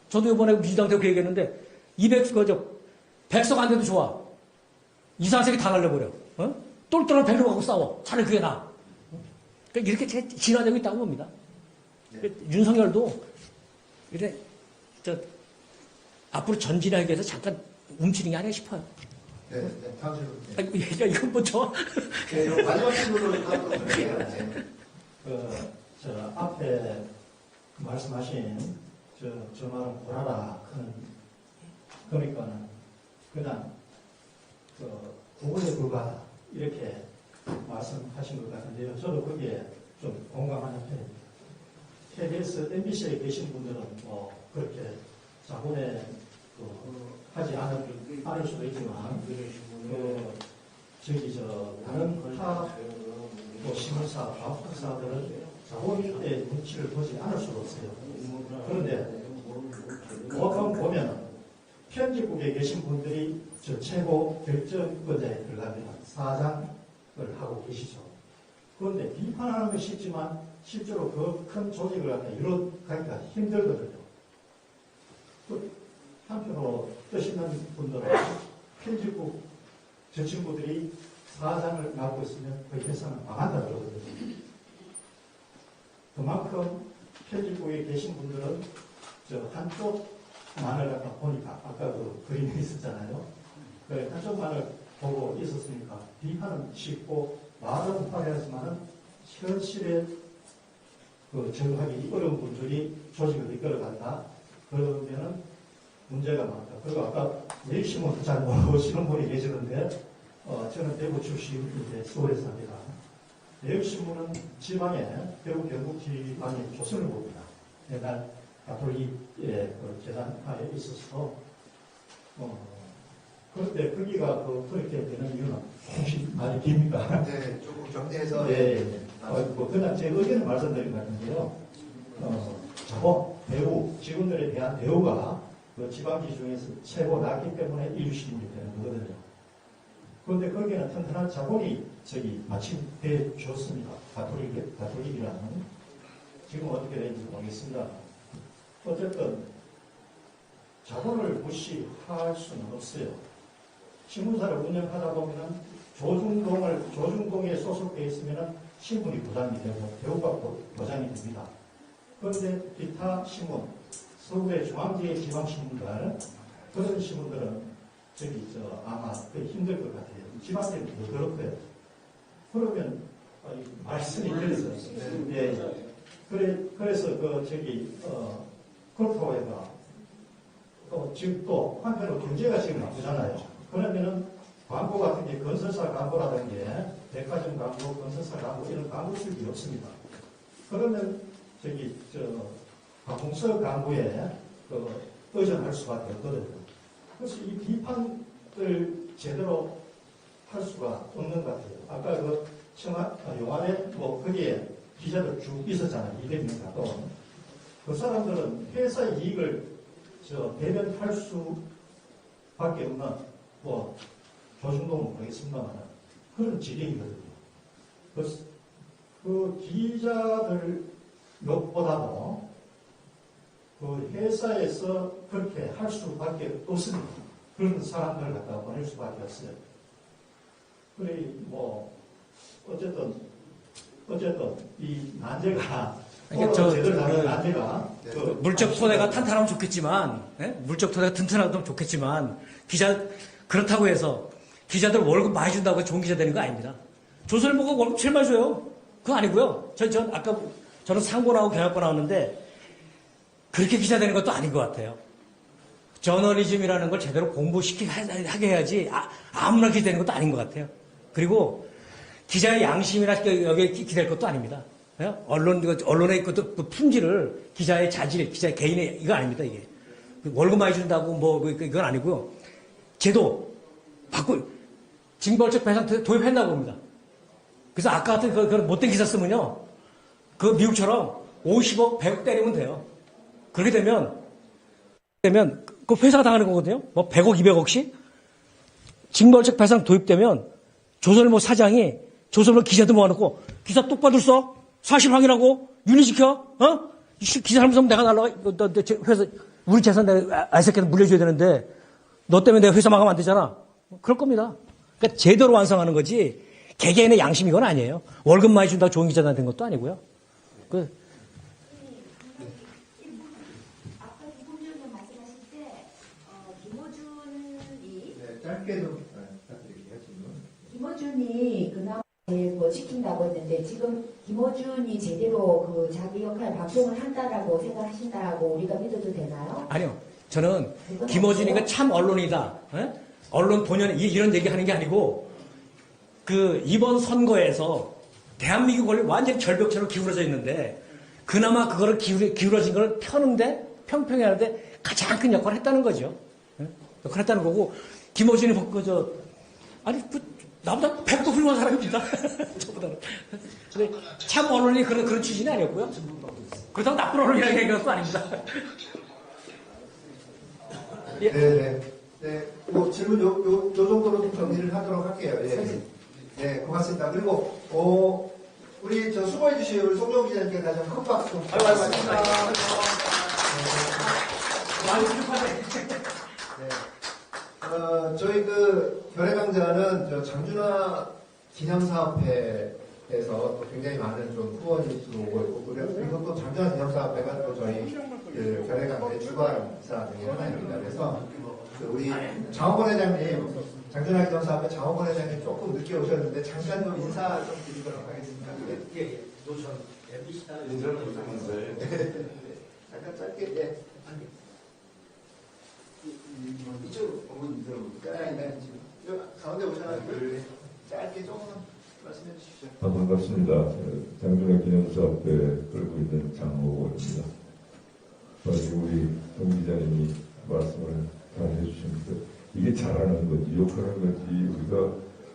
저도 요번에 민주당 대표 얘기했는데 100석 안 돼도 좋아. 이상하게 다 날려버려. 똘똘한 벨로 갖고 싸워. 차라리 그게 나아. 그러니까 이렇게 진화되고 있다고 봅니다. 네. 윤석열도 이래 앞으로 전진하기 위해서 잠깐 움츠린 게 아닌가 싶어요. 네, 다음 질문. 이건 뭐 네, 마지막 질문으로 다음 앞에 말씀하신 저 말은 고라라 하는 그러니까는 그냥 구분에 불과하다 이렇게 말씀하신 것 같은데요. 저도 거기에 좀 공감하는 편입니다. KBS, MBC에 계신 분들은 뭐 그렇게 자본에 하지 않을 수도 있지만 다른 신문사, 방송사들은 자본의 눈치를 보지 않을 수가 없어요. 그런데 보통 보면 편집국에 계신 분들이 최고 결정권자에 들어가면 사장을 하고 계시죠. 그런데 비판하는 것이 있지만 실제로 그 큰 조직을 갖다 이뤄가기가 힘들거든요. 한편으로 뜻 있는 분들은 편집국 저 친구들이 사장을 맡고 있으면 그 회사는 망한다 그러거든요. 그만큼 편집국에 계신 분들은 한쪽만을 갖다 보니까 아까 그림이 있었잖아요. 한쪽만을 보고 있었으니까 비판은 쉽고 말은 화려하지만은 현실에 적응하기 어려운 분들이 조직을 이끌어간다. 그러면은 문제가 많다. 그리고 아까 내일신문도 잘 모르시는 분이 계시는데 저는 대구 출신인데 서울에서 삽니다. 내일신문은 지방에 대구 경북지방에 조선일보입니다. 옛날 가톨릭의 재단하에 있어서 그런데 거기가 그렇게 되는 이유는 혹시 많이 깁니까? 네, 조금 정리해서. 네. 그냥 제 의견을 말씀드린 것 같은데요. 자본, 대우, 직원들에 대한 대우가 지방지 중에서 최고 낮기 때문에 이주시민이 되는 거거든요. 그런데 거기에는 튼튼한 자본이 마침돼 줬습니다. 가톨릭이라는. 지금 어떻게 되는지 모르겠습니다. 어쨌든 자본을 무시할 수는 없어요. 신문사를 운영하다 보면은 조중동에 소속되어 있으면은 신분이 보장이 되고 대우가 보장이 됩니다. 그런데 기타 신문, 서울의 중앙지의 지방신문들, 그런 신문들은 아마 힘들 것 같아요. 지방세는 더 그렇고요. 그러면 말씀이 그래서 그래서 그렇다고 지금 또 한편으로 경제가 지금 나쁘잖아요. 그러면은 광고 같은 게 건설사 광고라든지 백화점 광고, 건설사 광고 이런 광고 수익이 없습니다. 그러면 방공서 광고에 의존할 수밖에 없거든요. 그래서 이 비판을 제대로 할 수가 없는 것 같아요. 아까 용안에 거기에 기자들 쭉 있었잖아요. 200명 가까운. 그 사람들은 회사 이익을 대변할 수밖에 없는 조중동은 모르겠습니다만 그런 지경이거든요. 그 기자들 몇보다도 그 회사에서 그렇게 할 수밖에 없습니다. 그런 사람들을 갖다가 보낼 수밖에 없어요. 그래 어쨌든 이 난제가 난제가 물적 토대가 탄탄하면 좋겠지만, 물적 토대가 튼튼하면 좋겠지만, 그렇다고 해서 기자들 월급 많이 준다고 좋은 기자 되는 거 아닙니다. 조선일보가 월급 제일 많이 줘요. 그거 아니고요. 저는 상고나오고 경영학과 나왔는데, 그렇게 기자 되는 것도 아닌 것 같아요. 저널리즘이라는 걸 제대로 하게 해야지, 아무나 기자 되는 것도 아닌 것 같아요. 그리고 기자의 양심이나 여기에 기댈 것도 아닙니다. 언론에 있고 그 품질을 기자의 자질, 기자의 개인의 이거 아닙니다, 이게. 월급 많이 준다고 이건 아니고요. 제도 징벌적 배상 도입한다고 봅니다. 그래서 아까 같은 그런 못된 기사 쓰면요. 그 미국처럼 50억, 100억 때리면 돼요. 그렇게 되면 그 회사가 당하는 거거든요. 100억, 200억씩 징벌적 배상 도입되면 조선일보 사장이 조선일보 기자들 모아놓고 기사 똑바로 써, 사실 확인하고 윤리지켜, 기사 잘못하면 내가 날라가, 회사 우리 재산 내가 알새끼한테 물려줘야 되는데 너 때문에 내가 회사 망하면 안 되잖아. 그럴 겁니다. 그러니까 제대로 완성하는 거지 개개인의 양심 이건 아니에요. 월급 많이 준다고 좋은 기자가 된 것도 아니고요. 짧게 좀 부탁드릴게요. 김어준이 그나마 지킨다고 했는데 지금 김어준이 제대로 자기 역할 반성을 한다라고 생각하신다고 우리가 믿어도 되나요? 아니요. 저는 김어준이가 참 언론이다. 언론 본연 이런 얘기하는 게 아니고 이번 선거에서 대한민국 원래 완전히 절벽처럼 기울어져 있는데 그나마 그거를 기울어진 걸 펴는데 평평히 하는데 가장 큰 역할을 했다는 거죠. 역할을 했다는 거고 김어준이 나보다 100도 훌륭한 사람입니다. 저보다는. 근데 참 언론이 그런 취지는 아니었고요. 그렇다고 나쁜 언론이라고 얘기한 것도 아닙니다. 네. 질문 요 정도로 좀 정리를 하도록 할게요. 네, 고맙습니다. 그리고 우리 수고해 주신 우리 송정 기자님께 다시 한번 큰 박수 좀. 고맙습니다. 많이 부족하네. 저희 결의강좌는 장준하 기념사업회에서 또 굉장히 많은 좀 후원이 들어오고 있고, 그리고 또 장준하 기념사업회가 또 저희 결의강좌의 주관사 중에 하나입니다. 그래서 우리 장원권 회장님, 장준하 기념사업회 장원권 회장님 조금 늦게 오셨는데 잠깐 좀 인사 좀 드리도록 하겠습니다. 예. 노선 MBC다. 잠깐 짧게, 이쪽 가운데 오셔가지고 짧게 조금 말씀해 주십시오. 반갑습니다. 장준하 기념사업회 끌고 있는 장호원입니다. 우리 정 기자님이 말씀을 잘 해주셨는데 이게 잘하는 건지 욕하는 건지 우리가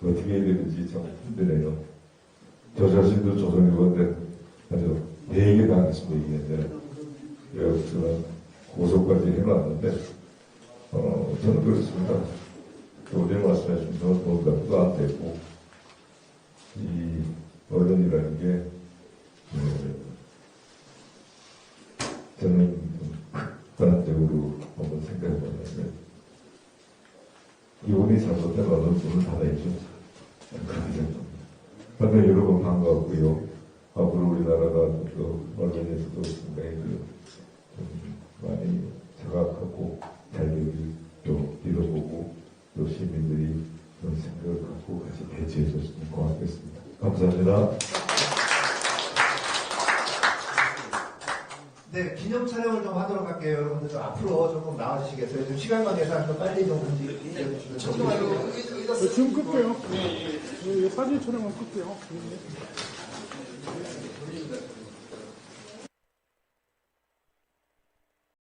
어떻게 해야 되는지 참 힘드네요. 저 자신도 조선일보인데 아주 4개 당했습니다. 이게 저는 고소까지 해놨는데 저는 그렇습니다. 어제 말씀해 주신 것은 너무나 안 되고, 이 언론이라는 게, 저는 극단적으로 한번 생각해 보면, 기온이 잘못된 언론 돈을 받아야죠. 그렇게 생각합니다. 하여튼 여러분 반가웠고요. 앞으로 우리나라가 또 언론에서도 상당히 많이 자각하고 자유를 또 잃어보고 또 시민들이 그런 생각을 갖고 같이 대처해 줬으면 고맙겠습니다. 감사합니다. 네, 기념 촬영을 좀 하도록 할게요. 여러분들 좀 앞으로 조금 나와주시겠어요? 좀 시간 관계상 좀 빨리 좀 움직여주시면 지금 끌게요. 사진 촬영은 끌게요.